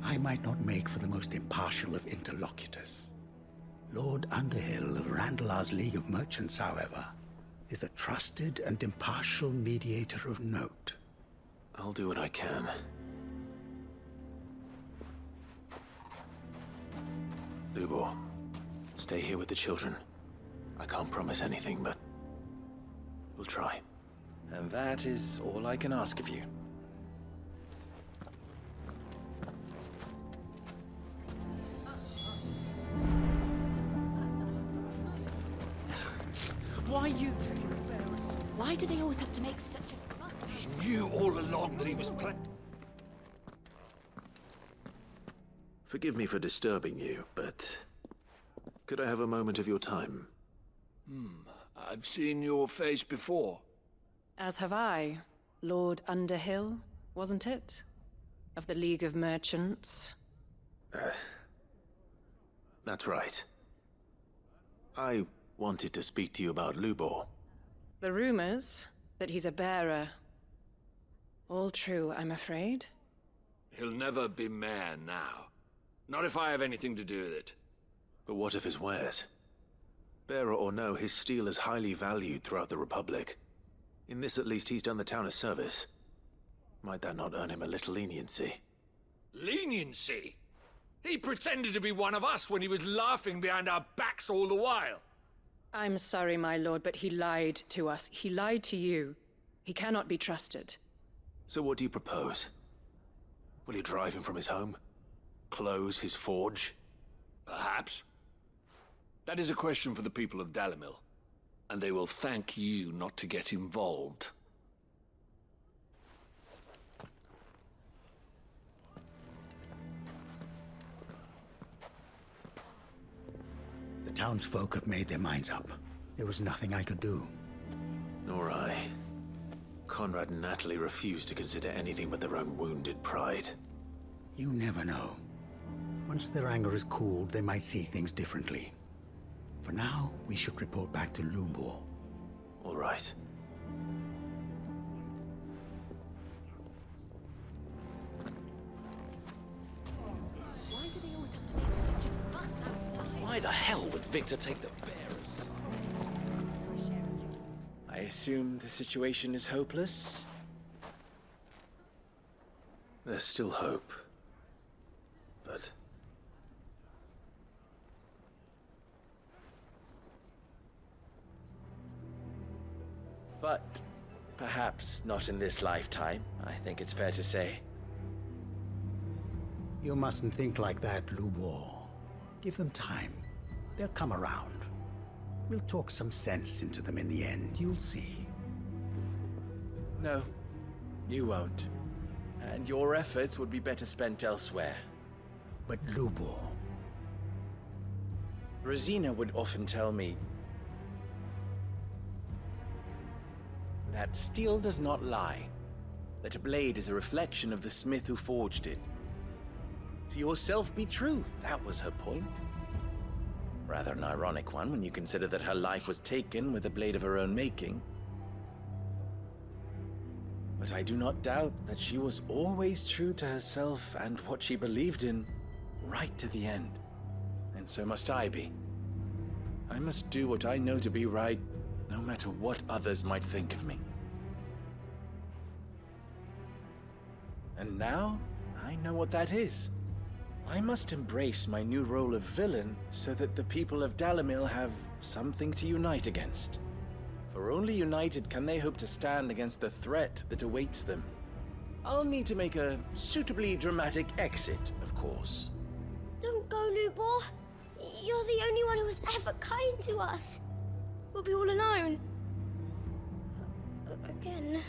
I might not make for the most impartial of interlocutors. Lord Underhill of Randalar's League of Merchants, however, is a trusted and impartial mediator of note. I'll do what I can. Lubor, stay here with the children. I can't promise anything, but we'll try. And that is all I can ask of you. Why are you taking the bearers? Why do they always have to make such a fuss? He knew all along that he was Forgive me for disturbing you, but could I have a moment of your time? I've seen your face before. As have I, Lord Underhill, wasn't it? Of the League of Merchants. That's right. I wanted to speak to you about Lubor. The rumors that he's a bearer. All true, I'm afraid. He'll never be mayor now. Not if I have anything to do with it. But what of his wares? Bearer or no, his steel is highly valued throughout the Republic. In this at least, he's done the town a service. Might that not earn him a little leniency? Leniency? He pretended to be one of us when he was laughing behind our backs all the while. I'm sorry, my lord, but he lied to us. He lied to you. He cannot be trusted. So what do you propose? Will you drive him from his home? Close his forge? Perhaps. That is a question for the people of Dalamil. And they will thank you not to get involved. The townsfolk have made their minds up. There was nothing I could do. Nor I. Conrad and Natalie refused to consider anything but their own wounded pride. You never know. Once their anger is cooled, they might see things differently. For now, we should report back to Lubor. All right. Why do they always have to make such a fuss outside? Why the hell would Victor take the bearers? I assume the situation is hopeless? There's still hope. But But perhaps not in this lifetime, I think it's fair to say. You mustn't think like that, Lubor. Give them time. They'll come around. We'll talk some sense into them in the end, you'll see. No, you won't. And your efforts would be better spent elsewhere. But Lubor... Rosina would often tell me that steel does not lie, that a blade is a reflection of the smith who forged it. To yourself be true, that was her point. Rather an ironic one when you consider that her life was taken with a blade of her own making. But I do not doubt that she was always true to herself and what she believed in, right to the end. And so must I be. I must do what I know to be right, no matter what others might think of me. And now, I know what that is. I must embrace my new role of villain so that the people of Dalamil have something to unite against. For only united can they hope to stand against the threat that awaits them. I'll need to make a suitably dramatic exit, of course. Don't go, Lubor. You're the only one who was ever kind to us. We'll be all alone. Again.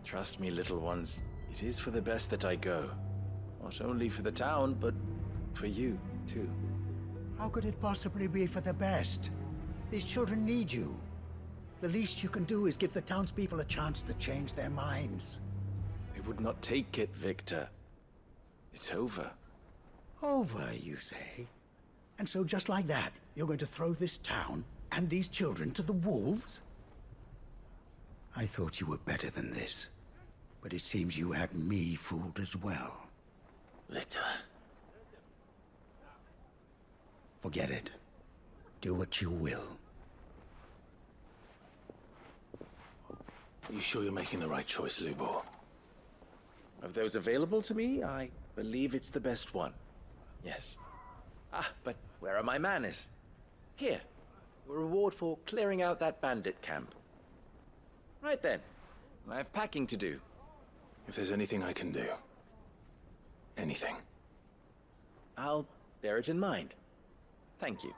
Trust me, little ones. It is for the best that I go. Not only for the town, but for you, too. How could it possibly be for the best? These children need you. The least you can do is give the townspeople a chance to change their minds. They would not take it, Victor. It's over. Over, you say? And so just like that, you're going to throw this town and these children to the wolves? I thought you were better than this. But it seems you had me fooled as well. Victor. Forget it. Do what you will. You sure you're making the right choice, Lubor? Of those available to me, I believe it's the best one. Yes. But where are my manners? Here. A reward for clearing out that bandit camp. Right then. I have packing to do. If there's anything I can do. Anything. I'll bear it in mind. Thank you.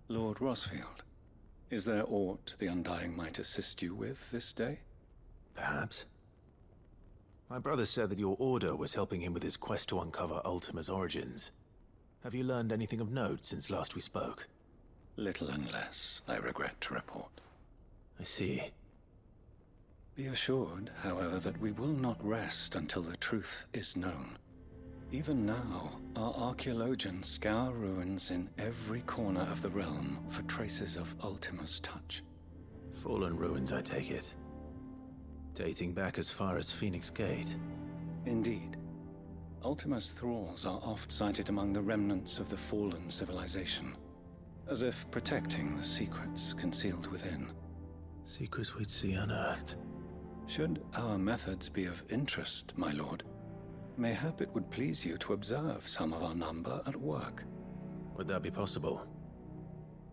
Lord Rosfield, is there aught the Undying might assist you with this day? Perhaps. My brother said that your order was helping him with his quest to uncover Ultima's origins. Have you learned anything of note since last we spoke? Little and less, I regret to report. I see. Be assured, however, that we will not rest until the truth is known. Even now, our archaeologians scour ruins in every corner of the realm for traces of Ultima's touch. Fallen ruins, I take it. Dating back as far as Phoenix Gate. Indeed. Ultima's thralls are oft sighted among the remnants of the fallen civilization, as if protecting the secrets concealed within. Secrets we'd see unearthed. Should our methods be of interest, my lord, mayhap it would please you to observe some of our number at work. Would that be possible?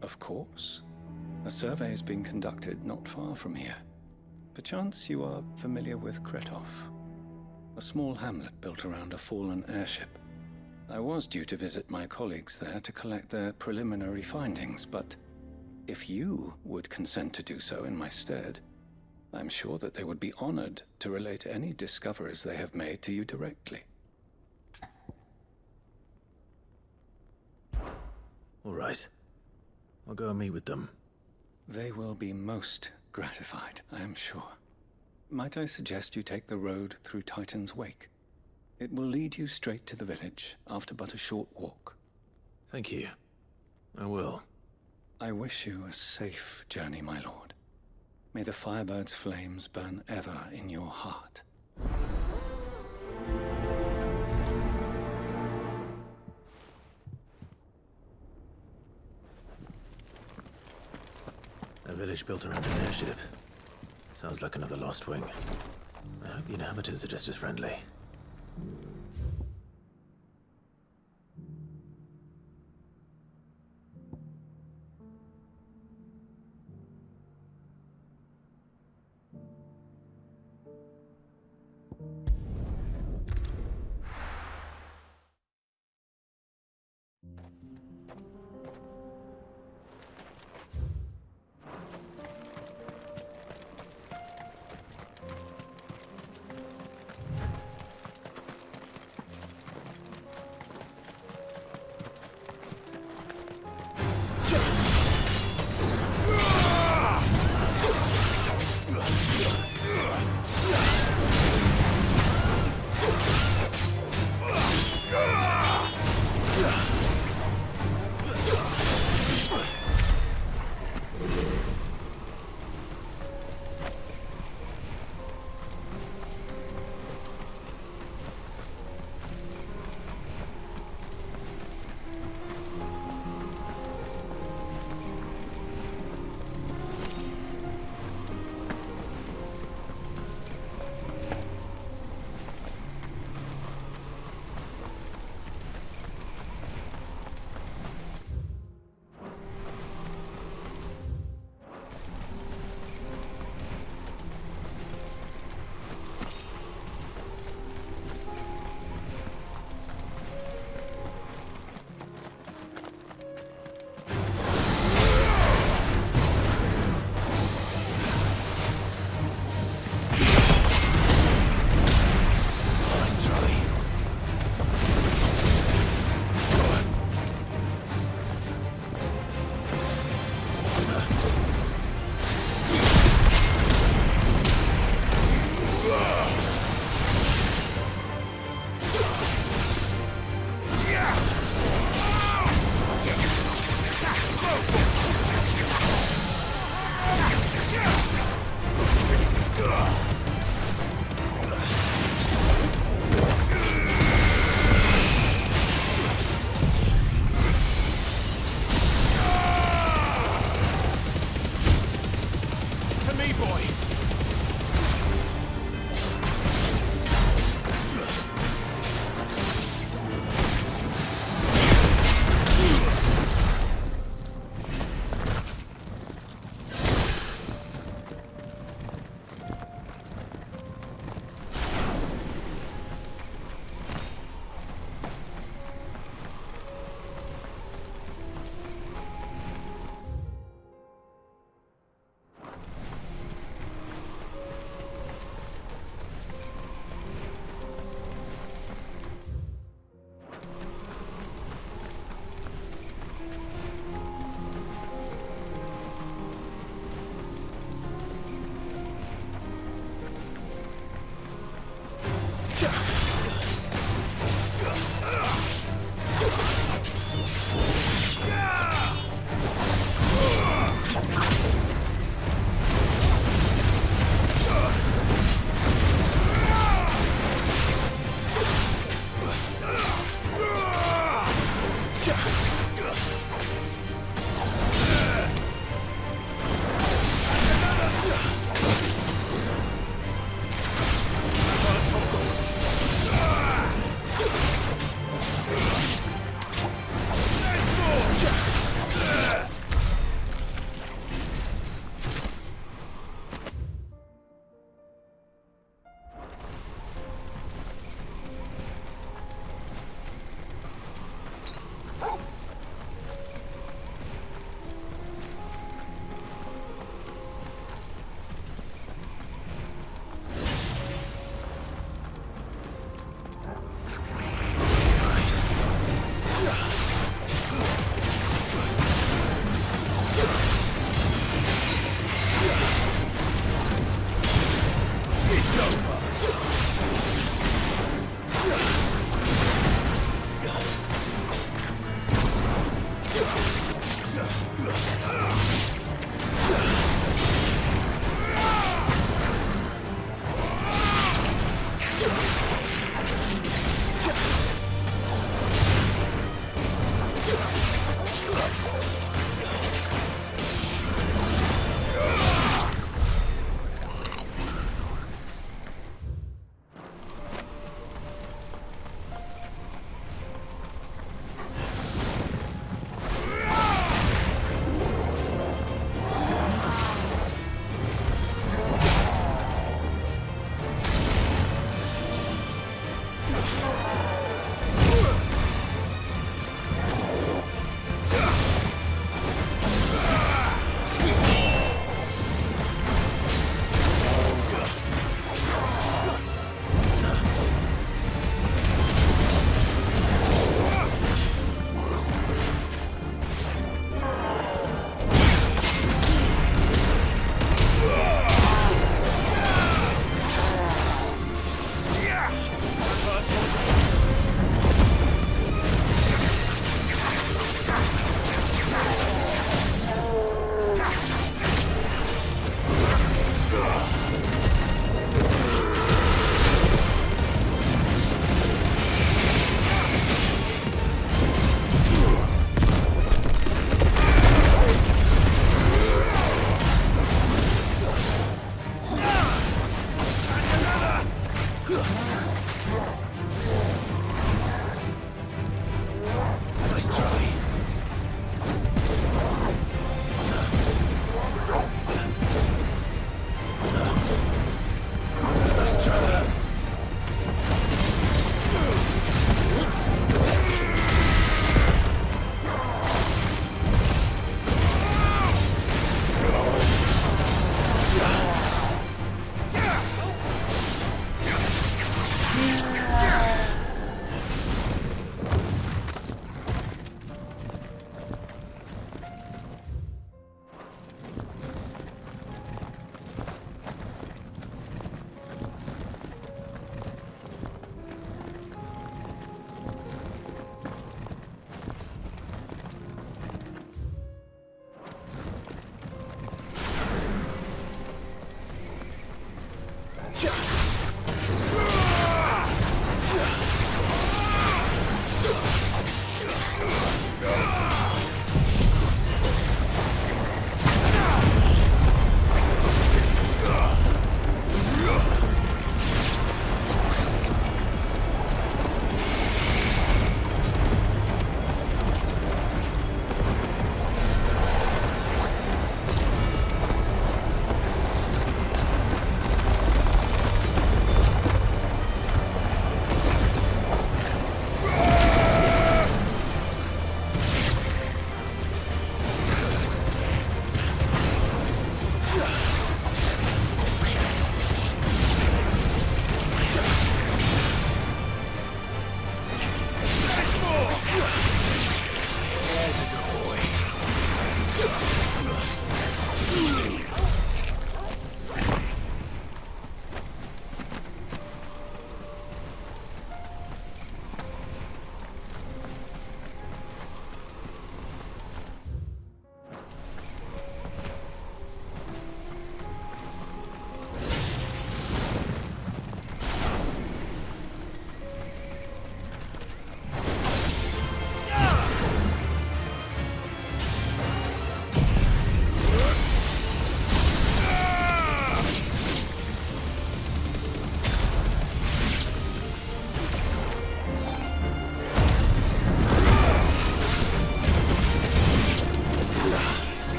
Of course. A survey is being conducted not far from here. Perchance you are familiar with Kretov, a small hamlet built around a fallen airship. I was due to visit my colleagues there to collect their preliminary findings, but if you would consent to do so in my stead, I'm sure that they would be honored to relate any discoveries they have made to you directly. All right. I'll go and meet with them. They will be most gratified, I am sure. Might I suggest you take the road through Titan's Wake? It will lead you straight to the village after but a short walk. Thank you. I will. I wish you a safe journey, my lord. May the Firebird's flames burn ever in your heart. A village built around an airship. Sounds like another Lost Wing. I hope the inhabitants are just as friendly.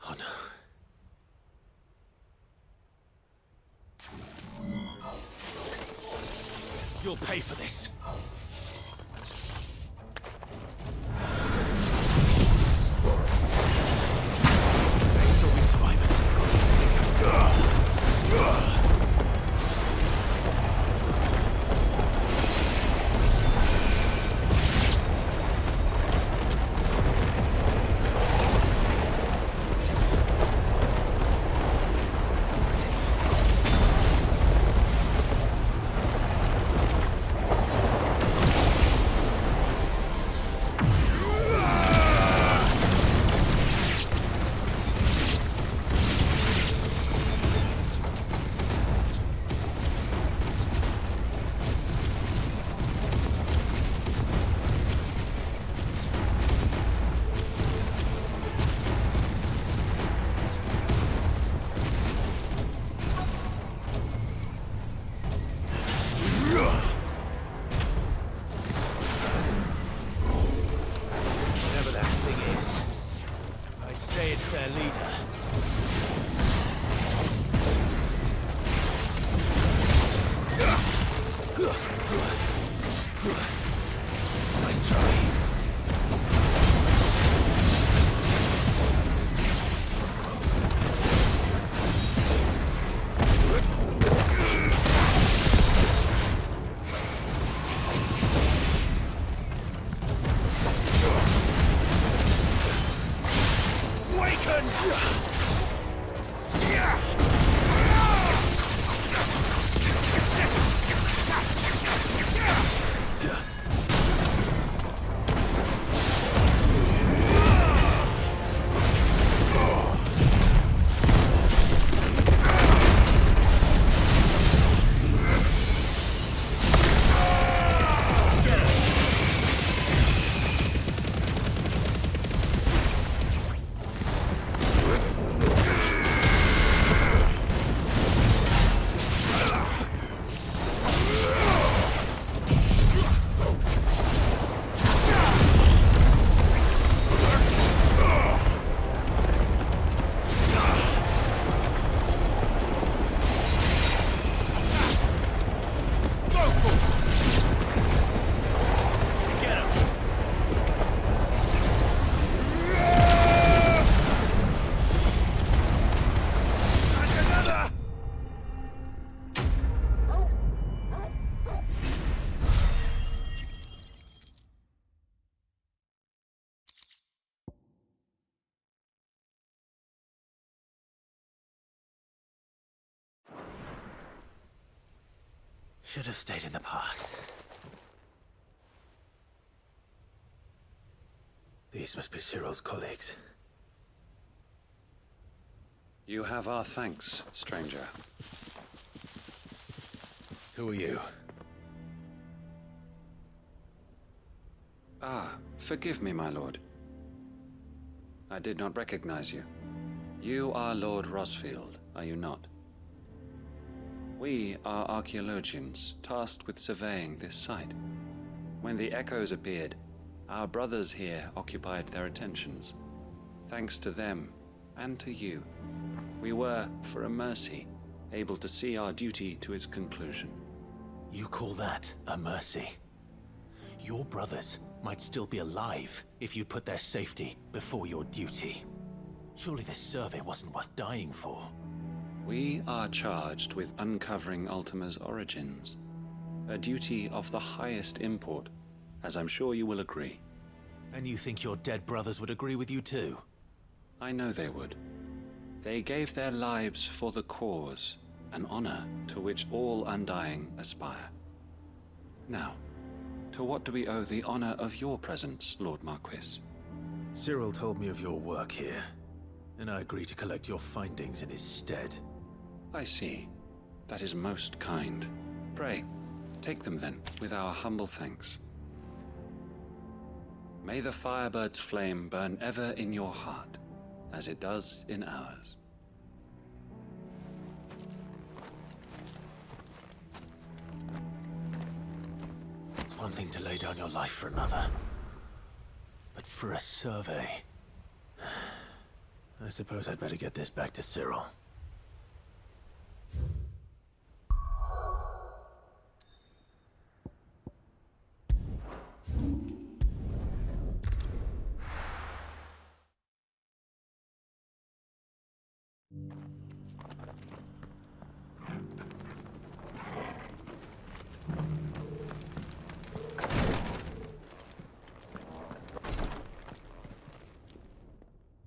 Oh no. You'll pay for this. May still be survivors. Should have stayed in the past. These must be Cyril's colleagues. You have our thanks, stranger. Who are you? Ah, forgive me, my lord. I did not recognize you. You are Lord Rosfield, are you not? We are archaeologians, tasked with surveying this site. When the echoes appeared, our brothers here occupied their attentions. Thanks to them, and to you, we were, for a mercy, able to see our duty to its conclusion. You call that a mercy? Your brothers might still be alive if you put their safety before your duty. Surely this survey wasn't worth dying for. We are charged with uncovering Ultima's origins. A duty of the highest import, as I'm sure you will agree. And you think your dead brothers would agree with you too? I know they would. They gave their lives for the cause, an honor to which all Undying aspire. Now, to what do we owe the honor of your presence, Lord Marquis? Cyril told me of your work here, and I agree to collect your findings in his stead. I see. That is most kind. Pray, take them then, with our humble thanks. May the Firebird's flame burn ever in your heart, as it does in ours. It's one thing to lay down your life for another, but for a survey... I suppose I'd better get this back to Cyril.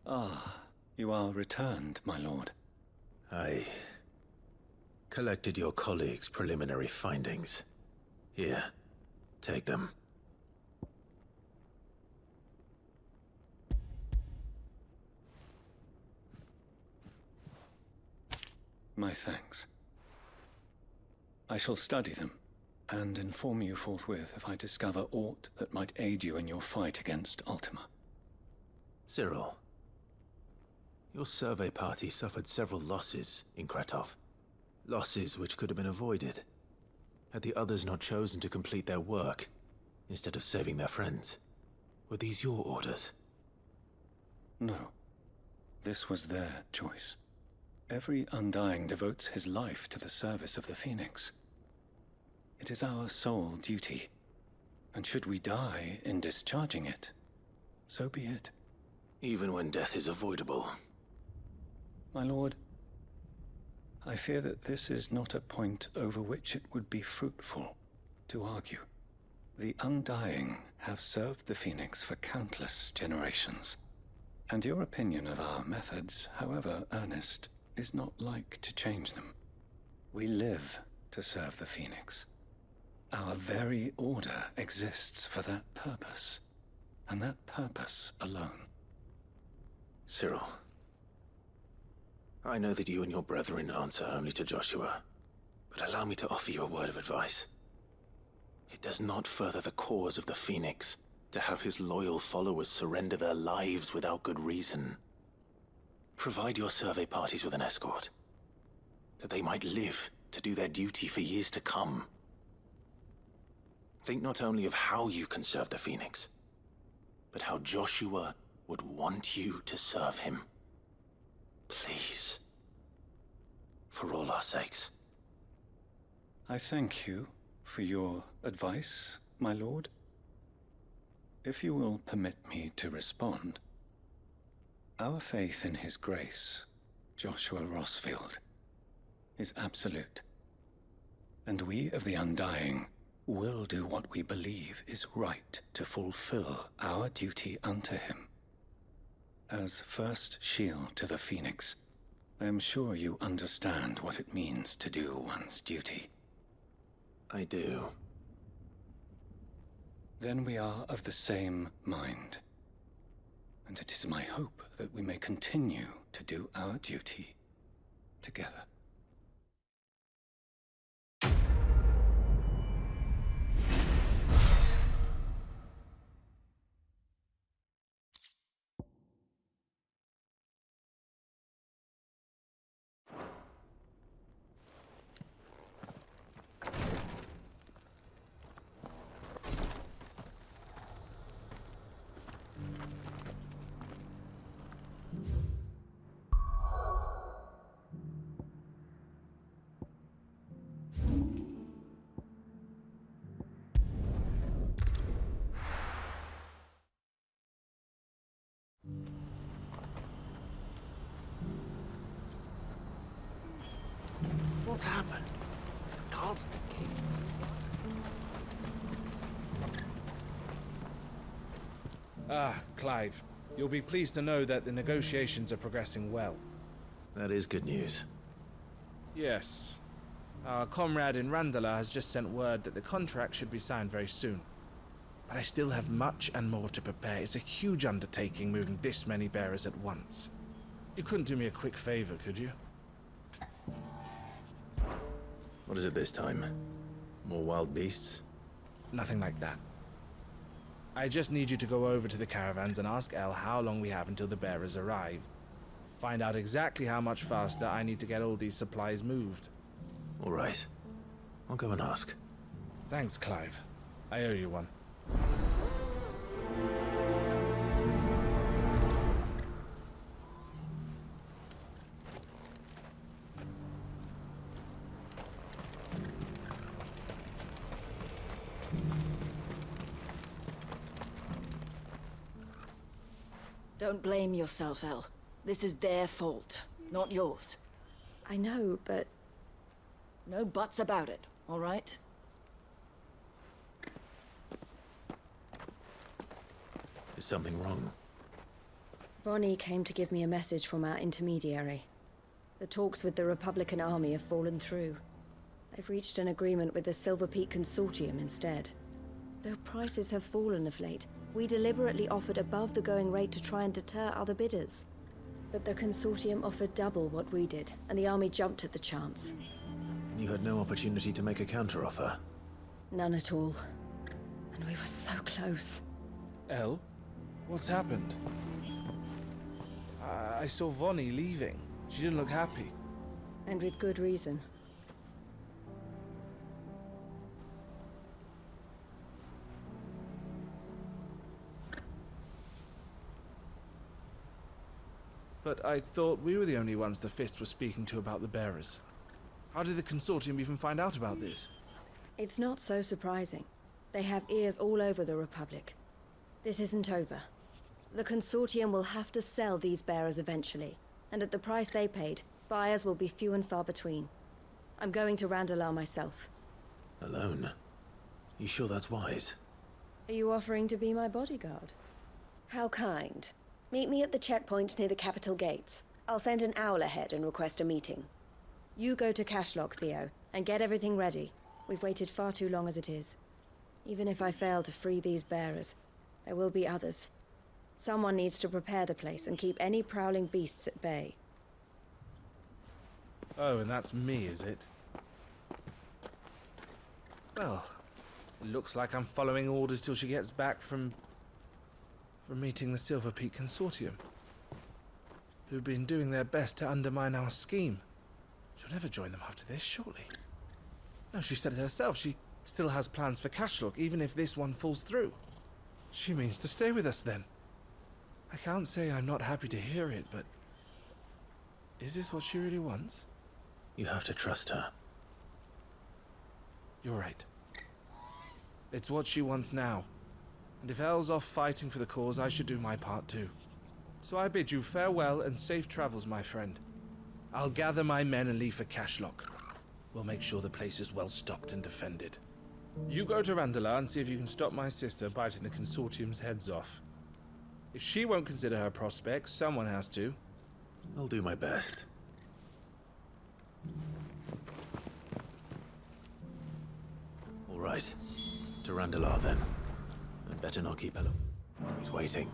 Ah, you are returned, my lord. I collected your colleagues' preliminary findings. Here, take them. My thanks. I shall study them, and inform you forthwith if I discover aught that might aid you in your fight against Ultima. Cyril, your survey party suffered several losses in Kretov. Losses which could have been avoided, had the others not chosen to complete their work, instead of saving their friends. Were these your orders? No. This was their choice. Every Undying devotes his life to the service of the Phoenix. It is our sole duty, and should we die in discharging it, so be it. Even when death is avoidable. My lord, I fear that this is not a point over which it would be fruitful to argue. The Undying have served the Phoenix for countless generations, and your opinion of our methods, however earnest, is not like to change them. We live to serve the Phoenix. Our very order exists for that purpose, and that purpose alone. Cyril, I know that you and your brethren answer only to Joshua, but allow me to offer you a word of advice. It does not further the cause of the Phoenix to have his loyal followers surrender their lives without good reason. Provide your survey parties with an escort, that they might live to do their duty for years to come. Think not only of how you can serve the Phoenix, but how Joshua would want you to serve him. Please. For all our sakes. I thank you for your advice, my lord. If you will permit me to respond, our faith in his grace, Joshua Rossfield, is absolute. And we of the Undying will do what we believe is right to fulfill our duty unto him. As first shield to the Phoenix, I am sure you understand what it means to do one's duty. I do. Then we are of the same mind. And it is my hope that we may continue to do our duty together. What's happened? The cards of the king. Ah, Clive. You'll be pleased to know that the negotiations are progressing well. That is good news. Yes. Our comrade in Randalar has just sent word that the contract should be signed very soon. But I still have much and more to prepare. It's a huge undertaking moving this many bearers at once. You couldn't do me a quick favor, could you? What is it this time? More wild beasts? Nothing like that. I just need you to go over to the caravans and ask El how long we have until the bearers arrive. Find out exactly how much faster I need to get all these supplies moved. All right. I'll go and ask. Thanks, Clive. I owe you one. Don't blame yourself, El. This is their fault, not yours. I know, but... No buts about it, all right? Is something wrong? Vonnie came to give me a message from our intermediary. The talks with the Republican army have fallen through. They've reached an agreement with the Silver Peak Consortium instead. Though prices have fallen of late, we deliberately offered above the going rate to try and deter other bidders. But the Consortium offered double what we did, and the army jumped at the chance. You had no opportunity to make a counteroffer? None at all. And we were so close. El? What's happened? I saw Vonnie leaving. She didn't look happy. And with good reason. But I thought we were the only ones the Fist were speaking to about the bearers. How did the Consortium even find out about this? It's not so surprising. They have ears all over the Republic. This isn't over. The Consortium will have to sell these bearers eventually, and at the price they paid, buyers will be few and far between. I'm going to Randalar myself. Alone? You sure that's wise? Are you offering to be my bodyguard? How kind. Meet me at the checkpoint near the capital gates. I'll send an owl ahead and request a meeting. You go to Cashlock, Theo, and get everything ready. We've waited far too long as it is. Even if I fail to free these bearers, there will be others. Someone needs to prepare the place and keep any prowling beasts at bay. Oh, and that's me, is it? Well, it looks like I'm following orders till she gets back from meeting the Silver Peak Consortium, who've been doing their best to undermine our scheme. She'll never join them after this, surely. No, she said it herself. She still has plans for Cashlock, even if this one falls through. She means to stay with us, then. I can't say I'm not happy to hear it, but... is this what she really wants? You have to trust her. You're right. It's what she wants now. And if Elle's off fighting for the cause, I should do my part too. So I bid you farewell and safe travels, my friend. I'll gather my men and leave for Cashlock. We'll make sure the place is well stocked and defended. You go to Randalar and see if you can stop my sister biting the Consortium's heads off. If she won't consider her prospects, someone has to. I'll do my best. All right. To Randalar, then. I'd better not keep Ella. He's waiting.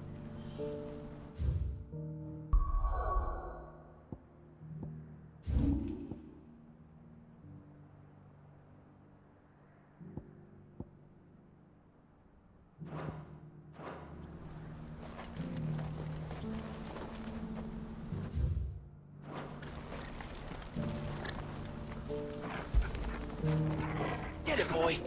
Get it, boy!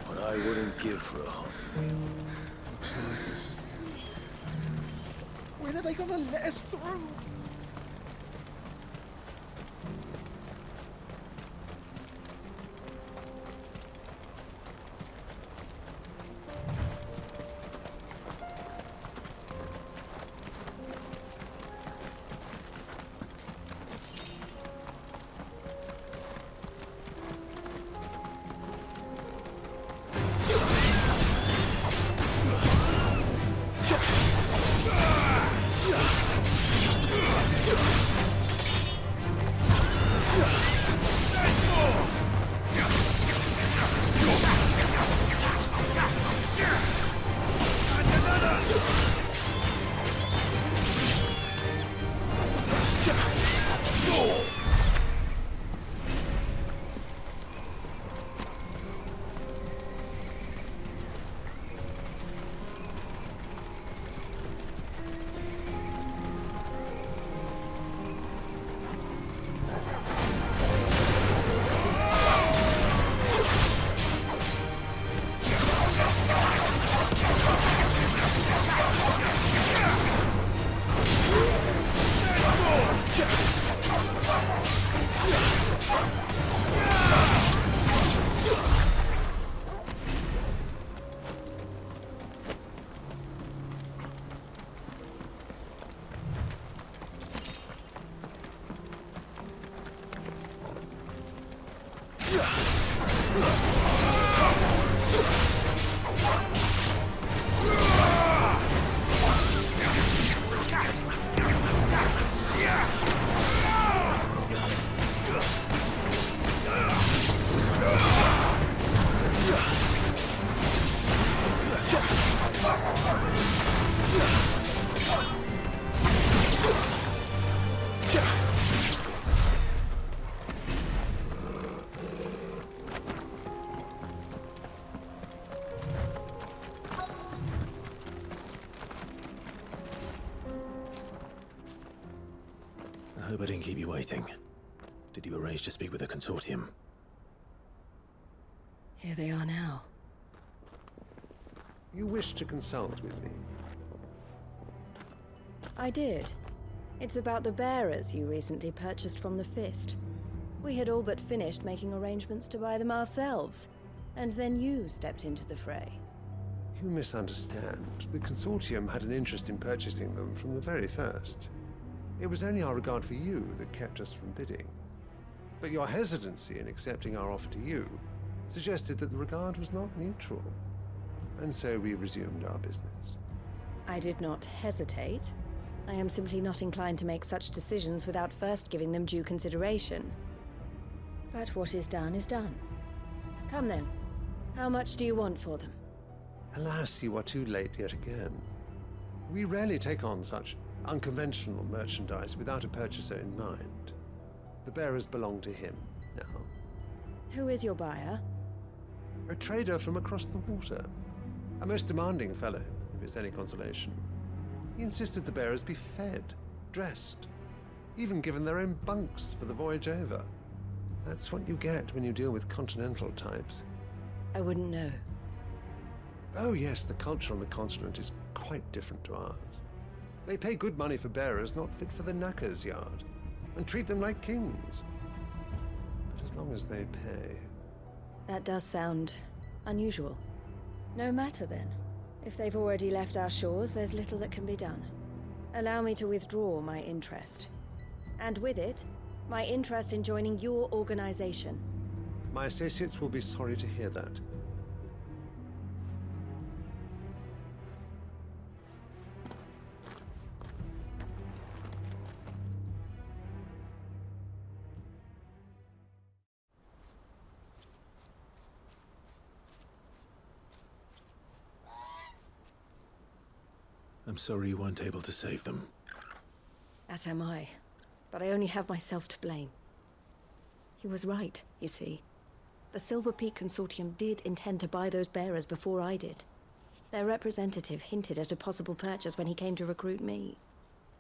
What I wouldn't give for a hot meal. Looks like this is... When are they gonna let us through? I hope I didn't keep you waiting. Did you arrange to speak with the consortium? Here they are now. You wish to consult with me? I did. It's about the bearers you recently purchased from the Fist. We had all but finished making arrangements to buy them ourselves, and then you stepped into the fray. You misunderstand. The consortium had an interest in purchasing them from the very first. It was only our regard for you that kept us from bidding. But your hesitancy in accepting our offer to you suggested that the regard was not mutual. And so we resumed our business. I did not hesitate. I am simply not inclined to make such decisions without first giving them due consideration. But what is done is done. Come then. How much do you want for them? Alas, you are too late yet again. We rarely take on such unconventional merchandise without a purchaser in mind. The bearers belong to him now. Who is your buyer? A trader from across the water. A most demanding fellow, if it's any consolation. He insisted the bearers be fed, dressed, even given their own bunks for the voyage over. That's what you get when you deal with continental types. I wouldn't know. Oh yes, the culture on the continent is quite different to ours. They pay good money for bearers not fit for the knacker's yard, and treat them like kings. But as long as they pay... That does sound unusual. No matter then. If they've already left our shores, there's little that can be done. Allow me to withdraw my interest. And with it, my interest in joining your organization. My associates will be sorry to hear that. I'm sorry you weren't able to save them. As am I. But I only have myself to blame. He was right, you see. The Silver Peak Consortium did intend to buy those bearers before I did. Their representative hinted at a possible purchase when he came to recruit me.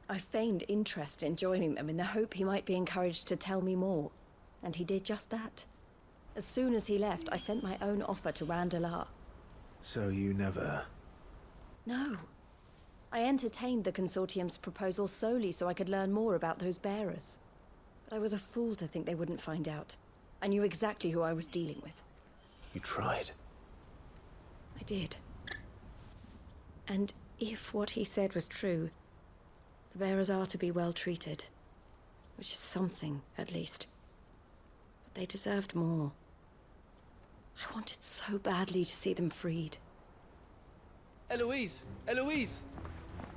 I feigned interest in joining them in the hope he might be encouraged to tell me more. And he did just that. As soon as he left, I sent my own offer to Randalar. So you never... No. I entertained the Consortium's proposal solely so I could learn more about those bearers. But I was a fool to think they wouldn't find out. I knew exactly who I was dealing with. You tried. I did. And if what he said was true, the bearers are to be well treated. Which is something, at least. But they deserved more. I wanted so badly to see them freed. Eloise! Eloise!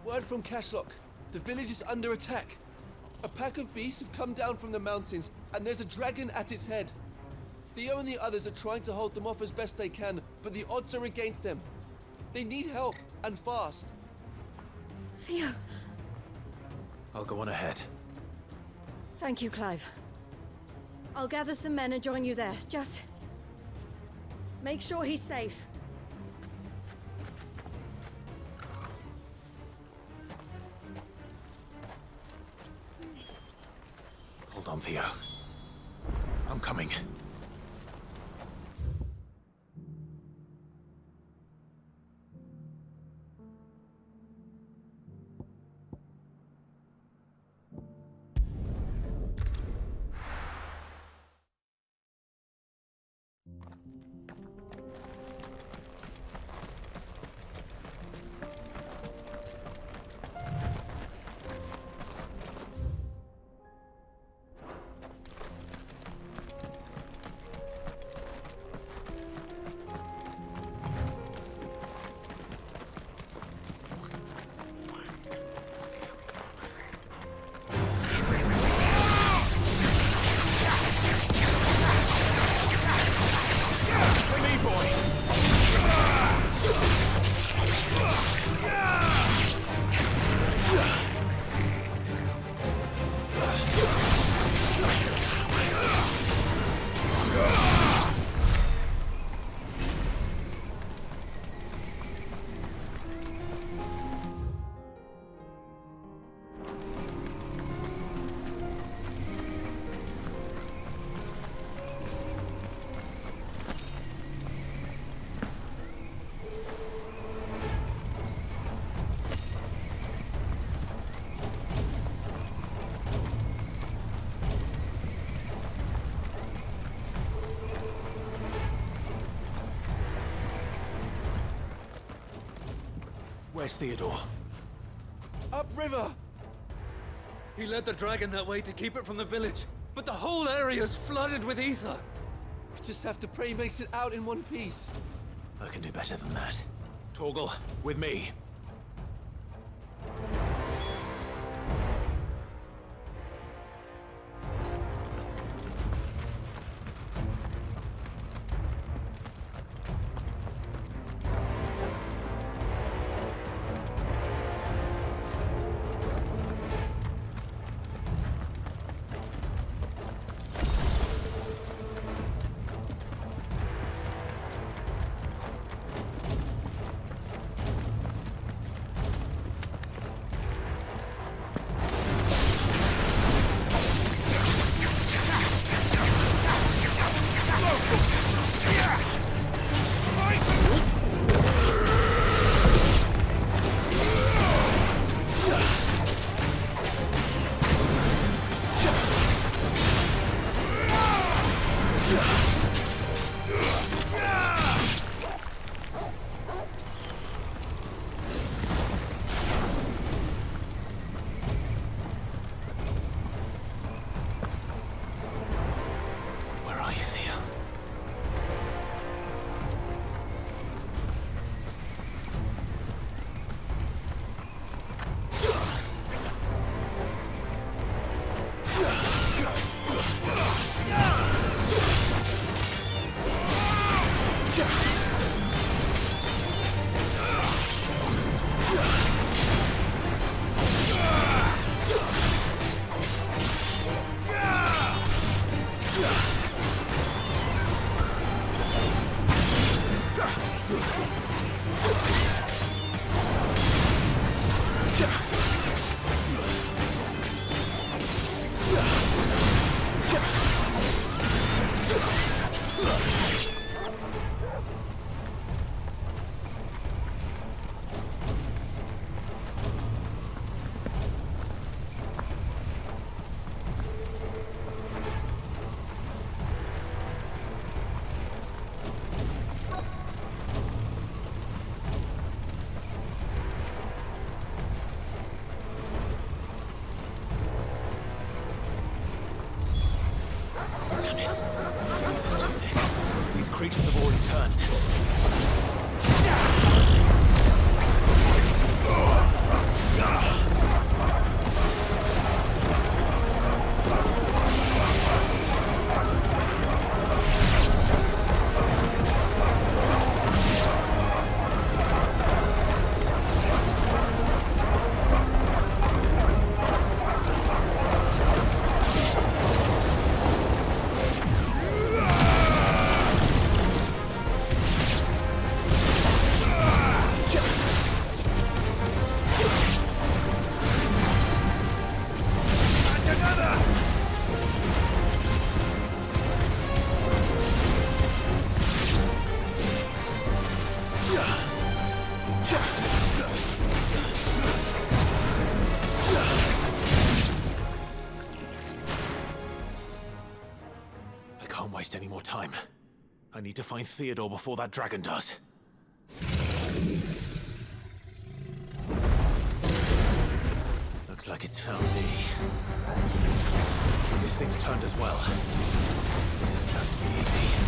Word from Cashlock. The village is under attack. A pack of beasts have come down from the mountains, and there's a dragon at its head. Theo and the others are trying to hold them off as best they can, but the odds are against them. They need help, and fast. Theo! I'll go on ahead. Thank you, Clive. I'll gather some men and join you there. Just... make sure he's safe. Hold on, Theo. I'm coming. Where's Theodore? Upriver! He led the dragon that way to keep it from the village, but the whole area's flooded with ether. We just have to pray he makes it out in one piece. I can do better than that. Torgal, with me. Creatures have already turned. Any more time. I need to find Theodore before that dragon does. Looks like it's found me. This thing's turned as well. This isn't going to be easy.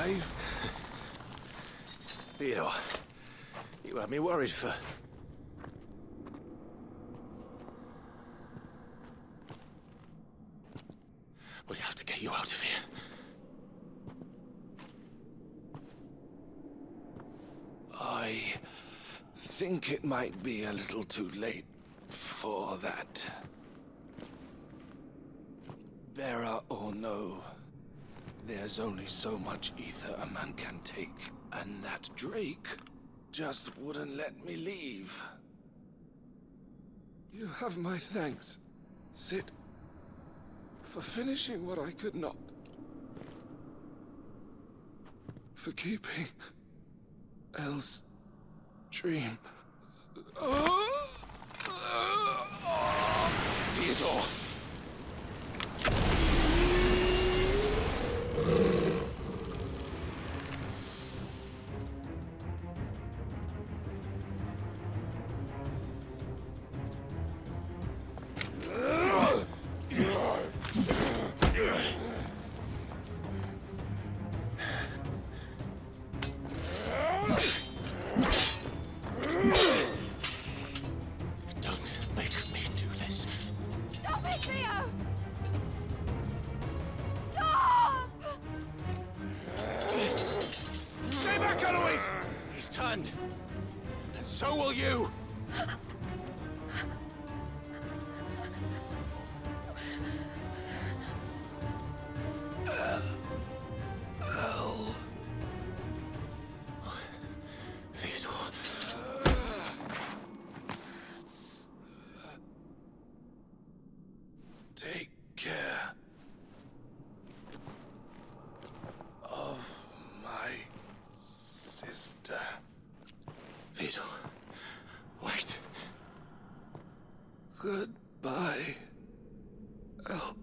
Clive? Theodore, you had me worried for... We have to get you out of here. I think it might be a little too late for that. Bearer or no, there's only so much ether a man can take, and that Drake just wouldn't let me leave. You have my thanks, Sid, for finishing what I could not. For keeping Elle's dream. Theodore! So will you! Theodore. Take care of my sister. Theodore. Wait. Goodbye, Elle.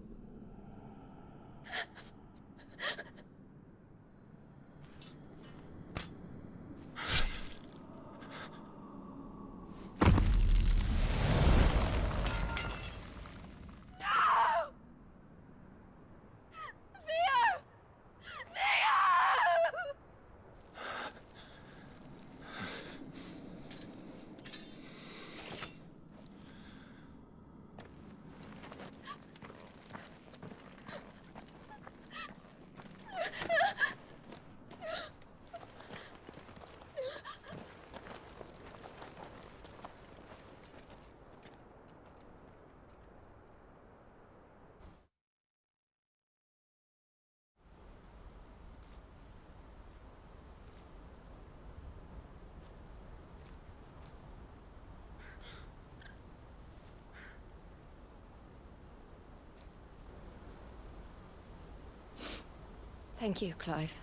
Thank you, Clive.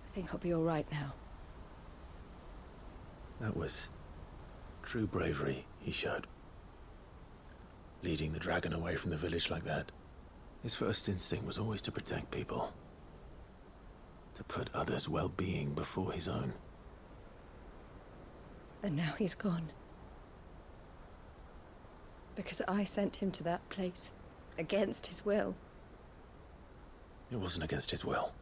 I think I'll be all right now. That was true bravery he showed. Leading the dragon away from the village like that. His first instinct was always to protect people. To put others' well-being before his own. And now he's gone. Because I sent him to that place, against his will. It wasn't against his will.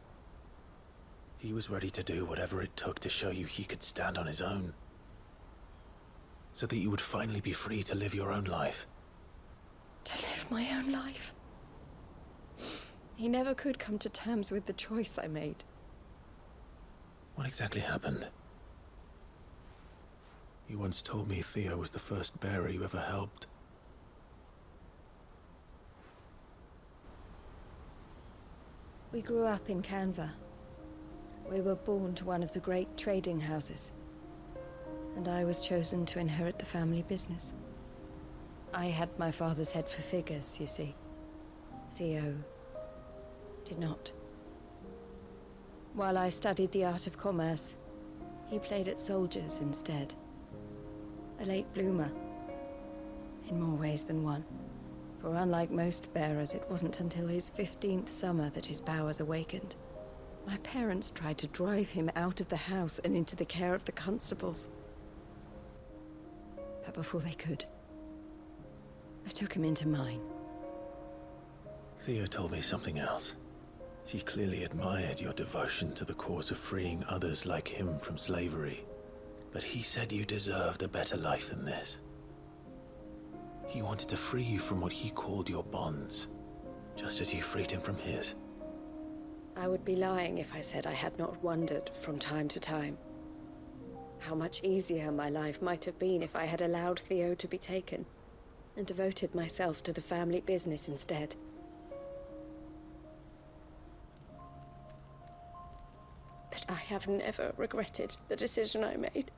He was ready to do whatever it took to show you he could stand on his own. So that you would finally be free to live your own life. To live my own life? He never could come to terms with the choice I made. What exactly happened? You once told me Theo was the first bearer you ever helped. We grew up in Canva. We were born to one of the great trading houses. And I was chosen to inherit the family business. I had my father's head for figures, you see. Theo did not. While I studied the art of commerce, he played at soldiers instead. A late bloomer, in more ways than one. For unlike most bearers, it wasn't until his 15th summer that his powers awakened. My parents tried to drive him out of the house and into the care of the constables. But before they could, I took him into mine. Theo told me something else. He clearly admired your devotion to the cause of freeing others like him from slavery. But he said you deserved a better life than this. He wanted to free you from what he called your bonds, just as you freed him from his. I would be lying if I said I had not wondered from time to time how much easier my life might have been if I had allowed Theo to be taken and devoted myself to the family business instead. But I have never regretted the decision I made.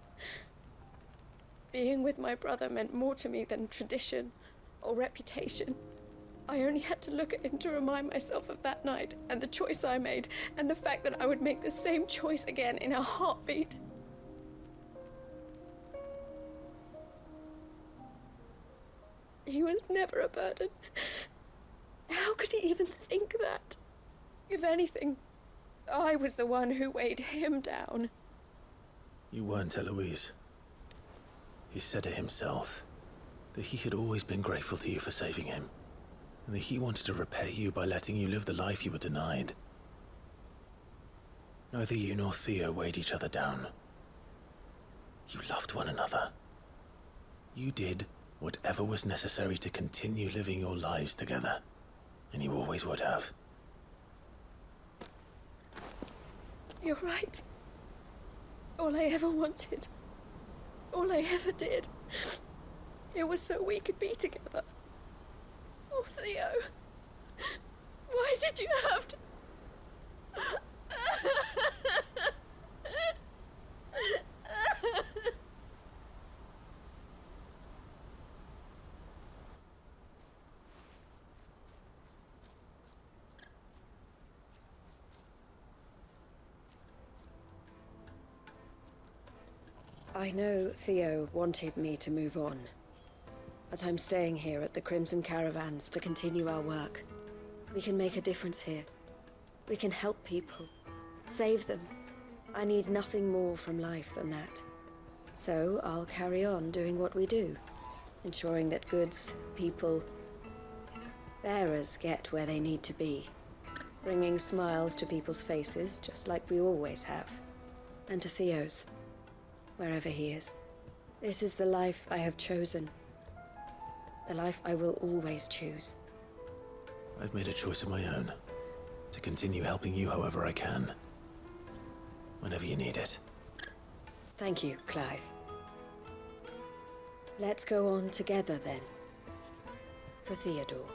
Being with my brother meant more to me than tradition or reputation. I only had to look at him to remind myself of that night and the choice I made, and the fact that I would make the same choice again in a heartbeat. He was never a burden. How could he even think that? If anything, I was the one who weighed him down. You weren't, Eloise. He said it himself, that he had always been grateful to you for saving him, and that he wanted to repay you by letting you live the life you were denied. Neither you nor Theo weighed each other down. You loved one another. You did whatever was necessary to continue living your lives together, and you always would have. You're right. All I ever wanted, all I ever did, it was so we could be together. Oh, Theo, why did you have to... I know Theo wanted me to move on, but I'm staying here at the Crimson Caravans to continue our work. We can make a difference here. We can help people, save them. I need nothing more from life than that. So I'll carry on doing what we do, ensuring that goods, people, bearers get where they need to be, bringing smiles to people's faces, just like we always have, and to Theo's, wherever he is. This is the life I have chosen. The life I will always choose. I've made a choice of my own, to continue helping you however I can, whenever you need it. Thank you, Clive. Let's go on together then, for Theodore.